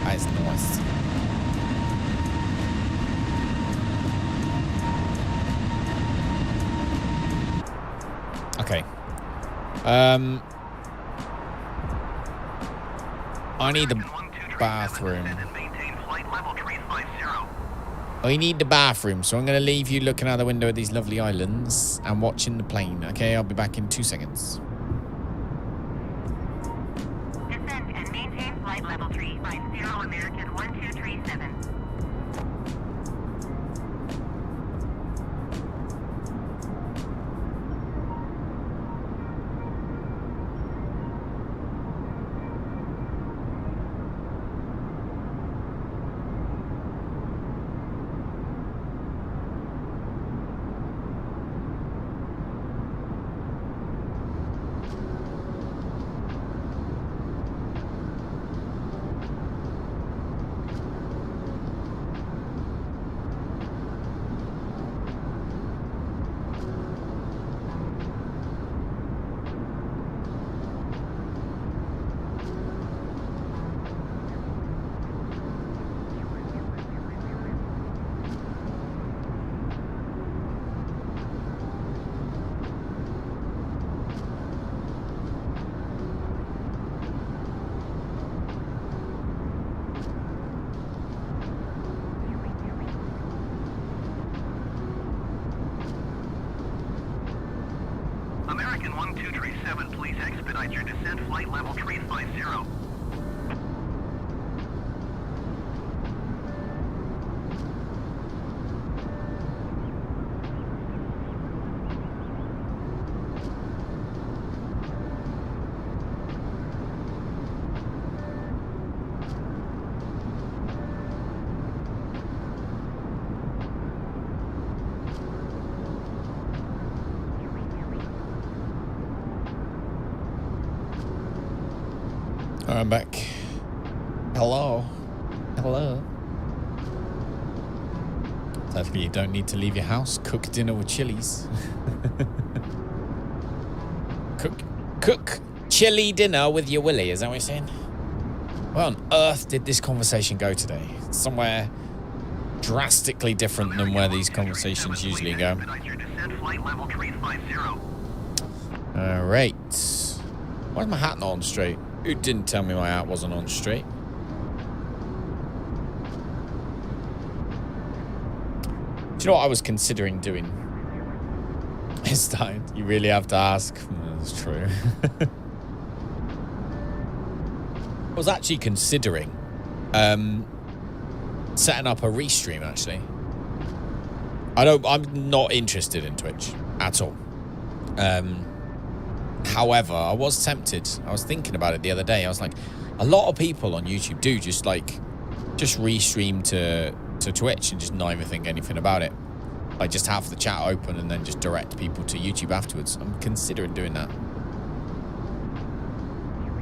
That's nice. Okay. I need the bathroom. I need the bathroom, so I'm going to leave you looking out the window at these lovely islands and watching the plane. Okay, I'll be back in 2 seconds. Descend and maintain flight level 350 American 1237. American 1237, please expedite your descent flight level 350. I'm back. Hello. Hello. Sadly, you don't need to leave your house. Cook dinner with chilies. Cook chili dinner with your willy. Is that what you're saying? Where on earth did this conversation go today? Somewhere drastically different than where these conversations usually go. All right. Why is my hat not on straight? Who didn't tell me my hat wasn't on straight? Do you know what I was considering doing? This time, you really have to ask. That's true. I was actually considering setting up a restream, actually. I'm not interested in Twitch at all. However, I was tempted. I was thinking about it the other day. I was like, a lot of people on YouTube do just restream to Twitch and just not even think anything about it. Like, just have the chat open and then just direct people to YouTube afterwards. I'm considering doing that.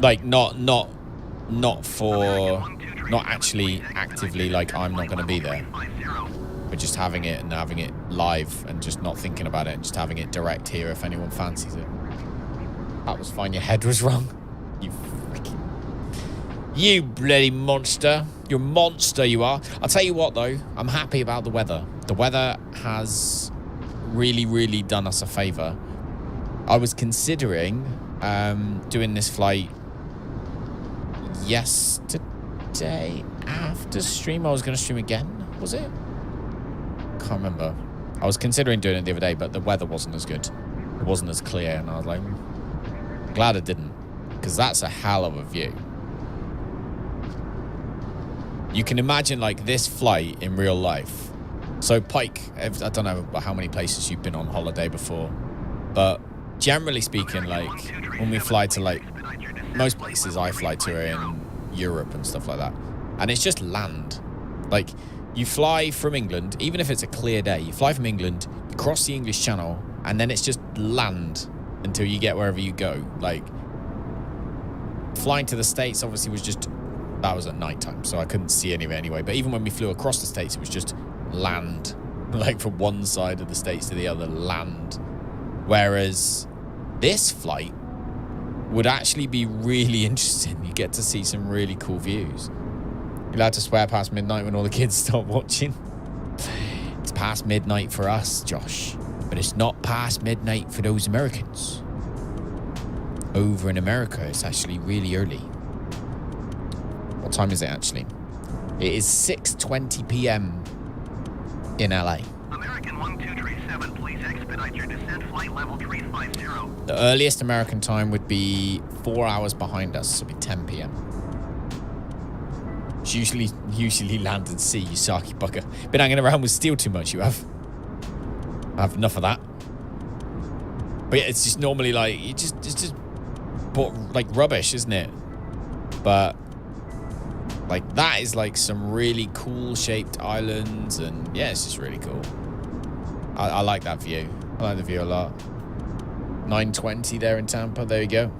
Like, not actually actively, like, I'm not going to be there, but just having it and having it live and just not thinking about it and just having it direct here if anyone fancies it. That was fine. Your head was wrong. You bloody monster. You're a monster, you are. I'll tell you what, though. I'm happy about the weather. The weather has really, really done us a favor. I was considering doing this flight yesterday after stream. I was going to stream again, was it? Can't remember. I was considering doing it the other day, but the weather wasn't as good. It wasn't as clear, and I was like, glad I didn't, because that's a hell of a view. You can imagine, like, this flight in real life. So Pike, I don't know how many places you've been on holiday before, but generally speaking, like, when we fly to, like, most places I fly to are in Europe and stuff like that, and it's just land. Like, you fly from England, even if it's a clear day, you fly from England, you cross the English Channel, and then it's just land until you get wherever you go. Like, flying to the States obviously was just, that was at night time, so I couldn't see any of it anyway. But even when we flew across the States, it was just land. Like, from one side of the States to the other, land. Whereas this flight would actually be really interesting. You get to see some really cool views. You're allowed to swear past midnight when all the kids start watching. It's past midnight for us, Josh. But it's not past midnight for those Americans. Over in America, it's actually really early. What time is it, actually? It is 6:20 p.m. in LA. American 1237, please expedite your descent flight level 350. The earliest American time would be 4 hours behind us, so it'd be 10 p.m. It's usually land and sea, you sarky bugger. Been hanging around with steel too much, you have. I have enough of that. But yeah, it's just normally like, it's just like rubbish, isn't it? But like, that is like some really cool shaped islands, and yeah, it's just really cool. I like that view. I like the view a lot. 9:20 there in Tampa. There you go.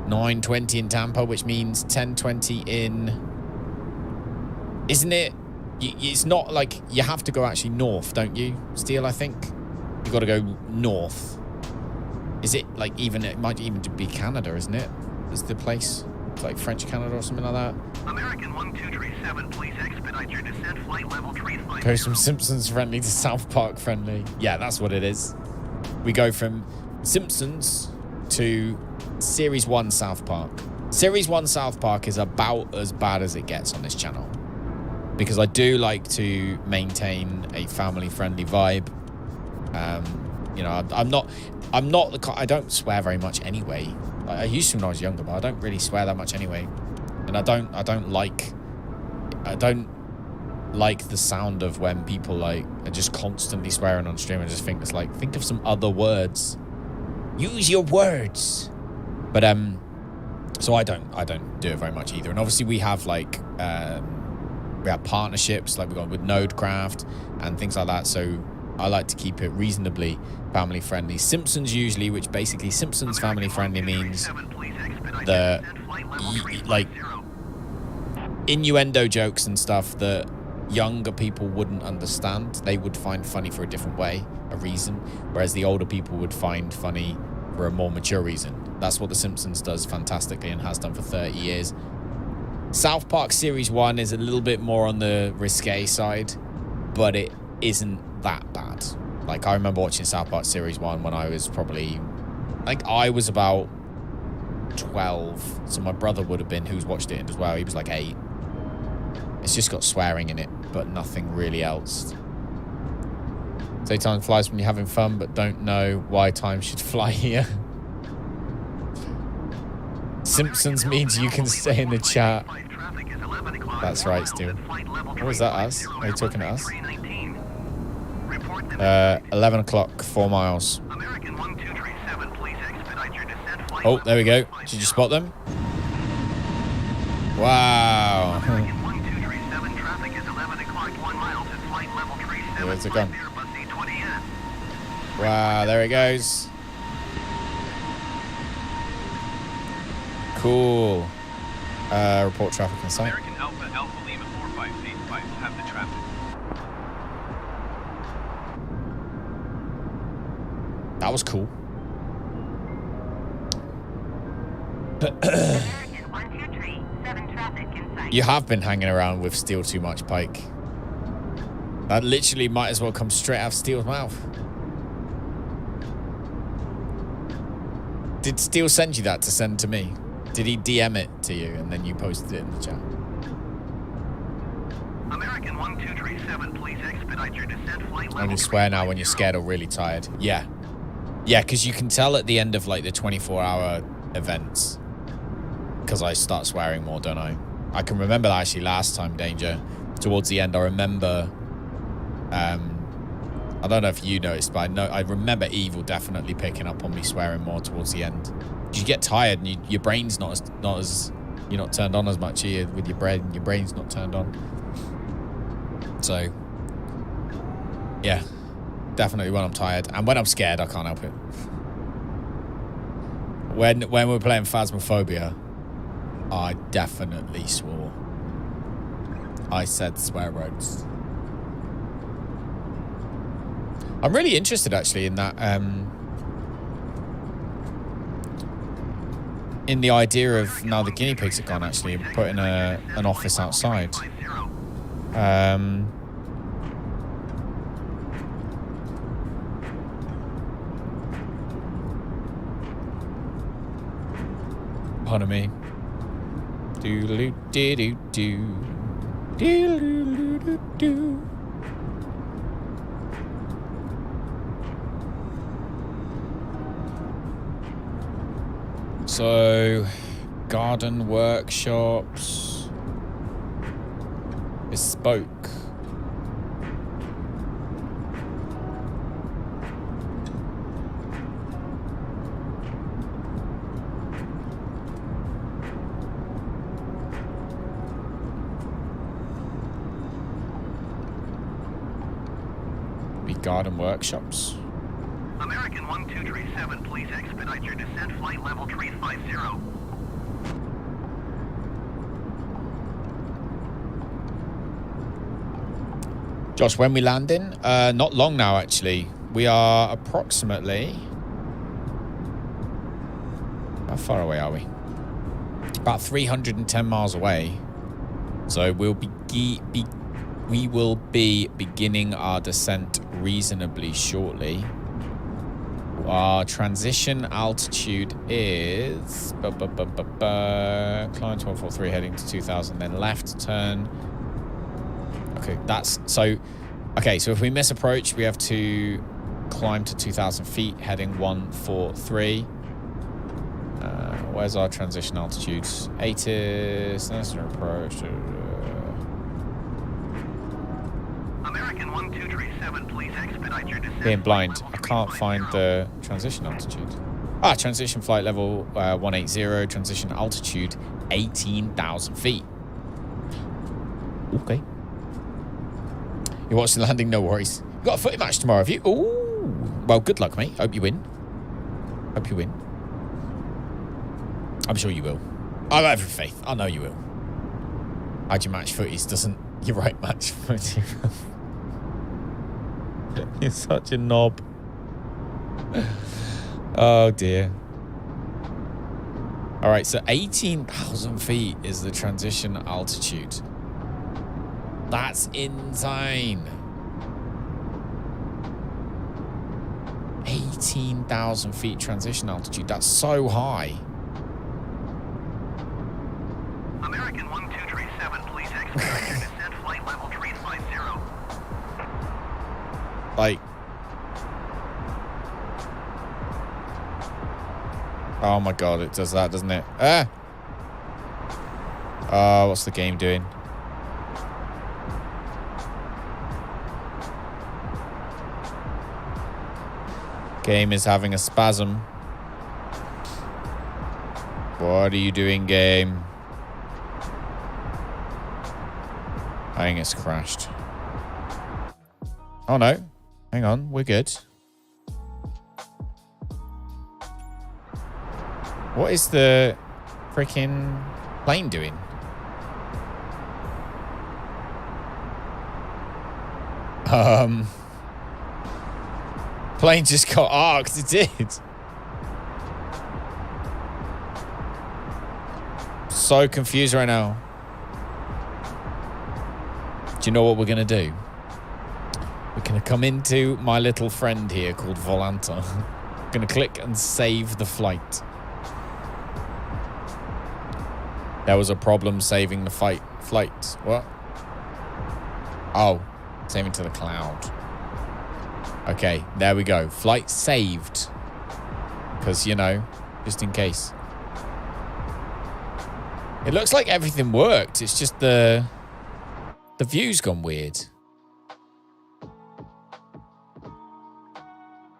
9:20 in Tampa, which means 10:20 in. Isn't it? It's not like you have to go actually north, don't you, Steel? I think you got to go north. Is it like even? It might even be Canada, isn't it? Is the place? It's like French Canada or something like that. American 1237, please expedite your descent flight level 350. Goes from Simpsons friendly to South Park friendly. Yeah, that's what it is. We go from Simpsons to Series 1 South Park. Series 1 South Park is about as bad as it gets on this channel, because I do like to maintain a family-friendly vibe. You know, I'm not I don't swear very much anyway. I used to when I was younger, but I don't really swear that much anyway. And I don't like the sound of when people like are just constantly swearing on stream. I just think it's like, think of some other words. Use your words. But so I don't do it very much either. And obviously we have like we have partnerships like we got with Nodecraft and things like that. So I like to keep it reasonably family friendly. Simpsons usually, which basically Simpsons family friendly means the like innuendo jokes and stuff that younger people wouldn't understand. They would find funny for a different way, a reason, whereas the older people would find funny for a more mature reason. That's what The Simpsons does fantastically and has done for 30 years. South Park Series 1 is a little bit more on the risque side, but it isn't that bad. Like, I remember watching South Park Series 1 when I was probably... like, I was about 12, so my brother would have been, who's watched it as well. He was like 8. It's just got swearing in it, but nothing really else. Say time flies when you're having fun, but don't know why time should fly here. Simpsons means you can stay in the chat. That's right, Stu. What was that, us? Are you talking to us? 11 o'clock, 4 miles. Oh, there we go. Did you spot them? Wow. Where's it gone? Wow, there it goes. Cool. Report traffic in sight. American Alpha Alpha Lima 4585 have the traffic. That was cool. American 123, 7 traffic in sight. You have been hanging around with Steel too much, Pike. That literally might as well come straight out of Steel's mouth. Did Steel send you that to send to me? Did he DM it to you and then you posted it in the chat? American 1237, please expedite your descent flight level. Only swear now when you're scared or really tired. Yeah. Yeah, because you can tell at the end of like the 24-hour events. Because I start swearing more, don't I? I can remember that actually last time, Danger. Towards the end, I remember... I don't know if you noticed, but I remember Evil definitely picking up on me swearing more towards the end. You get tired and your brain's not as you're not turned on as much here with your brain. Your brain's not turned on. So, yeah, definitely when I'm tired and when I'm scared, I can't help it. When we're playing Phasmophobia, I definitely swore. I said swear words. I'm really interested actually in that. In the idea of now the guinea pigs are gone, actually putting an office outside. Pardon me. Doodaloo doo doo doo. Doodaloo doo doo. So, garden workshops, bespoke. Be garden workshops. American 1237, please expedite your descent flight level 350. Josh, when we landing? Not long now, actually. We are approximately... How far away are we? About 310 miles away. So we will be beginning our descent reasonably shortly. Our transition altitude is... Climb 1243 heading to 2000, then left turn. Okay, that's... So, okay, so if we miss approach, we have to climb to 2,000 feet, heading 143. Where's our transition altitude? 8 is... That's an approach. American 1237, please expedite your descent. Being blind, I can't find the transition altitude. Transition flight level 180, transition altitude 18,000 feet. Okay. You're watching the landing, no worries. You got a footy match tomorrow, have you? Ooh. Well, good luck, mate. Hope you win. Hope you win. I'm sure you will. I have every faith. I know you will. How'd you match footies doesn't You're right, match. You're such a knob. Oh, dear. All right, so 18,000 feet is the transition altitude. That's insane. 18,000 feet transition altitude. That's so high. American 1237, please expedite your descent flight level 350. Like, oh my god, it does that, doesn't it? Ah! Oh, what's the game doing? Game is having a spasm. What are you doing, game? I think it's crashed. Oh no. Hang on, we're good. What is the freaking plane doing? Plane just got arced, it did. So confused right now. Do you know what we're going to do? We're going to come into my little friend here called Volanta. We're going to click and save the flight. There was a problem saving the flight. What? Oh, saving to the cloud. Okay, there we go. Flight saved. Because, you know, just in case. It looks like everything worked. It's just the view's gone weird.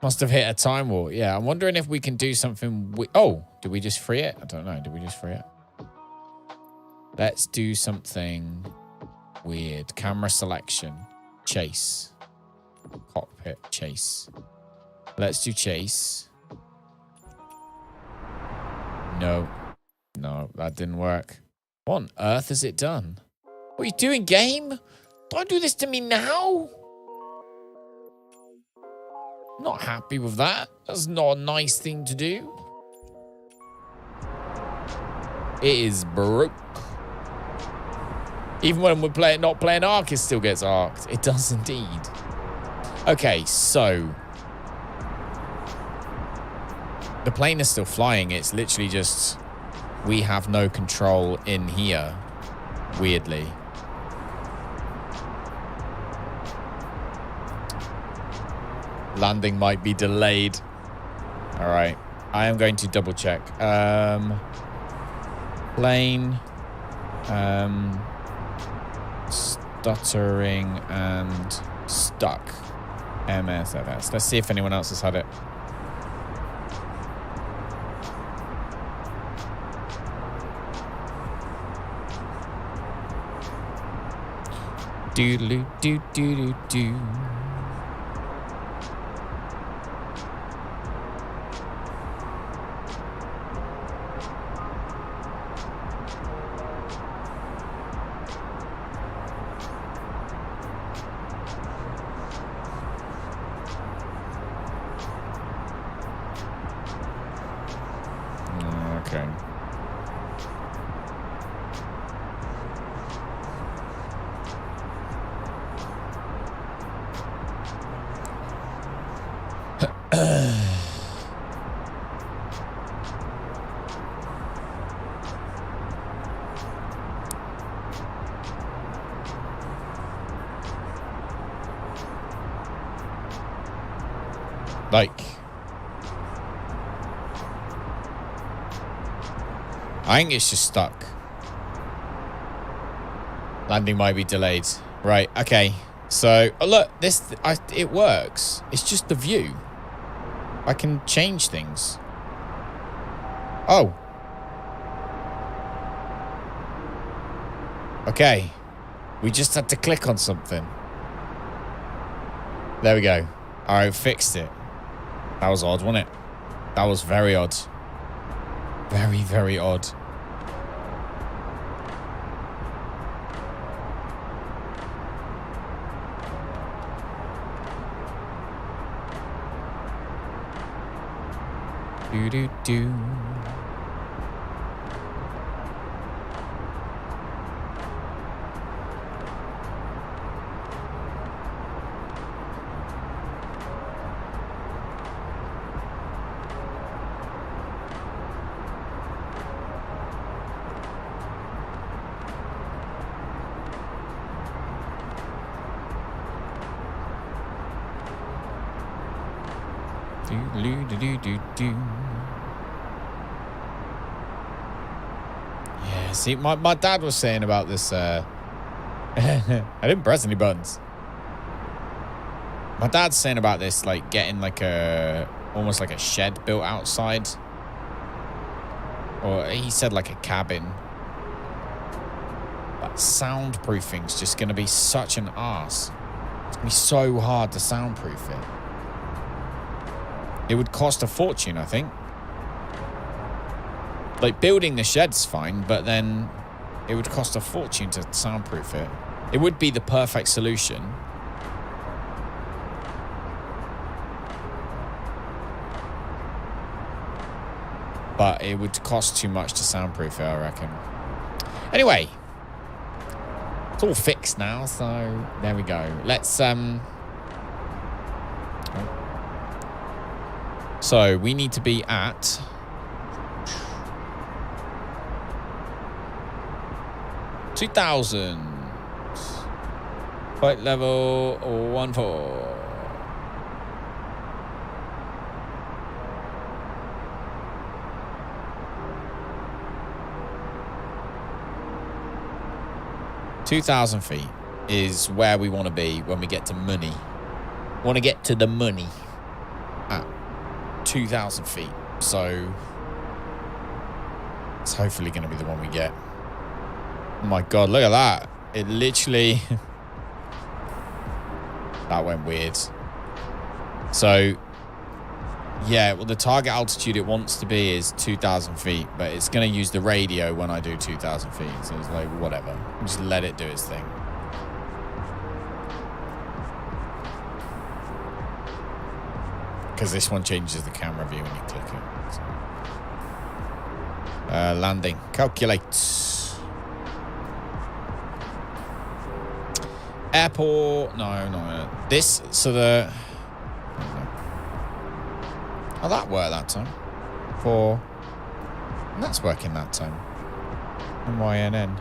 Must have hit a time warp. Yeah, I'm wondering if we can do something. Oh, did we just free it? I don't know. Did we just free it? Let's do something weird. Camera selection. Chase. Cockpit. Chase. Let's do chase. No. No, that didn't work. What on earth has it done? What are you doing, game? Don't do this to me now. Not happy with that. That's not a nice thing to do. It is broke. Even when we're not playing Ark, it still gets arced. It does indeed. Okay, so the plane is still flying. It's literally just we have no control in here, weirdly. Landing might be delayed. All right, I am going to double check. Plane, stuttering and stuck. MSFS. Let's see if anyone else has had it. Doodaloo doo doo doo doo. Okay. Like, I think it's just stuck. Landing might be delayed. Right, okay. So, oh, look, it works. It's just the view. I can change things. Oh. Okay. We just had to click on something. There we go. All right, fixed it. That was odd, wasn't it? That was very odd. Very, very odd. Do do do. Yeah, see, my dad was saying about this. I didn't press any buttons. My dad's saying about this, like getting like almost like a shed built outside. Or he said like a cabin. But soundproofing's just going to be such an arse. It's going to be so hard to soundproof it. It would cost a fortune, I think. Like, building the shed's fine, but then it would cost a fortune to soundproof it. It would be the perfect solution. But it would cost too much to soundproof it, I reckon. Anyway. It's all fixed now, so there we go. Let's, So we need to be at 2,000. Flight level 14. $2,000 feet is where we want to be when we get to money. Want to get to the money at 2,000 feet. So it's hopefully going to be the one we get. Oh my God, look at that. It literally... that went weird. So, yeah, well, the target altitude it wants to be is 2,000 feet, but it's going to use the radio when I do 2,000 feet. So it's like, whatever. Just let it do its thing. Because this one changes the camera view when you click it. So. Landing. Calculate. Airport. No. This, so the... Oh, that worked that time. And that's working that time. MYNN.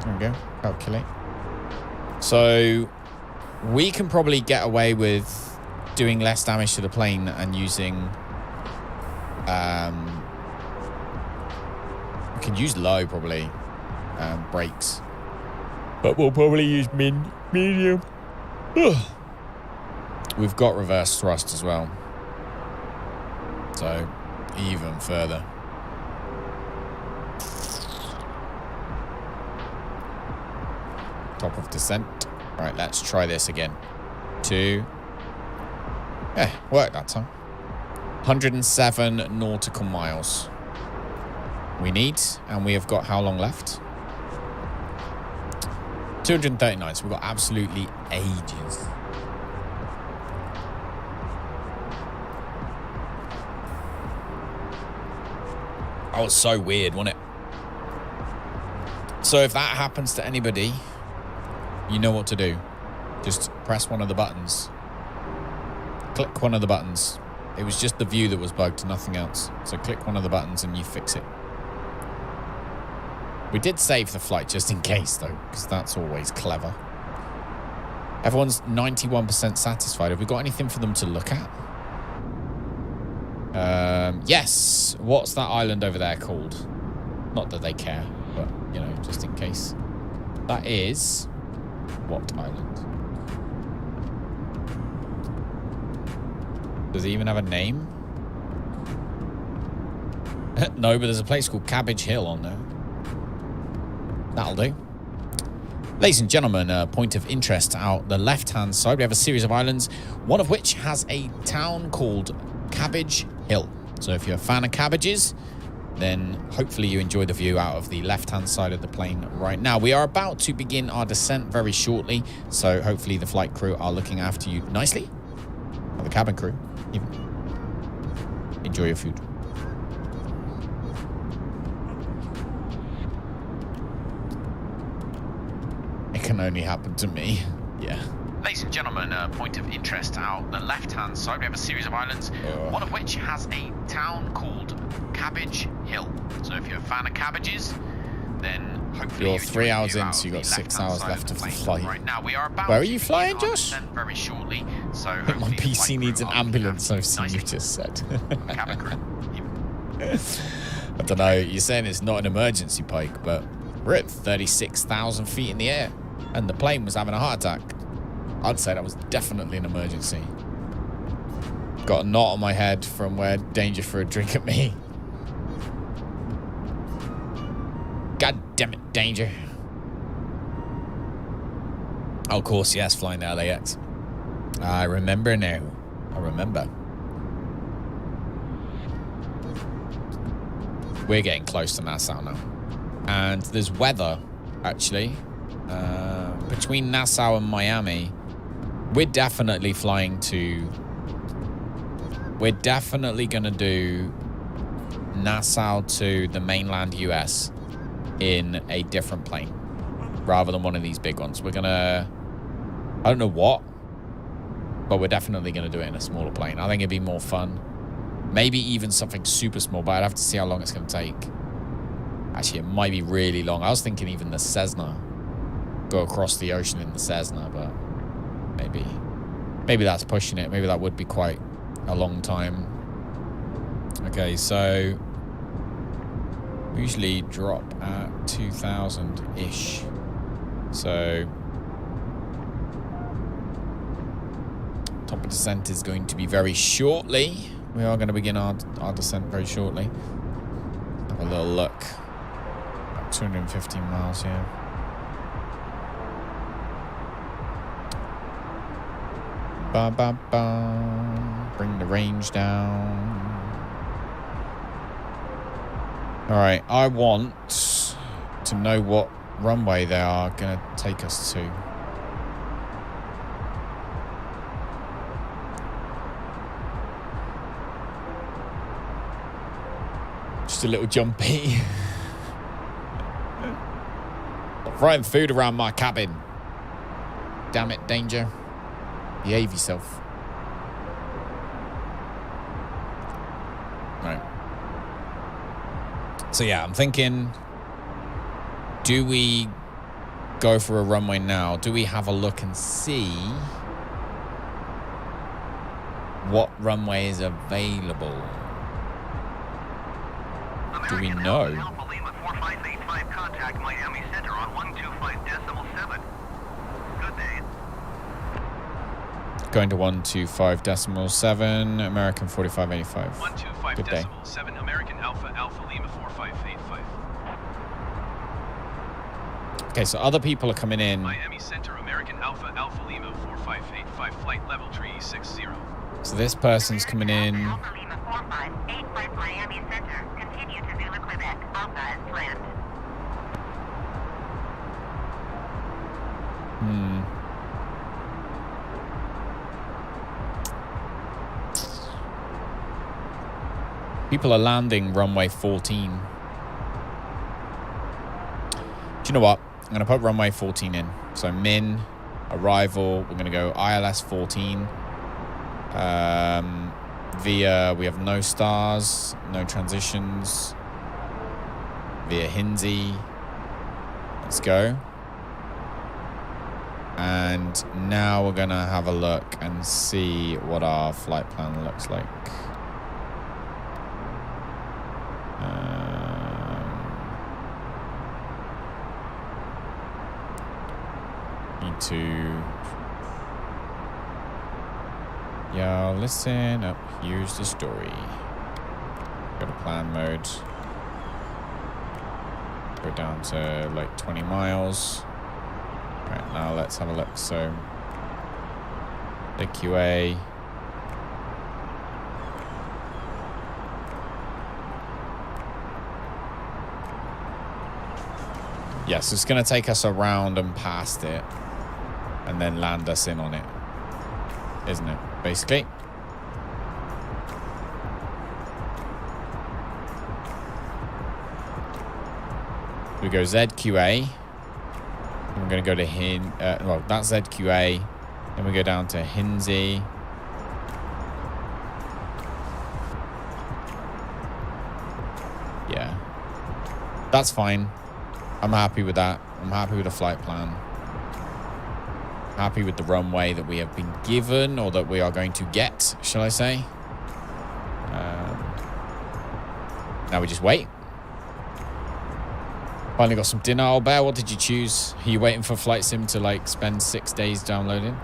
There we go. Calculate. So we can probably get away with doing less damage to the plane and using we can use low probably brakes, but we'll probably use medium. We've got reverse thrust as well, so even further. Top of descent. Right, let's try this again. 2. Yeah, worked that time. 107 nautical miles. We need, and we have got how long left? 239, so we've got absolutely ages. Oh, it's so weird, wasn't it? So if that happens to anybody, you know what to do. Just press one of the buttons. Click one of the buttons. It was just the view that was bugged, nothing else. So click one of the buttons and you fix it. We did save the flight just in case, though, because that's always clever. Everyone's 91% satisfied. Have we got anything for them to look at? Yes. What's that island over there called? Not that they care, but, you know, just in case. That is... what island? Does it even have a name? No, but there's a place called Cabbage Hill on there. That'll do. Ladies and gentlemen, a point of interest out the left-hand side. We have a series of islands, one of which has a town called Cabbage Hill. So if you're a fan of cabbages, then hopefully you enjoy the view out of the left-hand side of the plane right now. We are about to begin our descent very shortly, so hopefully the flight crew are looking after you nicely. Or the cabin crew, even. Enjoy your food. It can only happen to me. Yeah. Ladies and gentlemen, point of interest out the left-hand side, we have a series of islands, one of which has a town called Cabbage Hill. So if you're a fan of cabbages, then hopefully you're 3 hours in, so you've got 6 hours left of the flight. Right now, we are about Where are you flying, Josh? Very shortly, so my PC needs an ambulance, I've seen you just said. Cabin crew. I don't know, you're saying it's not an emergency, Pike, but we're at 36,000 feet in the air, and the plane was having a heart attack. I'd say that was definitely an emergency. Got a knot on my head from where Danger threw a drink at me. God damn it, Danger. Oh, of course, yes, flying to LAX. I remember now. I remember. We're getting close to Nassau now. And there's weather, actually. Between Nassau and Miami, we're definitely flying to... We're definitely going to do Nassau to the mainland US in a different plane rather than one of these big ones. We're going to... I don't know what, but we're definitely going to do it in a smaller plane. I think it'd be more fun. Maybe even something super small, but I'd have to see how long it's going to take. Actually, it might be really long. I was thinking even the Cessna. Go across the ocean in the Cessna, but maybe that's pushing it. Maybe that would be quite a long time. Okay, so we usually drop at 2,000-ish. So top of descent is going to be very shortly. We are going to begin our descent very shortly. Have a little look. About 215 miles, yeah. Ba ba ba. Bring the range down. All right, I want to know what runway they are going to take us to. Just a little jumpy. Throwing food around my cabin. Damn it, Danger. Behave yourself. Right. So yeah, I'm thinking, do we go for a runway now? Do we have a look and see what runway is available? Do we know? Alpha Lima 4585, contact Miami Center on 125.7. Good day. Going to 125.7, American 4585. 125.7, American Alpha Lima 4585. Okay, so other people are coming in. Miami Center, American Alpha Lima 4585, flight level 360. So this person's coming in. Alpha Lima 4585, Miami Center. Continue to Zulu, Quebec. Alpha as planned. People are landing runway 14. Do you know what? I'm going to put runway 14 in. So min, arrival, we're going to go ILS 14. Via, we have no stars, no transitions. Via Hinzi. Let's go. And now we're going to have a look and see what our flight plan looks like. Need to... Yeah, listen up. Here's the story. Go to plan mode. Go down to like 20 miles. Right, now let's have a look. So, the QA. Yeah, so it's going to take us around and past it and then land us in on it, isn't it? Basically. We go ZQA. I'm going to go to well, that's ZQA. Then we go down to Hinsey. Yeah. That's fine. I'm happy with that. I'm happy with the flight plan. Happy with the runway that we have been given, or that we are going to get, shall I say. Now we just wait. Finally got some dinner. Oh, Bear, what did you choose? Are you waiting for Flight Sim to, like, spend 6 days downloading?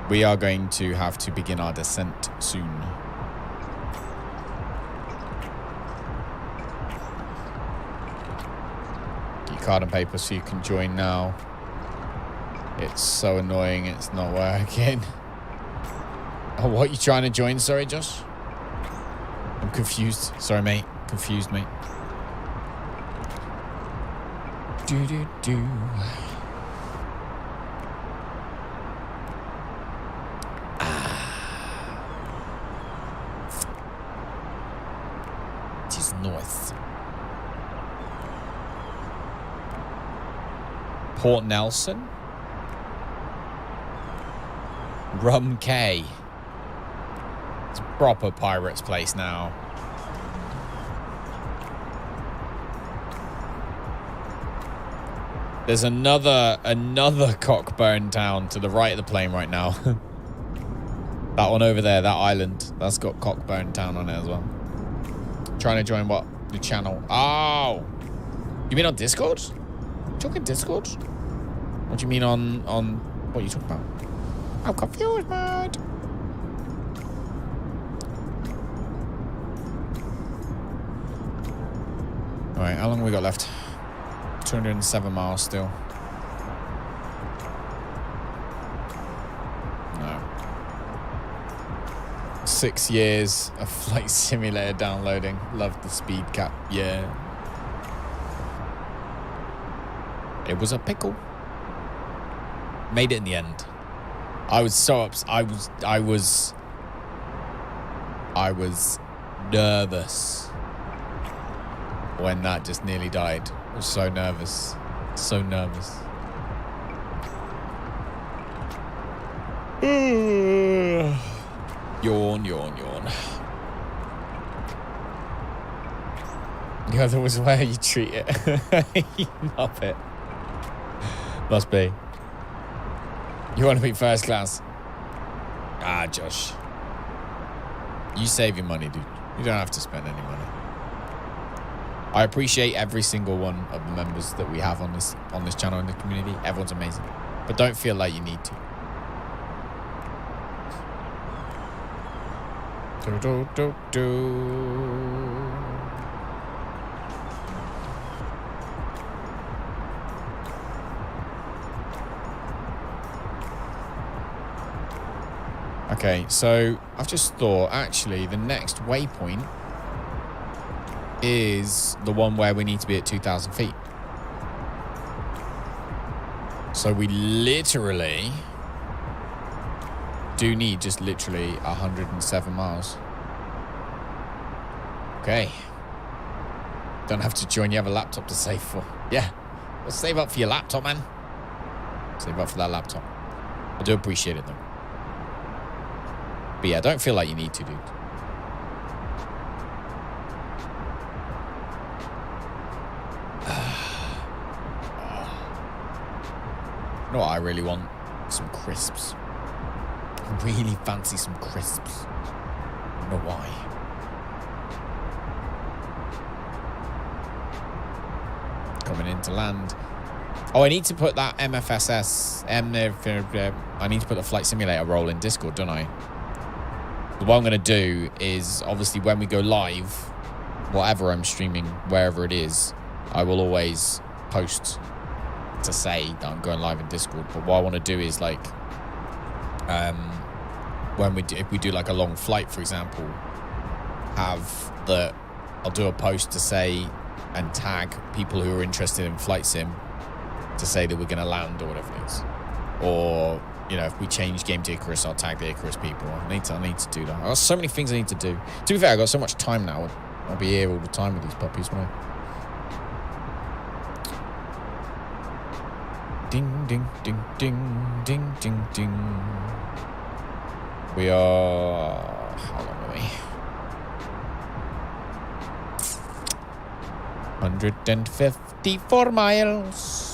We are going to have to begin our descent soon. Get your card and paper so you can join now. It's so annoying, it's not working. Oh, what? You trying to join? Sorry, Josh? I'm confused. Sorry, mate. Confused, mate. Do-do-do. It is north. Port Nelson. Rum Cay. It's a proper pirate's place now. There's another Cockburn town to the right of the plane right now. That one over there, that island, that's got Cockburn town on it as well. Trying to join what? The channel. Oh! You mean on Discord? You talking Discord? What do you mean on what are you talking about? I'm confused, man. Alright, how long have we got left? 207 miles still. No. 6 years of Flight Simulator downloading. Love the speed cap. Yeah. It was a pickle. Made it in the end. I was so upset. I was nervous when that just nearly died. I was so nervous. So nervous. Yawn, yawn, yawn. The other was where you treat it. You muppet. Must be. You want to be first class? Ah, Josh. You save your money, dude. You don't have to spend any money. I appreciate every single one of the members that we have on this channel in the community. Everyone's amazing. But don't feel like you need to. Do, do, do, do. Okay, so I've just thought, actually, the next waypoint is the one where we need to be at 2,000 feet. So we literally do need just literally 107 miles. Okay. Don't have to join. You have a laptop to save for. Yeah. Well, save up for your laptop, man. Save up for that laptop. I do appreciate it, though. But yeah, don't feel like you need to, dude. You know what I really want? Some crisps. I really fancy some crisps. I don't know why. Coming in to land. Oh, I need to put that MFSS. I need to put the flight simulator role in Discord, don't I? But what I'm going to do is, obviously, when we go live, whatever I'm streaming, wherever it is, I will always post to say that I'm going live in Discord. But what I want to do is, like, if we do like a long flight, for example, I'll do a post to say and tag people who are interested in flight sim to say that we're going to land or whatever it is. Or, you know, if we change game to Icarus, I'll tag the Icarus people. I need to do that. I've got so many things I need to do. To be fair, I've got so much time now. I'll be here all the time with these puppies, won't I? Ding, ding, ding, ding, ding, ding, ding. We are... How long are we? 154 miles.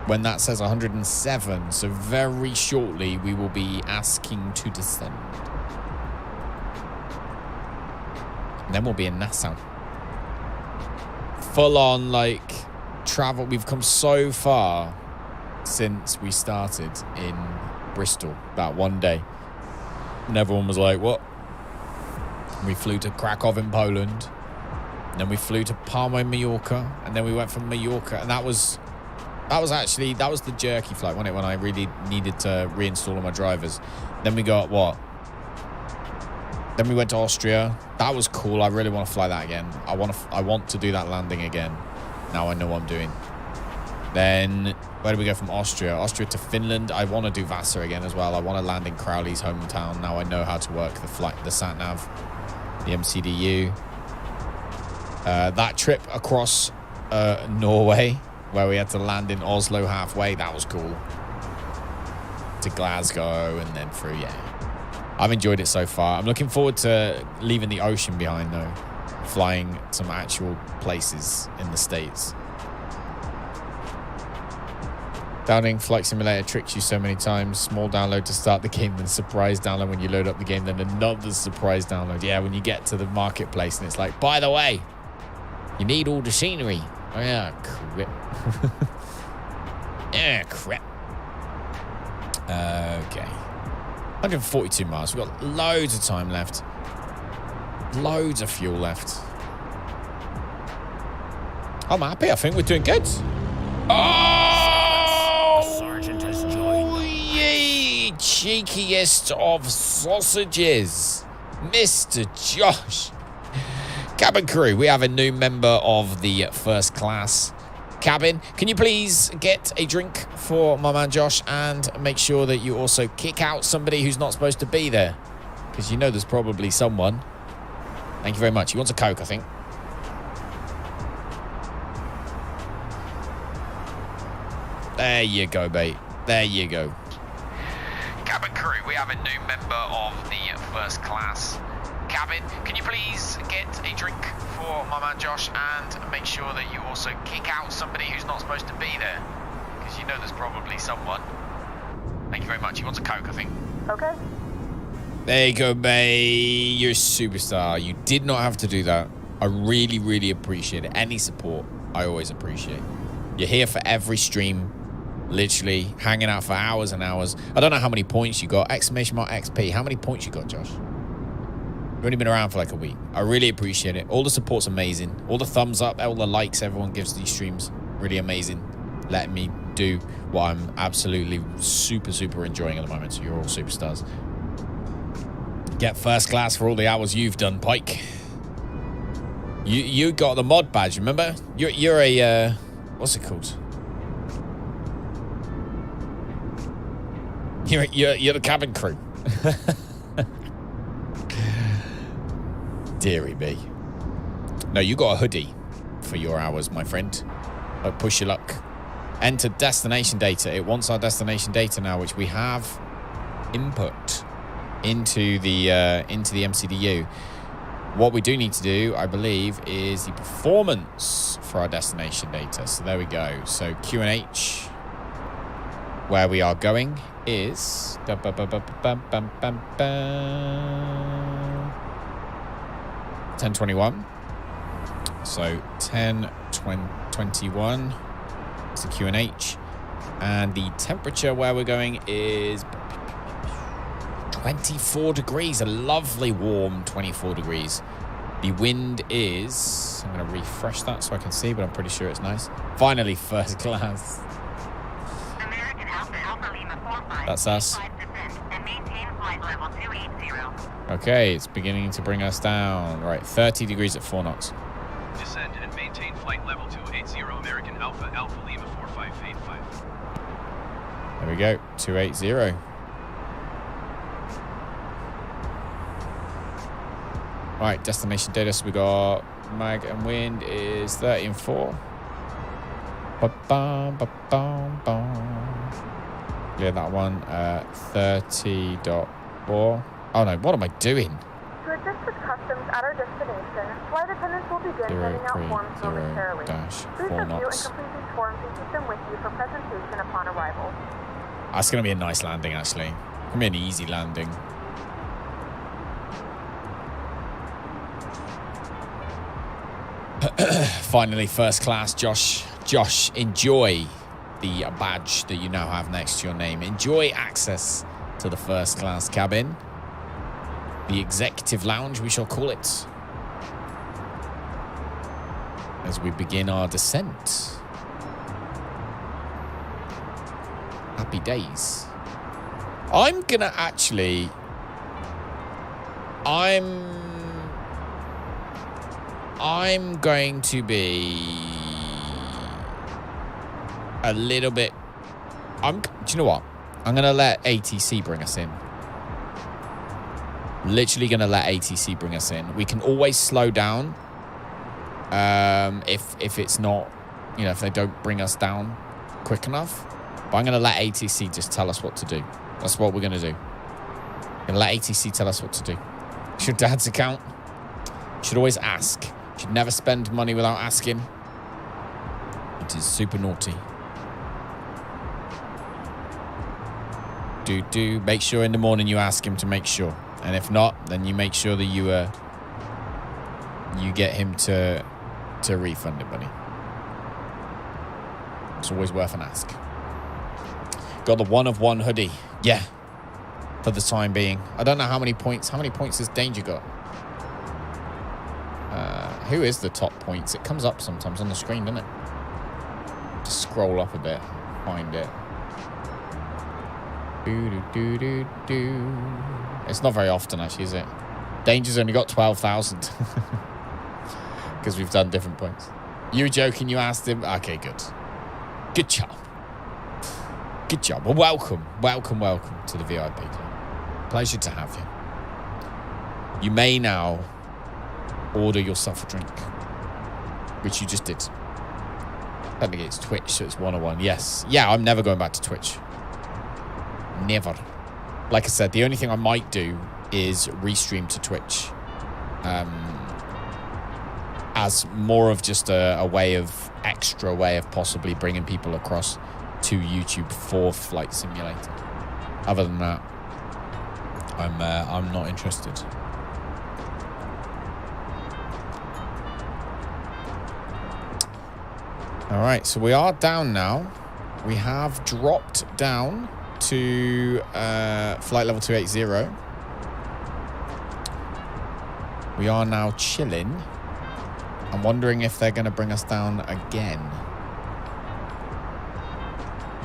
When that says 107, so very shortly we will be asking to descend. And then we'll be in Nassau. Full on, like, travel. We've come so far since we started in Bristol, that one day. And everyone was like, what? We flew to Krakow in Poland. And then we flew to Palma in Mallorca. And then we went from Mallorca. And that was the jerky flight, wasn't it? When I really needed to reinstall all my drivers. Then we got what? Then we went to Austria. That was cool. I really want to fly that again. I want to do that landing again. Now I know what I'm doing. Then where do we go from Austria? Austria to Finland. I want to do Vasa again as well. I want to land in Crowley's hometown. Now I know how to work the flight, the sat nav, the MCDU. That trip across Norway, where we had to land in Oslo halfway, that was cool. To Glasgow and then through, yeah. I've enjoyed it so far. I'm looking forward to leaving the ocean behind, though. Flying some actual places in the States. Downloading Flight Simulator tricks you so many times. Small download to start the game, then surprise download when you load up the game, then another surprise download. Yeah, when you get to the marketplace and it's like, by the way, you need all the scenery. Oh, yeah, crap. Yeah, crap. Okay. 142 miles. We've got loads of time left. Loads of fuel left. I'm happy. I think we're doing good. Oh! Sergeant has joined. Yay! Cheekiest of sausages. Mr. Josh. Cabin crew, we have a new member of the first class cabin. Can you please get a drink for my man Josh and make sure that you also kick out somebody who's not supposed to be there? Because you know there's probably someone. Thank you very much. He wants a Coke, I think. There you go, mate. There you go. Cabin crew, we have a new member of the first class cabin. Can you please get a drink for my man Josh and make sure that you also kick out somebody who's not supposed to be there? Because you know there's probably someone. Thank you very much. He wants a Coke, I think. Okay. There you go, mate. You're a superstar. You did not have to do that. I really, really appreciate it. Any support, I always appreciate. You're here for every stream. Literally hanging out for hours and hours. I don't know how many points you got. Exclamation mark XP. How many points you got, Josh? You've only been around for like a week. I really appreciate it. All the support's amazing. All the thumbs up, all the likes everyone gives these streams. Really amazing. Letting me do what I'm absolutely super, super enjoying at the moment. So you're all superstars. Get first class for all the hours you've done, Pike. You got the mod badge, remember? You're a, what's it called? You're the cabin crew. Deary me. No, you got a hoodie for your hours, my friend. Push your luck. Enter destination data. It wants our destination data now, which we have input into the MCDU. What we do need to do, I believe, is the performance for our destination data. So there we go. So QNH, where we are going is 10:21. So 10:21 is the QNH, and the temperature where we're going is 24 degrees, a lovely warm 24 degrees. The wind is, I'm going to refresh that so I can see, but I'm pretty sure it's nice. Finally, first class. That's us. And maintain flight level 280. Okay, it's beginning to bring us down. Right, 30 degrees at 4 knots. Descend and maintain flight level 280 American Alpha Alpha Lima 4585. There we go, 280. Right, destination data. So we got mag and wind is 30 and 4. Yeah, that one. 30.4. Oh no, what am I doing? To adjust with customs at our destination, flight attendants will begin sending out forms momentarily. Please 4 review and knots. complete these forms and keep them with you for presentation upon arrival. That's going to be a nice landing, actually. It's going to be an easy landing. Finally, first class, Josh. Josh, enjoy the badge that you now have next to your name. Enjoy access to the first class cabin. The executive lounge, we shall call it. As we begin our descent. Happy days. I'm gonna actually... I'm going to be a little bit... do you know what? I'm going to let ATC bring us in. Literally going to let ATC bring us in. We can always slow down if it's not, you know, if they don't bring us down quick enough. But I'm going to let ATC just tell us what to do. That's what we're going to do. I'm going to let ATC tell us what to do. It's your dad's account. You should always ask. You should never spend money without asking. It is super naughty. Do. Make sure in the morning you ask him to make sure. And if not, then you make sure that you get him to refund the money. It's always worth an ask. Got the 1 of 1 hoodie. Yeah. For the time being. I don't know how many points. How many points has Danger got? Who is the top points? It comes up sometimes on the screen, doesn't it? Just scroll up a bit. Find it. It's not very often, actually, is it? Danger's only got 12,000. Because we've done different points. You were joking, you asked him. Okay, good. Good job. Good job. Well, welcome to the VIP. Pleasure to have you. You may now order yourself a drink, which you just did. Technically, it's Twitch, so it's 101. Yes. Yeah, I'm never going back to Twitch. Never. Like I said, the only thing I might do is restream to Twitch. As more of just a extra way of possibly bringing people across to YouTube for Flight Simulator. Other than that, I'm not interested. All right, so we are down now. We have dropped down to flight level 280. We are now chilling. I'm wondering if they're going to bring us down again.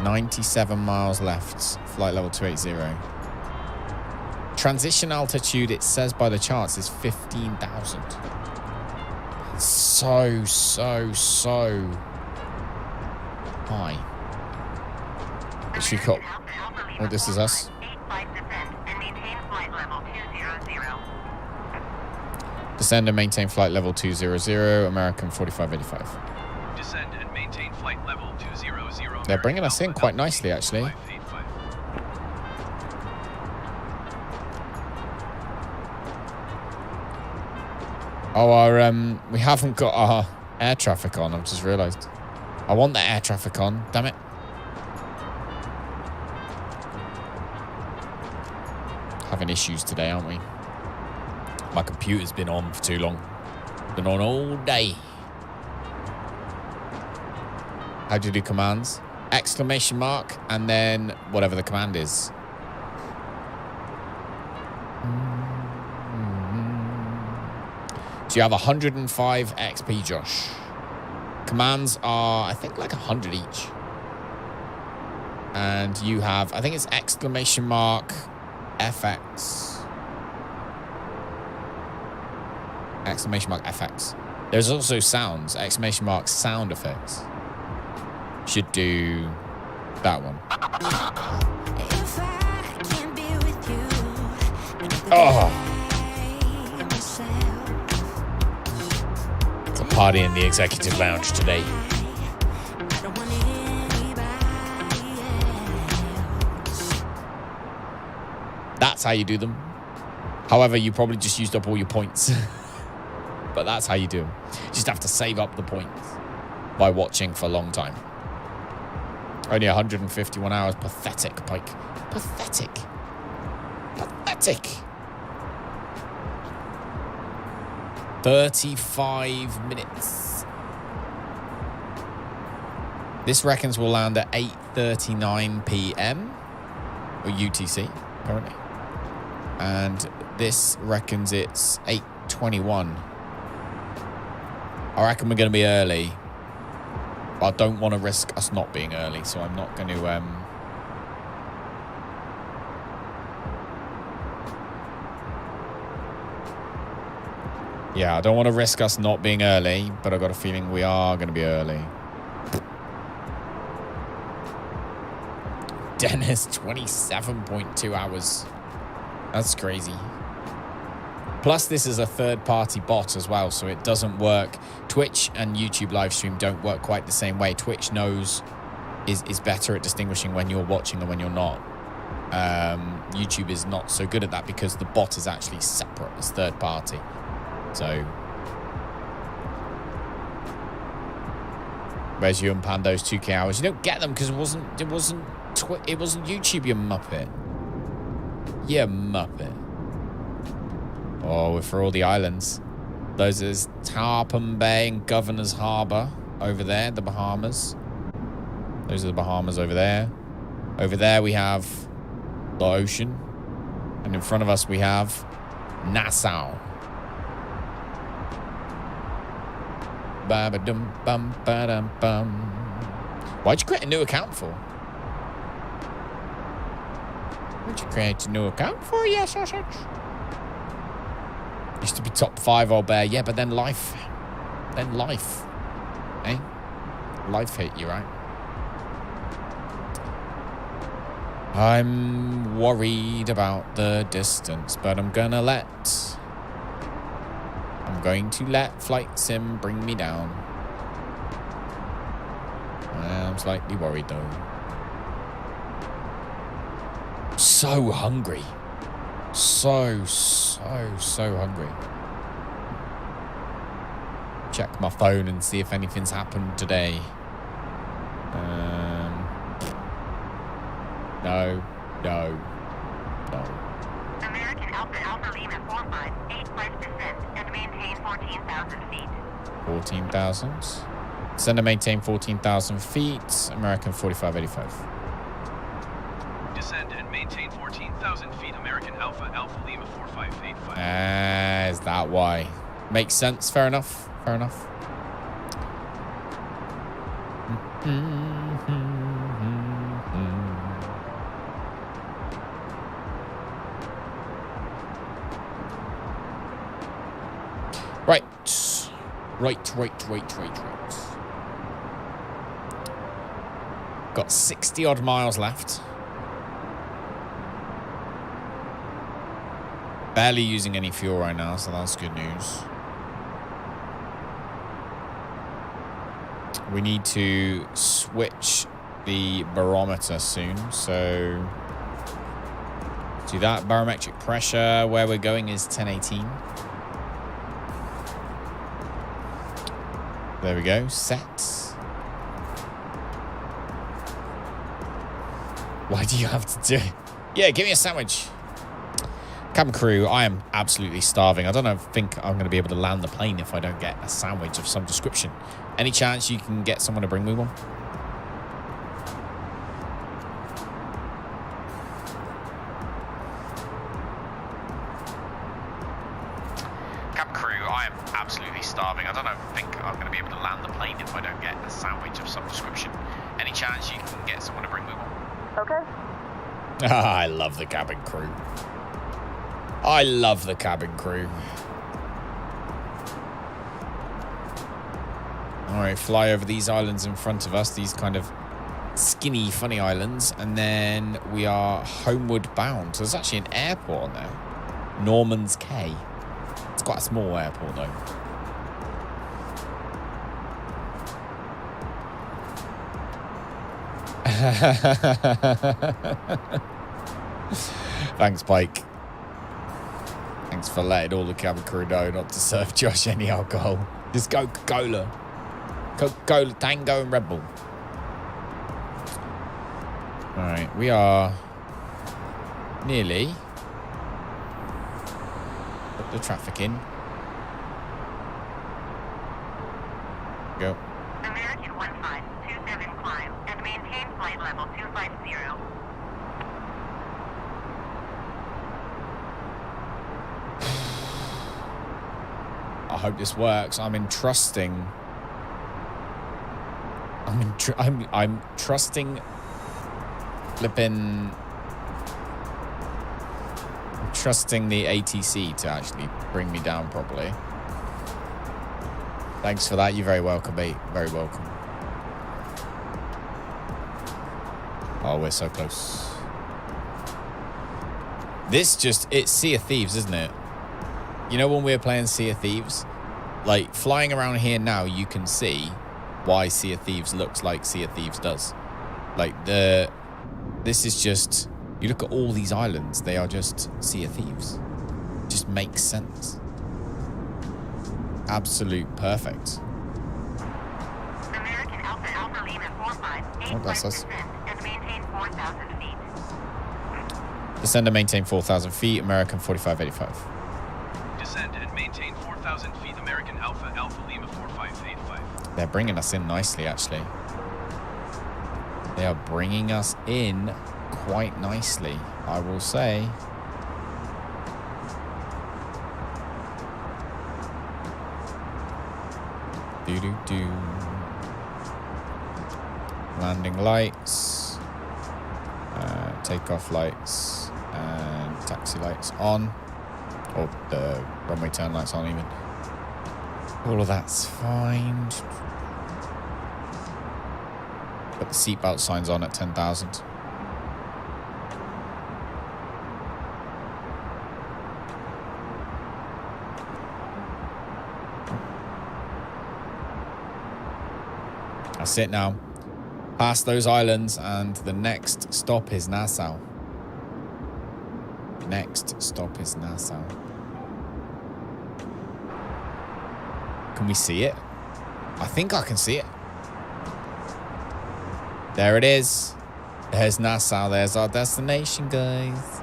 97 miles left, flight level 280. Transition altitude, it says by the charts, is 15,000. So high. Which we got. Oh, this is us. Descend and maintain flight level 200, American 4585. Descend and maintain flight level 200. They're bringing us in quite nicely, actually. Oh, we haven't got our air traffic on. I've just realised. I want the air traffic on. Damn it. Having issues today, aren't we? My computer's been on for too long. Been on all day. How do you do commands? Exclamation mark and then whatever the command is. So you have 105 XP, Josh. Commands are, I think, like 100 each. And you have, I think it's exclamation mark FX. Exclamation mark FX. There's also sounds, exclamation mark sound effects. Should do that one. Oh. It's a party in the executive lounge today. That's how you do them. However, you probably just used up all your points. But that's how you do them. You just have to save up the points by watching for a long time. Only 151 hours. Pathetic, Pike. Pathetic. Pathetic. 35 minutes. This reckons we'll land at 8:39 p.m. or UTC currently. And this reckons it's 8:21. I reckon we're going to be early. But I don't want to risk us not being early, so I'm not going to... Yeah, I don't want to risk us not being early, but I've got a feeling we are going to be early. Dennis, 27.2 hours. That's crazy. Plus, this is a third-party bot as well, so it doesn't work. Twitch and YouTube live stream don't work quite the same way. Twitch is better at distinguishing when you're watching and when you're not. YouTube is not so good at that because the bot is actually separate as third-party. So, where's you and Pando's 2K hours? You don't get them because it wasn't YouTube, you muppet. You muppet. Oh, we're for all the islands. Those is Tarpon Bay and Governor's Harbour over there, the Bahamas. Those are the Bahamas over there. Over there we have the ocean. And in front of us we have Nassau. Ba-ba-dum, bum, ba-dum, bum. Why'd you create a new account for? What'd you create a new account for? Yes, sausage. Used to be top 5 old bear. Yeah, but then life. Eh? Life hit you, right? I'm worried about the distance, but I'm going to let Flight Sim bring me down. I'm slightly worried, though. So hungry. So hungry. Check my phone and see if anything's happened today. No. American Alpha Lima 45, 85% and maintain 14,000 feet. 14,000. Send and maintain 14,000 feet. American 4585. Descend and maintain 14,000 feet. American Alpha Lima 4585. Is that why? Makes sense. Fair enough. Right. Got 60 odd miles left. Barely using any fuel right now, so that's good news. We need to switch the barometer soon, so do that. Barometric pressure, where we're going is 1018. There we go, set. Why do you have to do it? Yeah, give me a sandwich. Cabin crew, I am absolutely starving. I don't think I'm going to be able to land the plane if I don't get a sandwich of some description. Any chance you can get someone to bring me one? Cabin crew, I am absolutely starving. I don't think I'm going to be able to land the plane if I don't get a sandwich of some description. Any chance you can get someone to bring me one? Okay? I love the cabin crew. I love the cabin crew. All right, fly over these islands in front of us, these kind of skinny, funny islands, and then we are homeward bound. So there's actually an airport on there. Norman's Cay. It's quite a small airport, though. Thanks, Pike. Thanks for letting all the cabin crew know not to serve Josh any alcohol. Just Coca-Cola. Coca-Cola, Tango, and Red Bull. Alright, we are nearly put the traffic in. Go. American 1527 climb and maintain flight level 250. I hope this works. I'm trusting flipping. I'm trusting the ATC to actually bring me down properly. Thanks for that. You're very welcome, mate. Very welcome. Oh, we're so close. It's Sea of Thieves, isn't it? You know when we were playing Sea of Thieves? Like, flying around here now, you can see why Sea of Thieves looks like Sea of Thieves does. Like, this is just... You look at all these islands, they are just Sea of Thieves. It just makes sense. Absolute perfect. American Alpha Lima 45, that's us. and maintain 4,000 feet. Descend and maintain 4,000 feet, American 4585. Descend and maintain 4,000 feet, American Alpha Lima 4585. They're bringing us in nicely, actually. They are bringing us in quite nicely, I will say. Do-do-do. Landing lights. Takeoff lights. And taxi lights on. Or the runway turn lights on even. All of that's fine. Put the seatbelt signs on at 10,000. That's it now. Past those islands, and the next stop is Nassau. Next stop is Nassau. Can we see it? I think I can see it. There it is. There's Nassau. There's our destination, guys.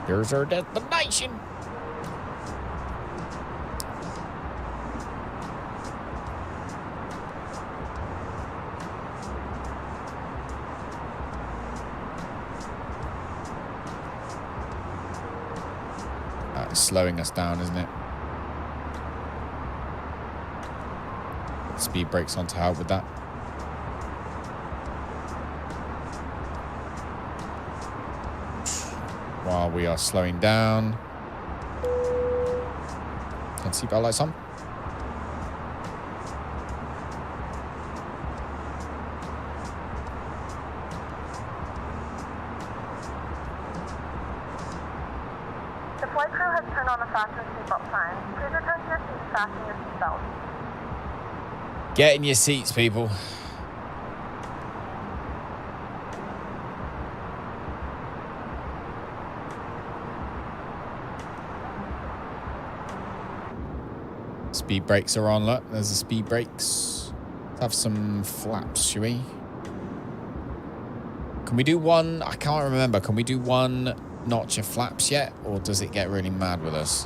Here's our destination. It's slowing us down, isn't it? Speed brakes on to help with that. While we are slowing down. And seatbelt lights on. The flight crew has turned on the fasten seatbelt sign. Please return to your seats, fasten your seatbelt. Get in your seats, people. Speed brakes are on, look. There's the speed brakes. Let's have some flaps, shall we? Can we do one? I can't remember. Can we do one notch of flaps yet? Or does it get really mad with us?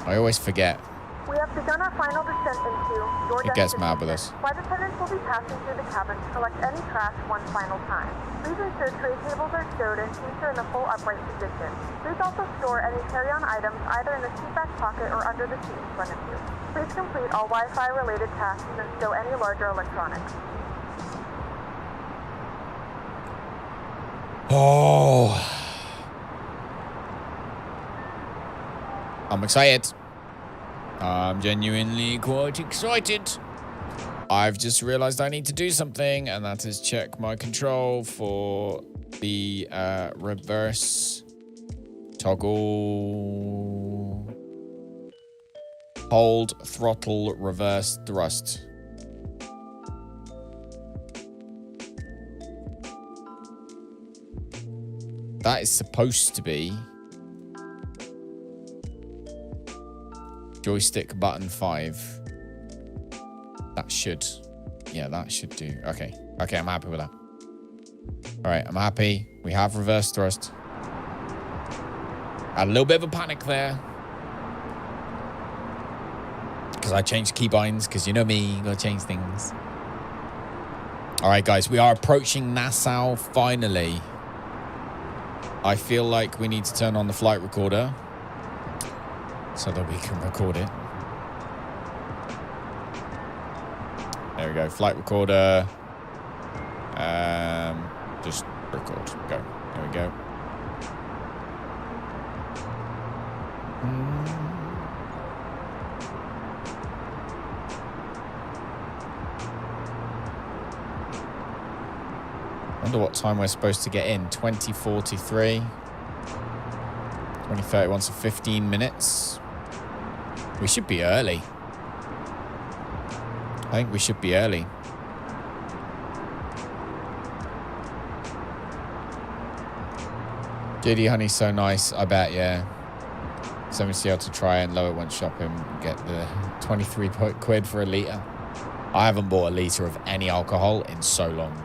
I always forget. We have begun our final descent into your It gets mad with us. Flight attendants will be passing through the cabin to collect any trash one final time. Please ensure tray tables are stowed and seats are in the full upright position. Please also store any carry-on items either in the seat back pocket or under the seat in front of you. Please complete all Wi-Fi related tasks and stow any larger electronics. Oh. I'm excited. I'm genuinely quite excited. I've just realized I need to do something, and that is check my control for the reverse toggle. Hold throttle reverse thrust. That is supposed to be joystick button 5. That should do. Okay, I'm happy with that. All right, I'm happy. We have reverse thrust. Had a little bit of a panic there because I changed keybinds, because you know me, gotta change things. All right, guys, we are approaching Nassau finally. I feel like we need to turn on the flight recorder so that we can record it. There we go. Flight recorder. Just record. Go. There we go. Wonder what time we're supposed to get in. 20:43. 20:31, so 15 minutes. We should be early. I think we should be early. JD Honey's so nice, I bet, yeah. 70 to try and lower went shopping, get the 23 quid for a litre. I haven't bought a litre of any alcohol in so long.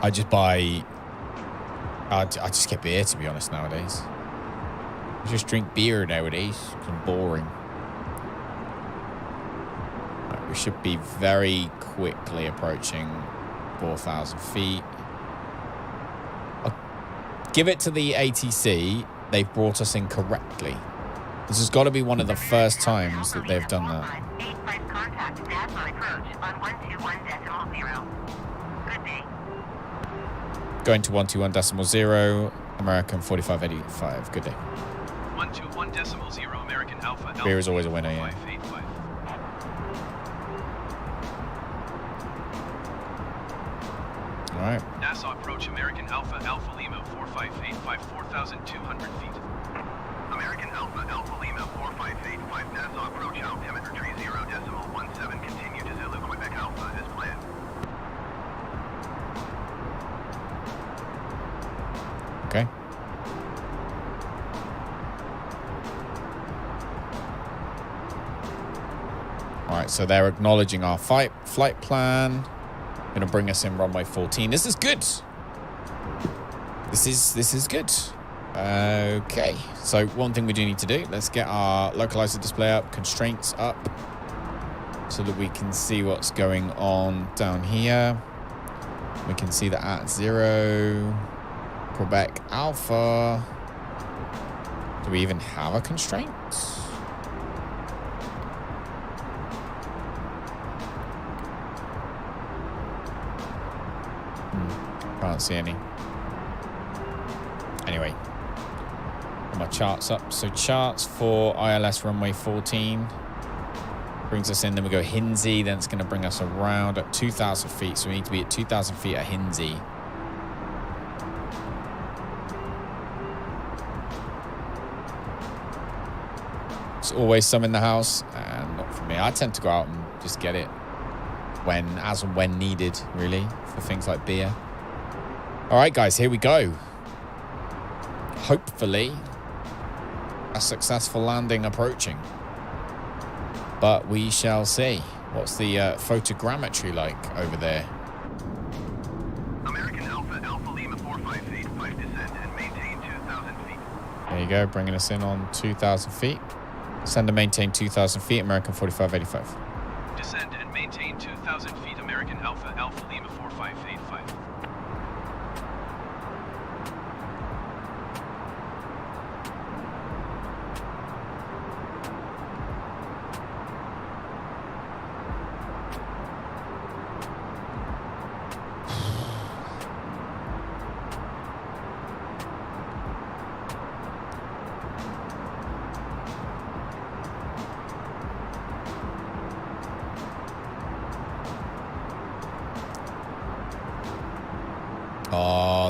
I just buy... I just get beer, to be honest, nowadays. I just drink beer nowadays. It's boring. Right, we should be very quickly approaching 4,000 feet. I'll give it to the ATC. They've brought us in correctly. This has got to be one of the first times that they've done that. Going to 121.0, American 4585. Good day. 121.0 American Alpha. Beer is always a winner, yeah. 585. All right. Nassau approach American Alpha Lima 4585 4,200 feet. American Alpha Lima 4585 Nassau approach altimeter 30.17 continue to Zulu Quebec Alpha as planned. Okay. All right, so they're acknowledging our flight plan. Going to bring us in runway 14. This is good. This is good. Okay, so one thing we do need to do, let's get our localizer display up, constraints up, so that we can see what's going on down here. We can see that at 0, Quebec Alpha. Do we even have a constraint? Can't see any. Anyway, my charts up. So charts for ILS runway 14 brings us in. Then we go Hinsey. Then it's going to bring us around at 2,000 feet. So we need to be at 2,000 feet at Hinsey. There's always some in the house, and not for me. I tend to go out and just get it as and when needed, really, for things like beer. All right, guys, here we go. Hopefully, a successful landing approaching. But we shall see. What's the photogrammetry like over there? American Alpha Lima 4585 descend and maintain 2,000 feet. There you go, bringing us in on 2,000 feet. Send and maintain 2,000 feet, American 4585. Descend and maintain 2,000 feet, American Alpha Lima 4585.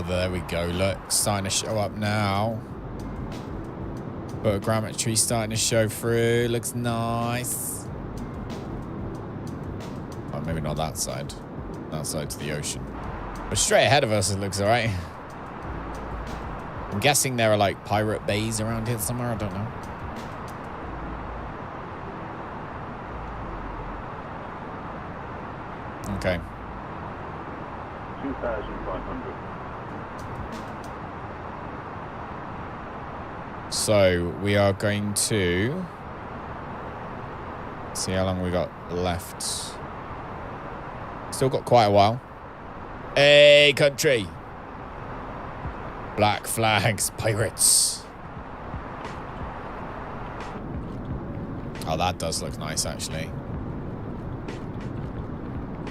there we go. Look, starting to show up now. Photogrammetry starting to show through. Looks nice. Oh, maybe not that side. That side to the ocean. But straight ahead of us, it looks all right. I'm guessing there are like pirate bays around here somewhere. I don't know. Okay. 2,500. So we are going to see how long we got left. Still got quite a while. Hey, country. Black flags, pirates. Oh, that does look nice, actually.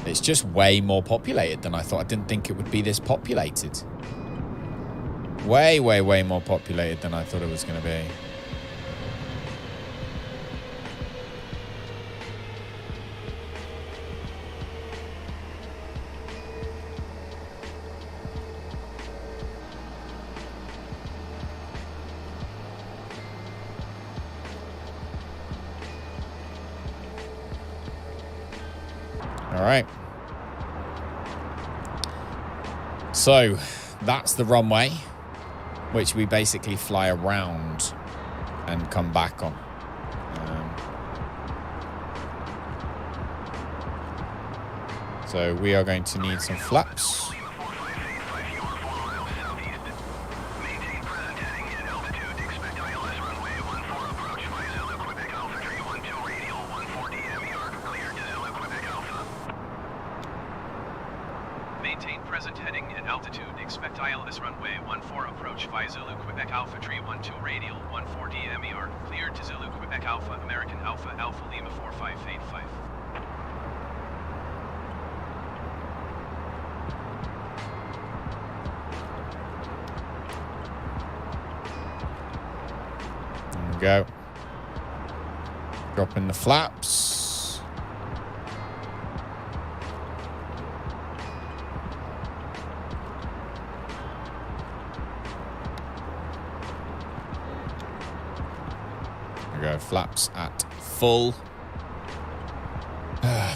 It's just way more populated than I thought. I didn't think it would be this populated. Way, way, way more populated than I thought it was going to be. All right. So that's the runway, which we basically fly around and come back on. So we are going to need some flaps. Maintain present heading and altitude. Expect ILS runway 14 approach via Zulu Quebec Alpha tree 12 radial 14D MER. Cleared to Zulu Quebec Alpha American Alpha Alpha Lima 4585. There we go. Drop in the flaps. There we go. Flaps at full.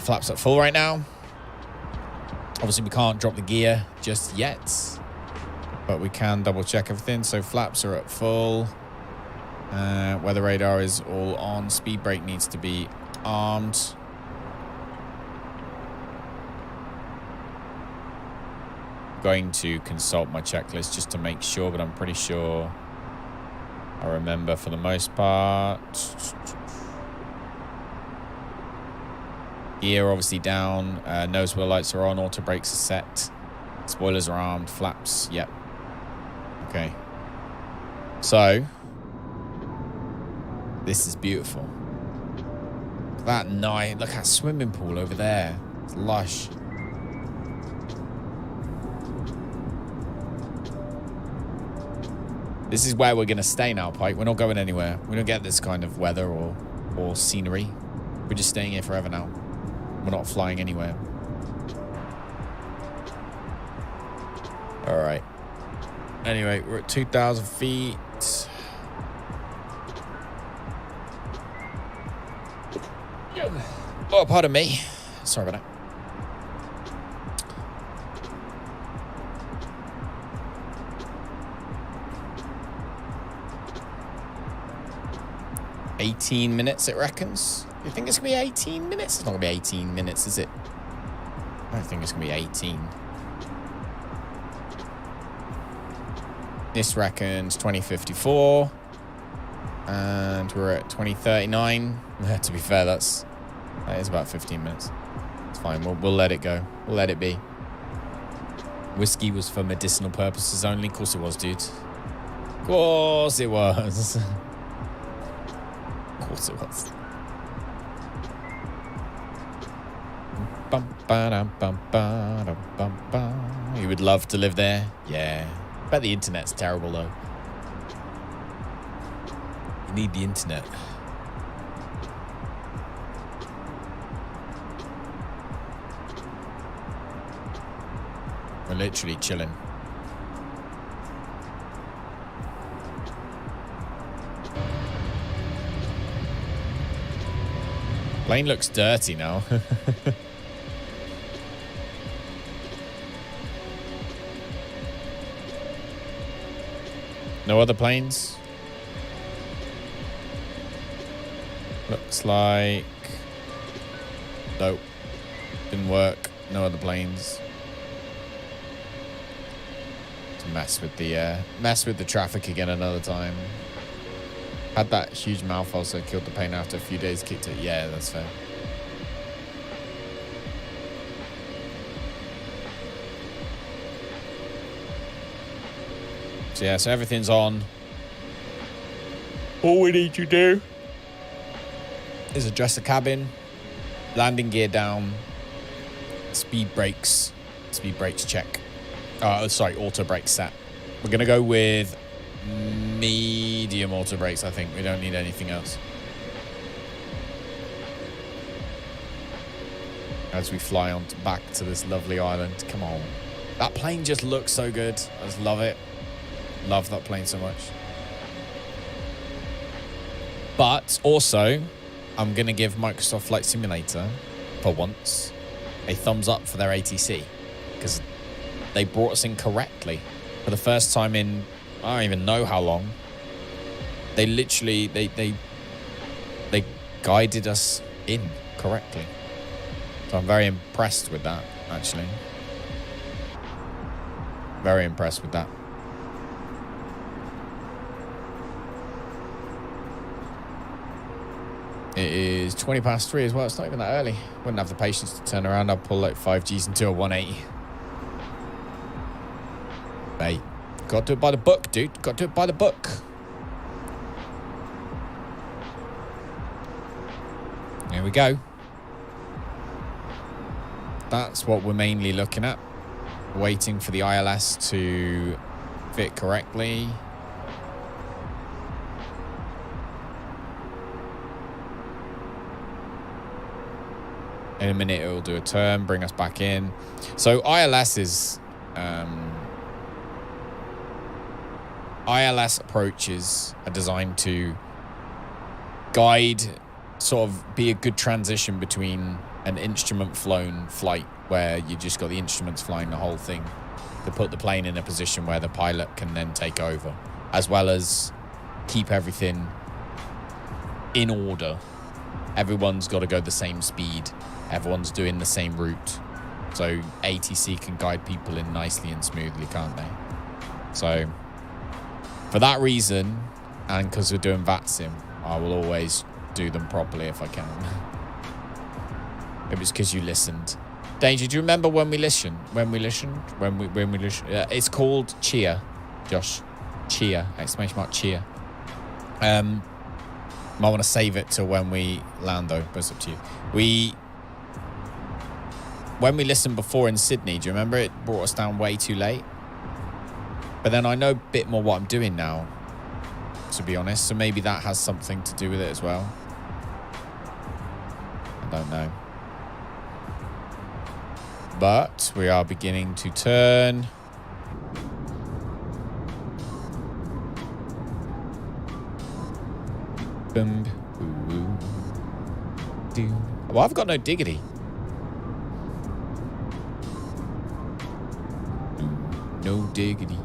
Flaps at full right now. Obviously, we can't drop the gear just yet, but we can double check everything. So flaps are at full. Weather radar is all on. Speed brake needs to be armed. Going to consult my checklist just to make sure, but I'm pretty sure I remember for the most part. Gear obviously down. Nose wheel lights are on. Auto brakes are set. Spoilers are armed. Flaps, yep. Okay. So this is beautiful. That night, look at that swimming pool over there. It's lush. This is where we're going to stay now, Pike. We're not going anywhere. We don't get this kind of weather or scenery. We're just staying here forever now. We're not flying anywhere. All right. Anyway, we're at 2,000 feet. Oh, pardon me. Sorry about that. $18 minutes, it reckons. You think it's going to be 18 minutes? It's not going to be 18 minutes, is it? I don't think it's going to be 18. This reckons 2054. And we're at 2039. To be fair, that is about 15 minutes. It's fine. We'll let it go. We'll let it be. Whiskey was for medicinal purposes only. Of course it was, dude. Of course it was. Of course it was. You would love to live there? Yeah. I bet the internet's terrible, though. You need the internet. We're literally chilling. Plane looks dirty now. No other planes? Looks like... Nope. Didn't work. No other planes. To mess with the traffic again another time. Had that huge mouth also killed the plane after a few days, kicked it. Yeah, that's fair. So yeah, so everything's on. All we need to do is address the cabin, landing gear down, speed brakes check. Sorry, auto brake set. We're gonna go with medium auto brakes, I think. We don't need anything else. As we fly on back to this lovely island. Come on. That plane just looks so good. I just love it. Love that plane so much. But also, I'm going to give Microsoft Flight Simulator, for once, a thumbs up for their ATC. Because they brought us in correctly. For the first time in, I don't even know how long. They literally, they guided us in correctly. So I'm very impressed with that, actually. Very impressed with that. It is 20 past 3 as well. It's not even that early. Wouldn't have the patience to turn around. I'll pull like 5 Gs into a 180. Mate, got to do it by the book, dude. Got to do it by the book. Here we go. That's what we're mainly looking at. Waiting for the ILS to fit correctly. In a minute, it'll do a turn, bring us back in. So ILS approaches are designed to guide, sort of be a good transition between an instrument flown flight where you just got the instruments flying the whole thing, to put the plane in a position where the pilot can then take over, as well as keep everything in order. Everyone's got to go the same speed. Everyone's doing the same route. So ATC can guide people in nicely and smoothly, can't they? So for that reason, and because we're doing VATSIM, I will always do them properly if I can. It was because you listened. Danger, do you remember when we listened? When we listened? It's called Cheer, Josh. Cheer, exclamation mark cheer. Might want to save it till when we land though, but it's up to you. When we listened before in Sydney, do you remember it brought us down way too late? But then I know a bit more what I'm doing now, to be honest. So maybe that has something to do with it as well. I don't know. But we are beginning to turn. Boom. Well, I've got no diggity. No diggity.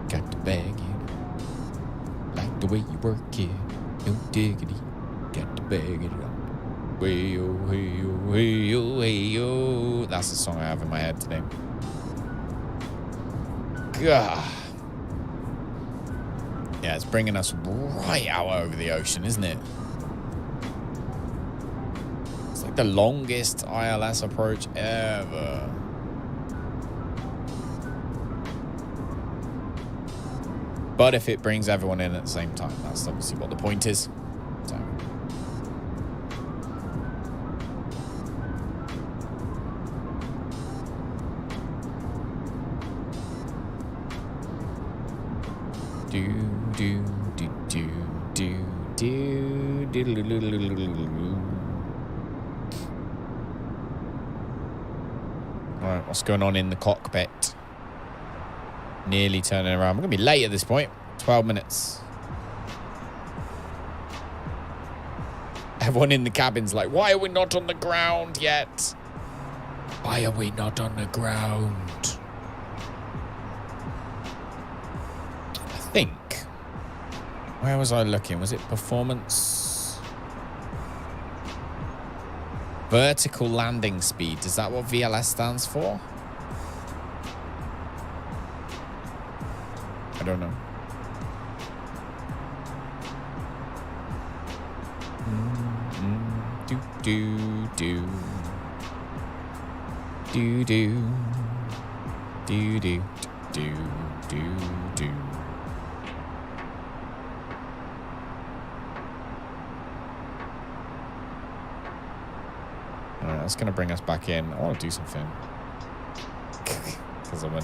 Got to bag it. Like the way you work it. No diggity. Got to bag it up. Hey-yo, hey-yo, hey-yo, hey-yo. That's the song I have in my head today. God. Yeah, it's bringing us right out over the ocean, isn't it? It's like the longest ILS approach ever. But if it brings everyone in at the same time, that's obviously what the point is. So. Alright, what's going on in the cockpit? Nearly turning around. We're going to be late at this point. 12 minutes. Everyone in the cabin's like, why are we not on the ground yet? Why are we not on the ground? I think. Where was I looking? Was it performance? Vertical landing speed. Is that what VLS stands for? I don't know. Do do do do do do do do do do. Alright, that's gonna bring us back in. I want to do something because I'm a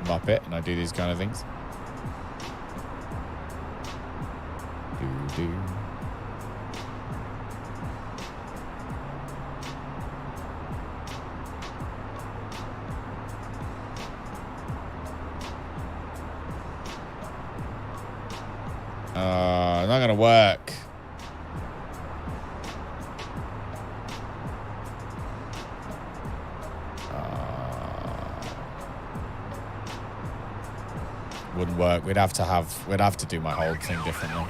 Muppet and I do these kind of things. Do do. Not gonna work. Wouldn't work. We'd have to do my whole thing differently.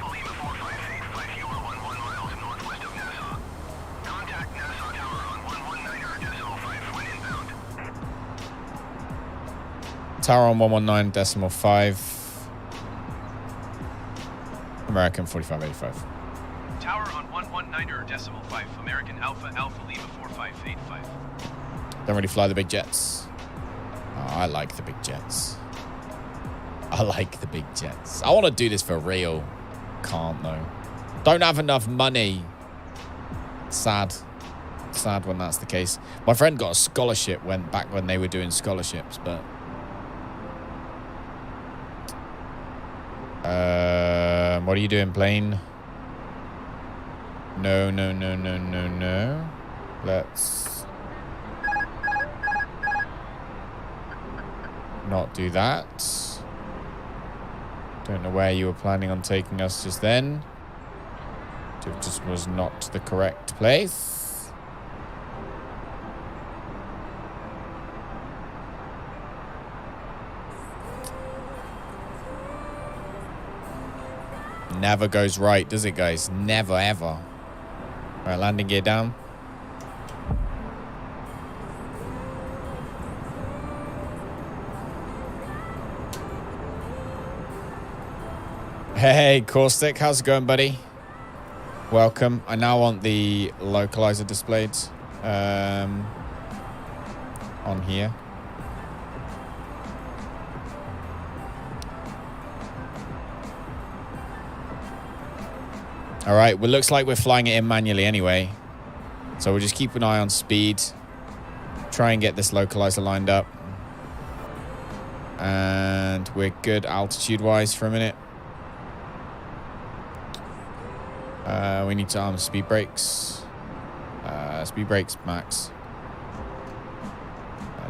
Contact Nassau Tower on 119.5 when inbound. Tower on 119.5. American 4585. Tower on 119.5, American Alpha Alpha Lima 4585. Don't really fly the big jets. Oh, I like the big jets. I like the big jets. I want to do this for real. Can't though. Don't have enough money. Sad. Sad when that's the case. My friend got a scholarship back when they were doing scholarships, but what are you doing, plane? No, no, no, no, no, no. Let's not do that. Don't know where you were planning on taking us just then. It just was not the correct place. Never goes right, does it, guys? Never, ever. All right, landing gear down. Hey, Caustic, how's it going, buddy? Welcome. I now want the localizer displayed on here. All right, well, looks like we're flying it in manually anyway. So we'll just keep an eye on speed. Try and get this localizer lined up. And we're good altitude-wise for a minute. We need to arm speed brakes. Speed brakes, max.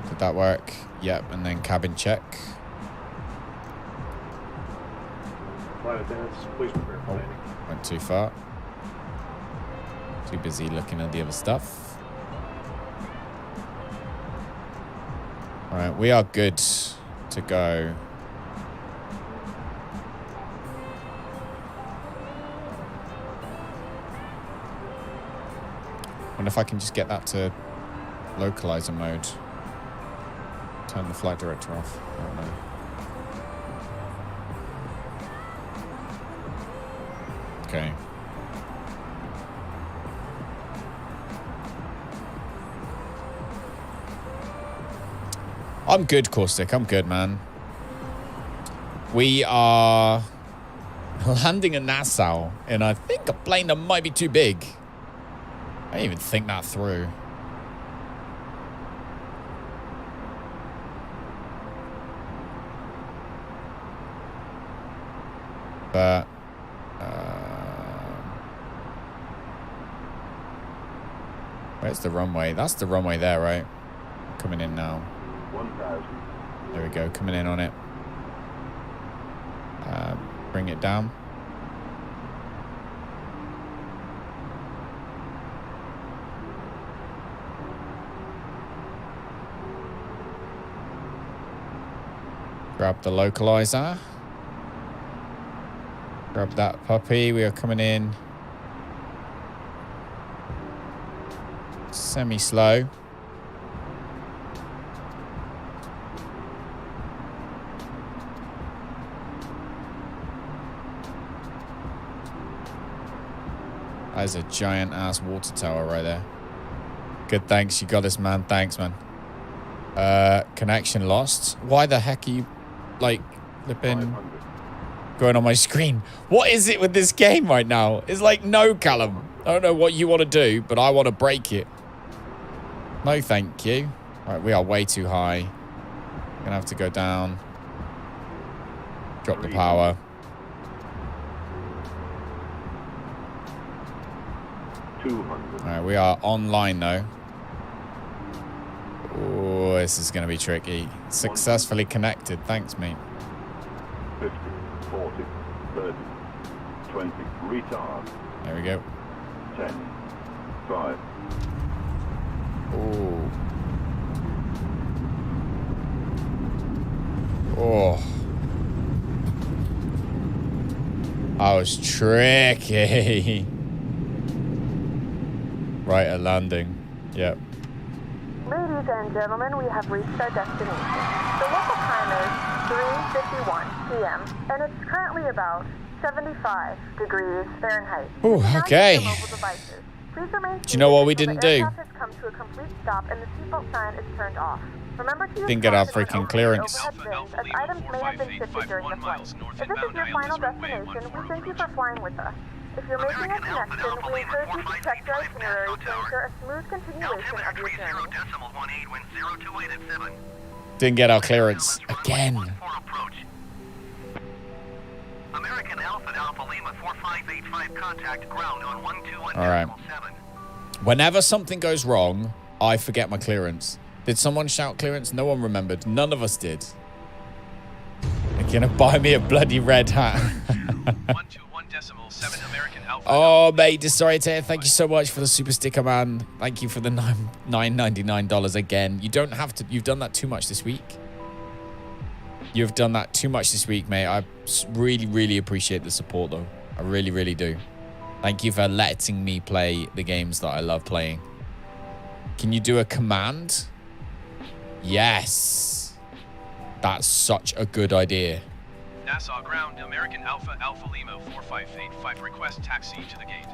Did that work? Yep, and then cabin check. Flight attendants, please prepare for landing. Went too far. Too busy looking at the other stuff. All right, we are good to go. Wonder if I can just get that to localizer mode. Turn the flight director off. I don't know. Okay. I'm good, Caustic. I'm good, man. We are landing in Nassau, and I think a plane that might be too big. I didn't even think that through. But where's the runway? That's the runway there, right? Coming in now. 1,000. There we go, coming in on it. Bring it down. Grab the localizer. Grab that puppy. We are coming in semi-slow. That is a giant ass water tower right there. Good, thanks. You got this, man. Thanks, man. Connection lost. Why the heck are you, like, flipping going on my screen? What is it with this game right now? It's like, no, Callum. I don't know what you want to do, but I want to break it. No, thank you. Right, we are way too high. Gonna have to go down. Drop the power. Alright, we are online though. Oh, this is going to be tricky. Successfully connected. Thanks, mate. 50, 40, 30, 20, retard. There we go. 10, 5. Oh. Oh. That was tricky. Right at landing. Yep. Ladies and gentlemen, we have reached our destination. The local time is 3:51 p.m. and it's currently about 75 degrees Fahrenheit. Ooh, okay. Please remain. Do you know what we didn't do? Has come to a complete stop and the seatbelt sign is turned off. Remember to didn't get our freaking clearance. As items may have been shifted during the flight. If this is your final destination, we thank you for flying with us. If you're making a connection, we encourage you to check your itinerary to ensure a smooth continuation of your journey. Didn't get our clearance again. American Alpha Alpha Lima 4585 contact ground on 121. All right. Whenever something goes wrong, I forget my clearance. Did someone shout clearance? No one remembered. None of us did. They're gonna buy me a bloody red hat. 121.7 American Alpha. Oh, mate, sorry to hear. Thank you so much for the super sticker, man. Thank you for the $9.99 again. You don't have to. You've done that too much this week. You've done that too much this week, mate. I really, really appreciate the support, though. I really, really do. Thank you for letting me play the games that I love playing. Can you do a command? Yes. That's such a good idea. Nassau ground, American Alpha Alpha Lima 4585. Request taxi to the gate.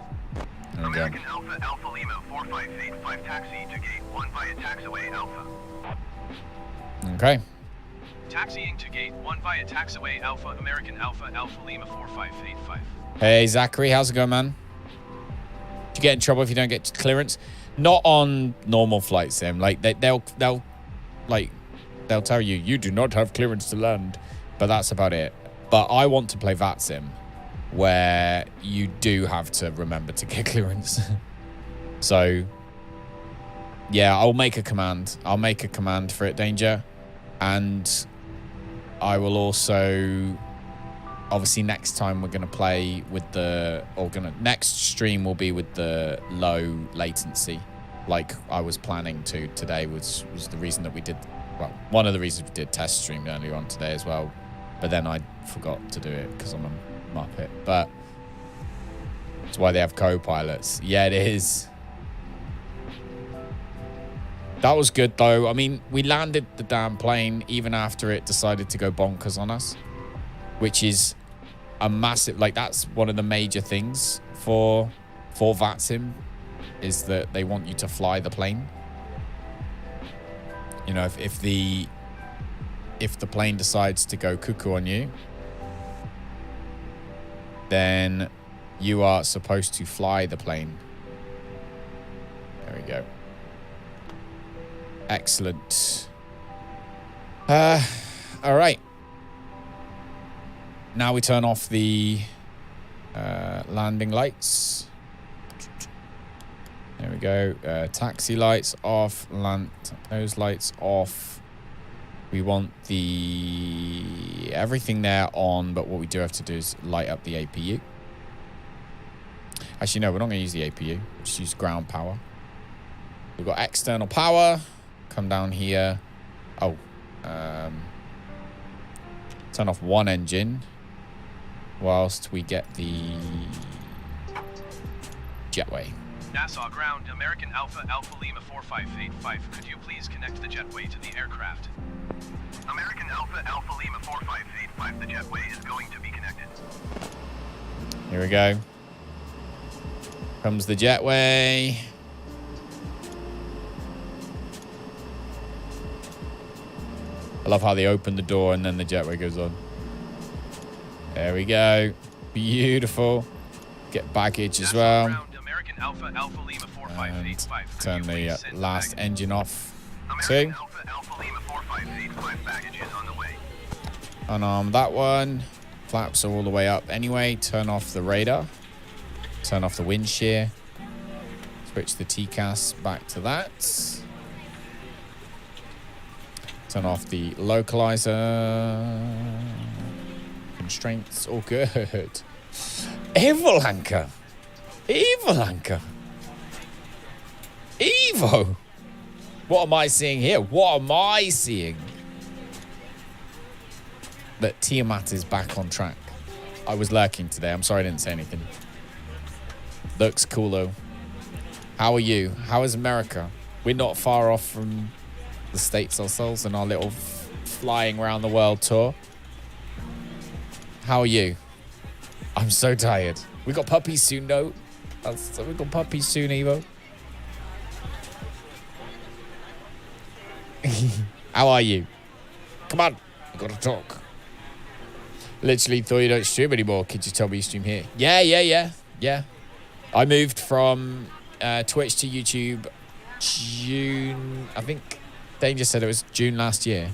Okay. American Alpha Alpha Lima 4585 taxi to gate 1 via taxiway Alpha. Okay. Taxiing to gate 1 via taxiway Alpha American Alpha Alpha Lima 4585. Hey, Zachary, how's it going, man? Do you get in trouble if you don't get clearance? Not on normal flight sim. Like they'll tell you you do not have clearance to land, but that's about it. But I want to play VAT sim, where you do have to remember to get clearance. So, yeah, I'll make a command. I'll make a command for it, Danger, and I will also. Obviously, next time we're going to play with next stream will be with the low latency, like I was planning to today, was the reason that we did, well, one of the reasons we did test stream earlier on today as well, but then I forgot to do it because I'm a muppet, but that's why they have co-pilots. Yeah, it is. That was good, though. I mean, we landed the damn plane even after it decided to go bonkers on us, which is a massive, like, that's one of the major things for VATSIM, is that they want you to fly the plane. You know, if the plane decides to go cuckoo on you, then you are supposed to fly the plane. There we go. Excellent. All right. Now we turn off the landing lights. There we go. Taxi lights off. Those lights off. We want everything there on, but what we do have to do is light up the APU. Actually, no, we're not going to use the APU. We'll just use ground power. We've got external power. Come down here. Oh. Turn off one engine whilst we get the jetway. Nassau ground, American Alpha Lima 4585. Could you please connect the jetway to the aircraft? American Alpha Lima 4585. The jetway is going to be connected. Here we go. Comes the jetway. I love how they open the door and then the jetway goes on. There we go. Beautiful. Get baggage as well. American Alpha Lima 4585. Turn the last engine off. American Two. Alpha Lima 4585. Baggage is on the way. Unarm that one. Flaps are all the way up anyway. Turn off the radar. Turn off the wind shear. Switch the TCAS back to that. Turn off the localizer. Constraints, all good. Evil anchor. Evil anchor. Evo. What am I seeing here? What am I seeing? That Tiamat is back on track. I was lurking today. I'm sorry I didn't say anything. Looks cool though. How are you? How is America? We're not far off from the States ourselves in our little flying around the world tour. How are you? I'm so tired. We got puppies soon, though. We got puppies soon, Evo. How are you? Come on, we gotta talk. Literally thought you don't stream anymore. Could you tell me you stream here? Yeah. I moved from Twitch to YouTube June. I think Dane just said it was June last year.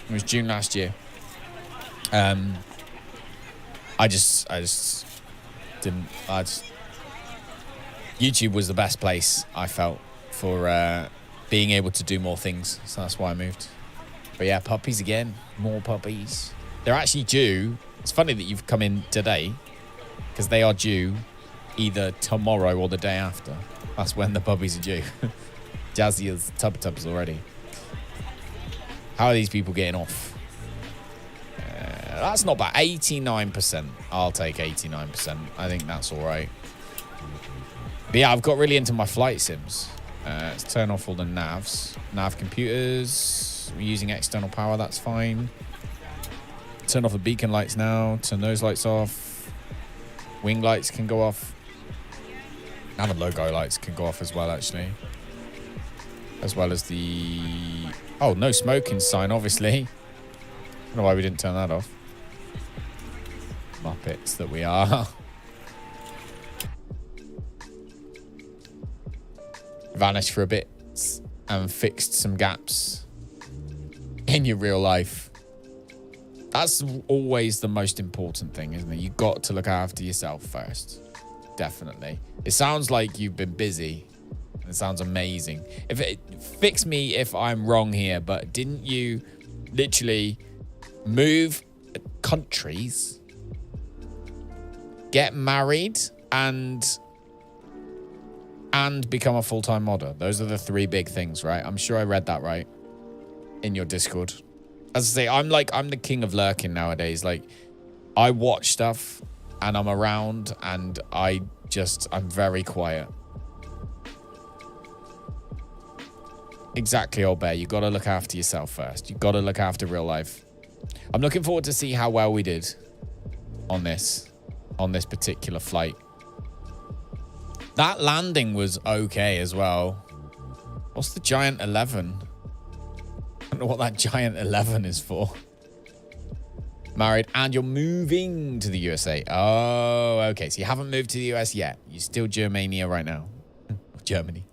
It was June last year. I just didn't. YouTube was the best place I felt for being able to do more things, so that's why I moved. But yeah, puppies again, more puppies. They're actually due. It's funny that you've come in today because they are due either tomorrow or the day after. That's when the puppies are due. Jazzy is tubs already. How are these people getting off? That's not bad. 89%. I'll take 89%. I think that's all right. But yeah, I've got really into my flight sims. Let's turn off all the navs. Nav computers. We're using external power. That's fine. Turn off the beacon lights now. Turn those lights off. Wing lights can go off. And the logo lights can go off as well, actually. As well as the... Oh, no smoking sign, obviously. I don't know why we didn't turn that off. Muppets that we are. Vanished for a bit and fixed some gaps in your real life. That's always the most important thing, isn't it? You've got to look after yourself first. Definitely. It sounds like you've been busy. It sounds amazing. Fix me if I'm wrong here, but didn't you literally move countries, get married, and become a full-time modder? Those are the three big things, right? I'm sure I read that right in your Discord. As I say, I'm the king of lurking nowadays. Like, I watch stuff and I'm around and I'm very quiet. Exactly, old bear. You got to look after yourself first. You got to look after real life. I'm looking forward to see how well we did on this particular flight. That landing was okay as well. What's the Giant 11? I don't know what that Giant 11 is for. Married and you're moving to the USA. Oh, okay. So you haven't moved to the US yet. You're still Germania right now. Germany.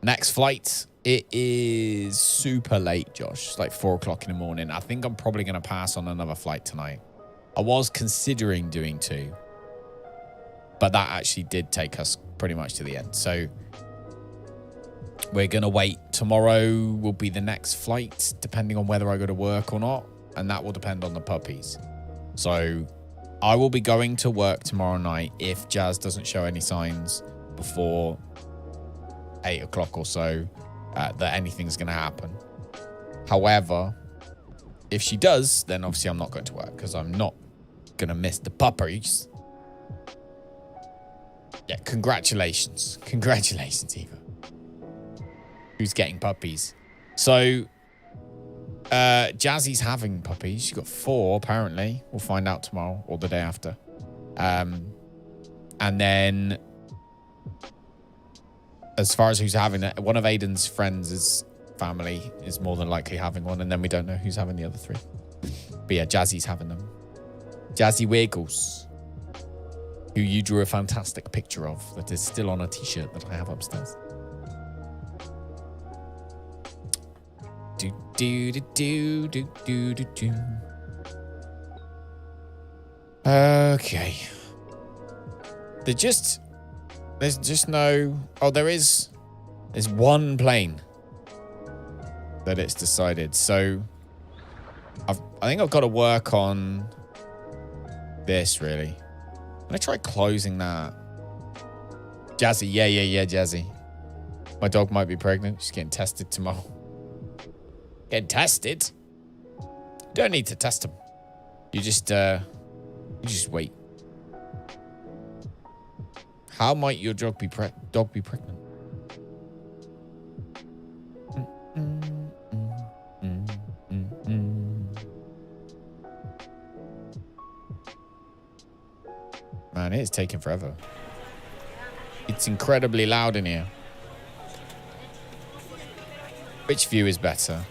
Next flight. It is super late, Josh. It's like 4 o'clock in the morning. I think I'm probably going to pass on another flight tonight. I was considering doing 2. But that actually did take us pretty much to the end. So we're going to wait. Tomorrow will be the next flight, depending on whether I go to work or not. And that will depend on the puppies. So I will be going to work tomorrow night if Jazz doesn't show any signs before 8 o'clock or so that anything's going to happen. However, if she does, then obviously I'm not going to work because I'm not going to miss the puppies. Yeah, congratulations. Congratulations, Eva. Who's getting puppies? So, Jazzy's having puppies. She's got 4, apparently. We'll find out tomorrow or the day after. And then, as far as who's having it, one of Aiden's friends' family is more than likely having one, and then we don't know who's having the other 3. But yeah, Jazzy's having them. Jazzy Wiggles, who you drew a fantastic picture of that is still on a t-shirt that I have upstairs. Okay. There's just no... Oh, there's one plane that it's decided. So I think I've got to work on this, really. I'm going to try closing that. Jazzy, yeah, Jazzy. My dog might be pregnant. She's getting tested tomorrow. Getting tested? You don't need to test them. You just wait. How might your dog be pregnant? Man, it's taking forever. It's incredibly loud in here. Which view is better?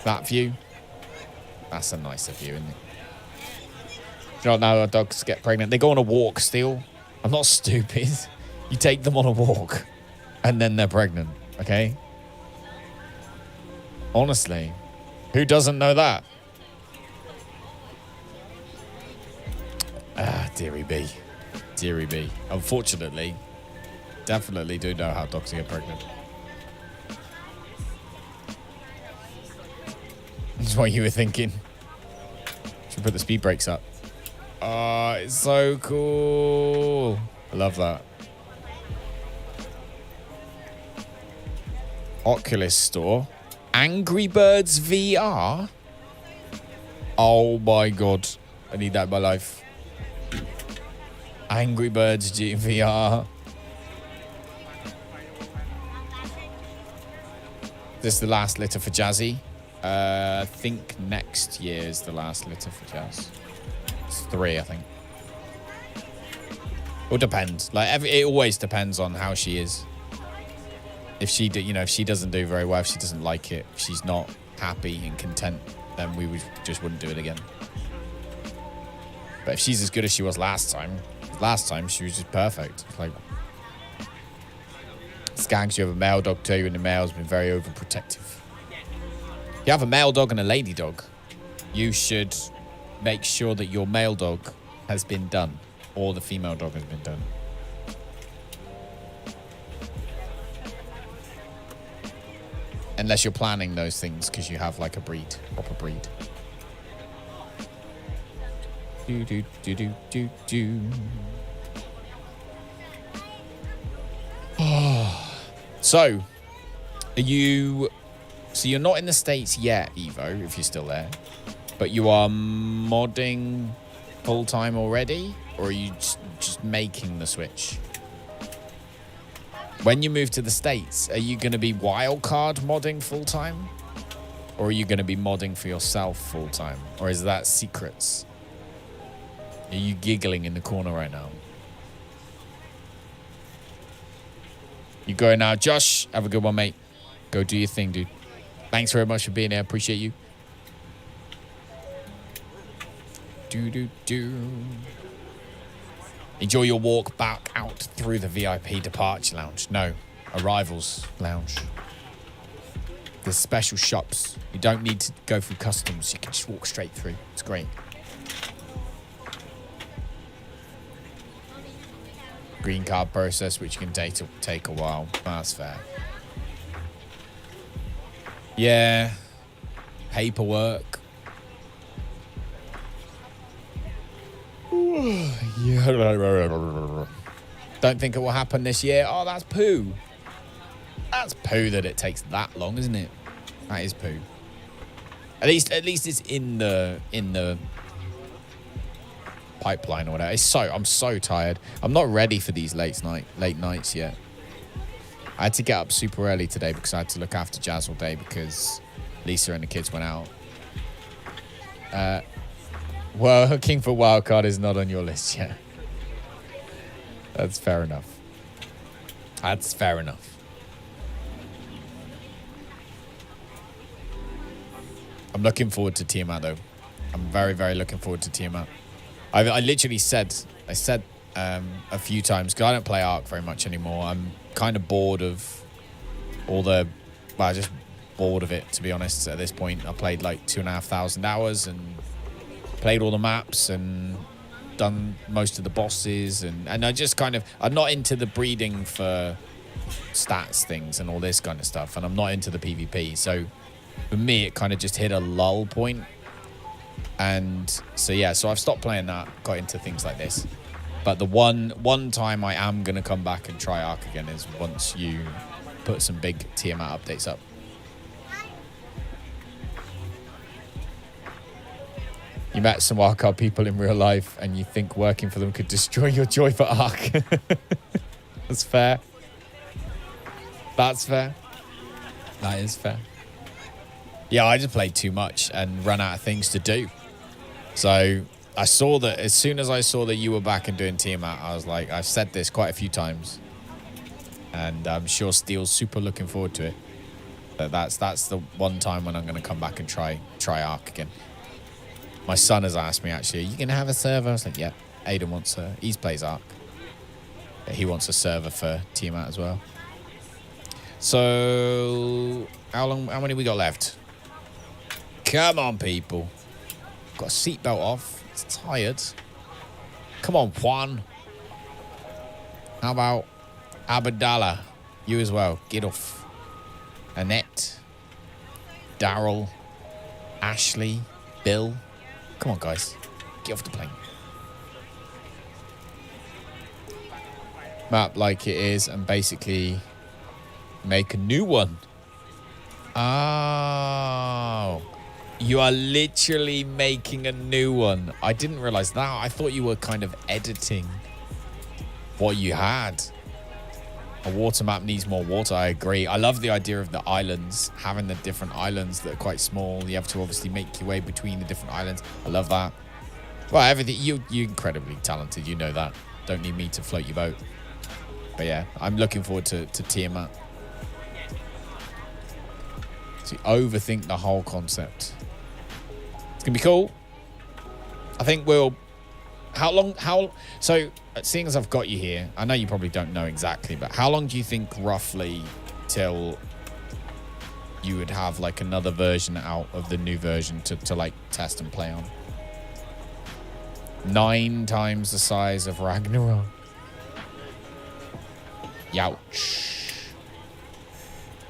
That view? That's a nicer view, isn't it? You don't know how dogs get pregnant. They go on a walk still. I'm not stupid. You take them on a walk and then they're pregnant, okay? Honestly, who doesn't know that? Dearie B. Dearie B. Unfortunately, definitely do know how dogs get pregnant. That's what you were thinking. Should put the speed brakes up. Oh, it's so cool. I love that. Oculus Store. Angry Birds VR? Oh my god. I need that in my life. Angry Birds VR. This is the last litter for Jazzy. I think next year is the last litter for Jazz. It's 3, I think. It depends. Like it always depends on how she is. If she doesn't do very well, if she doesn't like it, if she's not happy and content, then we wouldn't do it again. But if she's as good as she was last time she was just perfect. Like, Skanks, you have a male dog too, and the male's been very overprotective. If you have a male dog and a lady dog, you should make sure that your male dog has been done, or the female dog has been done. Unless you're planning those things because you have like a breed, proper breed. So, you're not in the States yet, Evo, if you're still there, but you are modding full-time already, or are you just making the switch? When you move to the States, are you going to be wildcard modding full-time? Or are you going to be modding for yourself full-time? Or is that secrets? Are you giggling in the corner right now? You going now, Josh? Have a good one, mate. Go do your thing, dude. Thanks very much for being here. Appreciate you. Enjoy your walk back out through the VIP departure lounge. No, arrivals lounge. There's special shops. You don't need to go through customs. You can just walk straight through. It's great. Green card process, which can take a while. That's fair. Yeah. Paperwork. Yeah. Don't think it will happen this year. Oh, that's poo. That's poo that it takes that long, isn't it? That is poo. At least it's in the pipeline or whatever. I'm so tired. I'm not ready for these late nights yet. I had to get up super early today because I had to look after Jazz all day because Lisa and the kids went out. Well, hooking for wildcard is not on your list yet. That's fair enough. That's fair enough. I'm looking forward to Tiamat though. I'm very, very looking forward to Tiamat. I literally said a few times, because I don't play Ark very much anymore. I'm kind of bored of all the, well, just bored of it, to be honest, at this point. I played like 2,500 hours and played all the maps and done most of the bosses. And I just kind of, I'm not into the breeding for stats things and all this kind of stuff. And I'm not into the PvP. So for me, it kind of just hit a lull point. And so, yeah, so I've stopped playing that, got into things like this. But the one time I am going to come back and try Ark again is once you put some big Tiamat updates up. You met some wildcard people in real life and you think working for them could destroy your joy for Ark. That's fair. That's fair. That is fair. Yeah, I just played too much and ran out of things to do. So I saw that as soon as I saw that you were back and doing Tiamat, I was like, I've said this quite a few times. And I'm sure Steele's super looking forward to it. But that's the one time when I'm going to come back and try Ark again. My son has asked me, actually, are you going to have a server? I was like, yeah, Aiden wants a... He plays Ark. But he wants a server for Tiamat as well. So, how many we got left? Come on, people. Got a seatbelt off. It's tired. Come on, Juan. How about Abadallah? You as well. Get off. Annette. Daryl. Ashley. Bill. Come on, guys. Get off the plane. Map like it is and basically make a new one. Oh. You are literally making a new one. I didn't realize that. I thought you were kind of editing what you had. A water map needs more water. I agree. I love the idea of the islands, having the different islands that are quite small. You have to obviously make your way between the different islands. I love that. Well, everything. You're incredibly talented. You know that. Don't need me to float your boat. But yeah, I'm looking forward to Tiamat. To overthink the whole concept. It's going to be cool. I think we'll... So, seeing as I've got you here, I know you probably don't know exactly, but how long do you think roughly till you would have like another version out of the new version to like test and play on? 9 times the size of Ragnarok. Youch.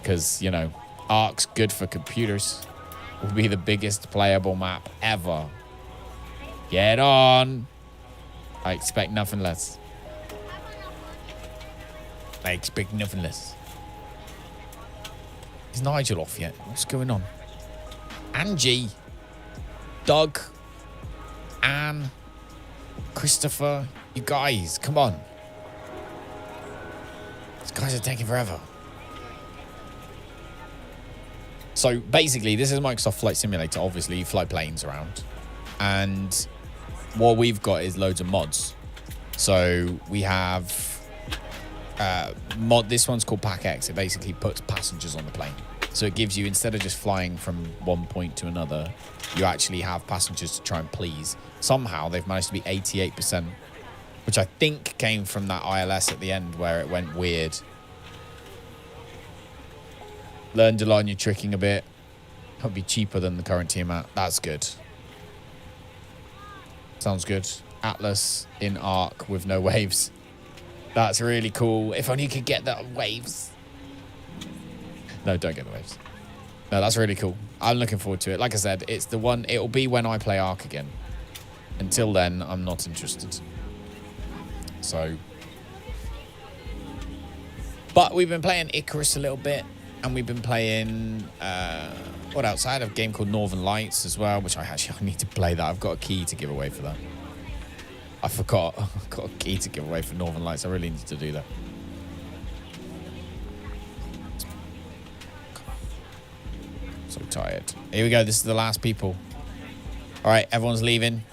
Because, you know, Ark's good for computers. Will be the biggest playable map ever. Get on. I expect nothing less. I expect nothing less. Is Nigel off yet? What's going on? Angie. Doug. Anne. Christopher. You guys, come on. These guys are taking forever. So basically, this is Microsoft Flight Simulator. Obviously, you fly planes around. And what we've got is loads of mods. So we have this one's called PACX. It basically puts passengers on the plane. So it gives you, instead of just flying from one point to another, you actually have passengers to try and please. Somehow they've managed to be 88%, which I think came from that ILS at the end where it went weird. Learned a lot and you're tricking a bit. It'll be cheaper than the current Tiamat. That's good. Sounds good. Atlas in Ark with no waves. That's really cool. If only you could get the waves. No, don't get the waves. No, that's really cool. I'm looking forward to it. Like I said, it's the one. It'll be when I play Ark again. Until then, I'm not interested. So. But we've been playing Icarus a little bit. And we've been playing, what else? I had a game called Northern Lights as well, which I need to play that. I've got a key to give away for that. I forgot. I've got a key to give away for Northern Lights. I really need to do that. So tired. Here we go. This is the last people. All right, everyone's leaving.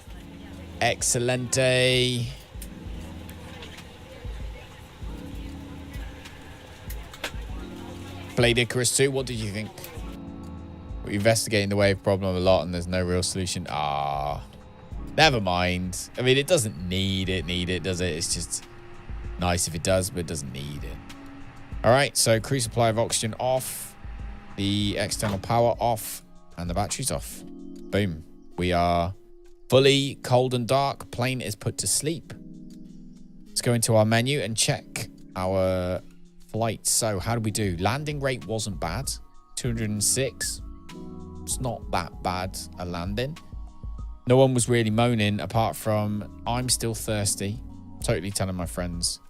Excelente. Played Icarus 2. What did you think? We're investigating the wave problem a lot and there's no real solution. Never mind. I mean, it doesn't need it, does it? It's just nice if it does, but it doesn't need it. All right, so crew supply of oxygen off, the external power off, and the batteries off. Boom. We are fully cold and dark. Plane is put to sleep. Let's go into our menu and check our flight. So how do we do? Landing rate wasn't bad. 206. It's not that bad a landing. No one was really moaning apart from I'm still thirsty. Totally telling my friends.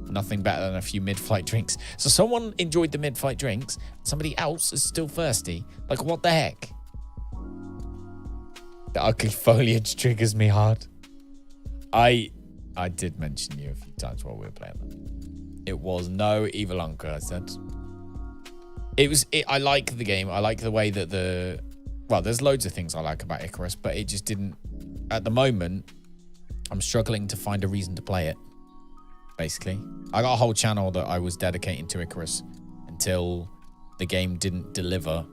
Nothing better than a few mid-flight drinks. So someone enjoyed the mid-flight drinks. Somebody else is still thirsty. Like, what the heck? The ugly foliage triggers me hard. I did mention you a few times while we were playing that. It was no Evolunka, I said. I like the game. I like the way that well, there's loads of things I like about Icarus, but it just didn't, at the moment, I'm struggling to find a reason to play it, basically. I got a whole channel that I was dedicating to Icarus until the game didn't deliver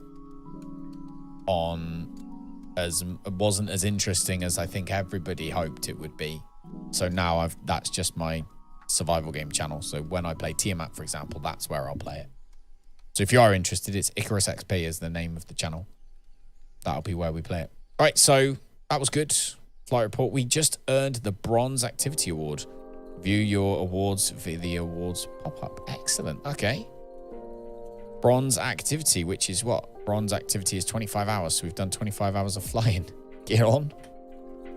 it wasn't as interesting as I think everybody hoped it would be. So now that's just my survival game channel. So when I play Tiamat, for example, that's where I'll play it. So if you are interested, it's Icarus XP is the name of the channel. That'll be where we play it. All right, so that was good. Flight report. We just earned the Bronze Activity Award. View your awards via the awards pop-up. Excellent. Okay. Bronze Activity, which is what? Bronze Activity is 25 hours. So we've done 25 hours of flying. Get on.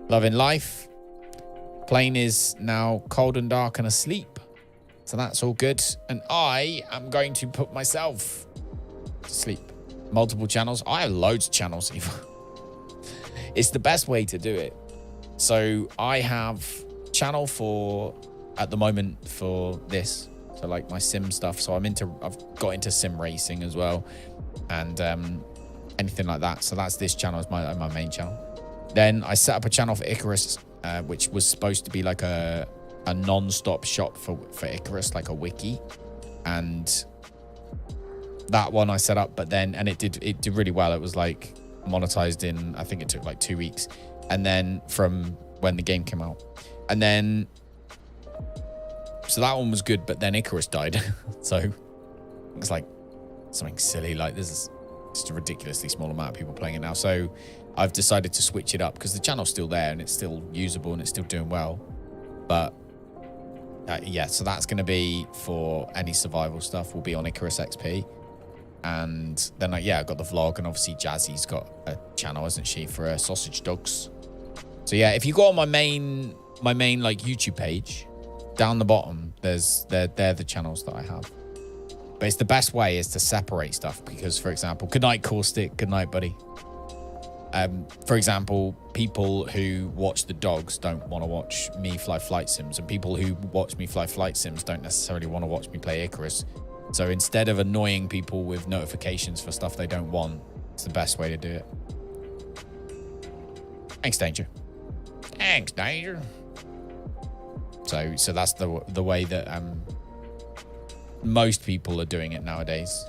Loving life. Plane is now cold and dark and asleep. So that's all good. And I am going to put myself to sleep. Multiple channels. I have loads of channels. It's the best way to do it. So I have channel at the moment for this. So like my sim stuff. So I've got into sim racing as well. And anything like that. So that's this channel is my main channel. Then I set up a channel for Icarus, which was supposed to be like a non-stop shop for Icarus, like a wiki. And that one I set up, but then, and it did really well. It was like monetized in, I think it took like 2 weeks. And then from when the game came out. And then, so that one was good, but then Icarus died. So it's like something silly. Like this is just a ridiculously small amount of people playing it now. So I've decided to switch it up because the channel's still there and it's still usable and it's still doing well. But yeah, so that's going to be for any survival stuff will be on Icarus XP. And then, I got the vlog, and obviously Jazzy's got a channel, hasn't she, for sausage dogs. So yeah, if you go on my main like YouTube page, down the bottom, they're the channels that I have. But it's the best way is to separate stuff because, for example, good night, Caustic, good night, buddy. For example, people who watch the dogs don't want to watch me fly flight sims, and people who watch me fly flight sims don't necessarily want to watch me play Icarus. So instead of annoying people with notifications for stuff they don't want, it's the best way to do it. Thanks, Danger. Thanks, Danger. So that's the way that most people are doing it nowadays.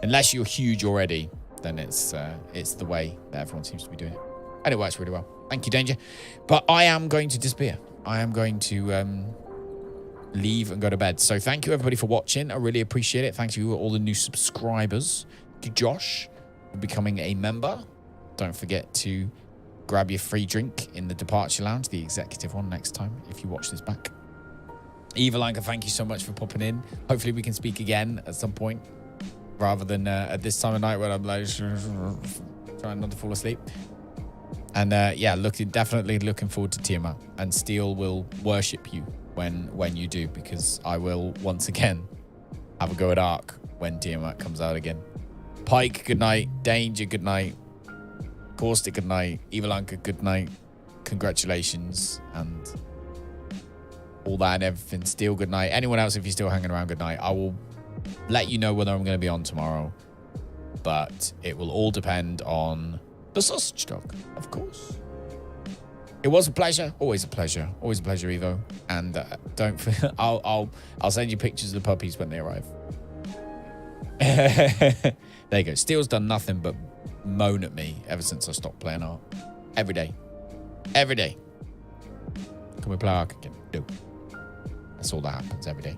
Unless you're huge already, then it's the way that everyone seems to be doing it. And it works really well. Thank you, Danger. But I am going to disappear. I am going to leave and go to bed. So thank you, everybody, for watching. I really appreciate it. Thank you all the new subscribers. Thank you, Josh, for becoming a member. Don't forget to grab your free drink in the departure lounge, the executive one, next time if you watch this back. Eva Lanka, thank you so much for popping in. Hopefully we can speak again at some point rather than at this time of night when I'm like trying not to fall asleep. And yeah, definitely looking forward to Tiamat, and Steel will worship you when you do, because I will once again have a go at Ark when Tiamat comes out again. Pike, good night. Danger, good night. Caustic, good night. Evilanka, good night. Congratulations. And all that and everything. Steel, good night. Anyone else, if you're still hanging around, good night. I will let you know whether I'm going to be on tomorrow. But it will all depend on the sausage dog, of course. It was a pleasure. Always a pleasure. Always a pleasure, Evo. And don't. I'll send you pictures of the puppies when they arrive. There you go. Steel's done nothing but moan at me ever since I stopped playing art. Every day. Every day. Can we play art again? No. That's all that happens every day.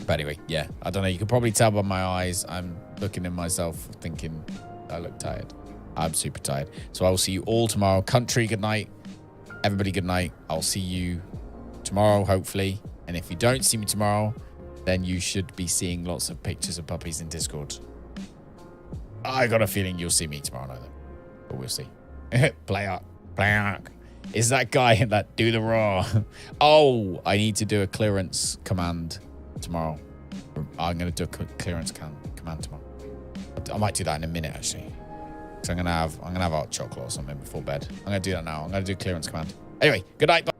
But anyway, yeah. I don't know. You can probably tell by my eyes. I'm looking in myself thinking I look tired. I'm super tired. So I will see you all tomorrow. Country, good night. Everybody, good night. I'll see you tomorrow, hopefully. And if you don't see me tomorrow, then you should be seeing lots of pictures of puppies in Discord. I got a feeling you'll see me tomorrow night, but we'll see. Play up. Is that guy in that do the raw? Oh, I need to do a clearance command tomorrow. I'm going to do a clearance command tomorrow. I might do that in a minute, actually. So I'm gonna have hot chocolate or something before bed. I'm gonna do that now. I'm gonna do clearance command. Anyway, good night. Bye.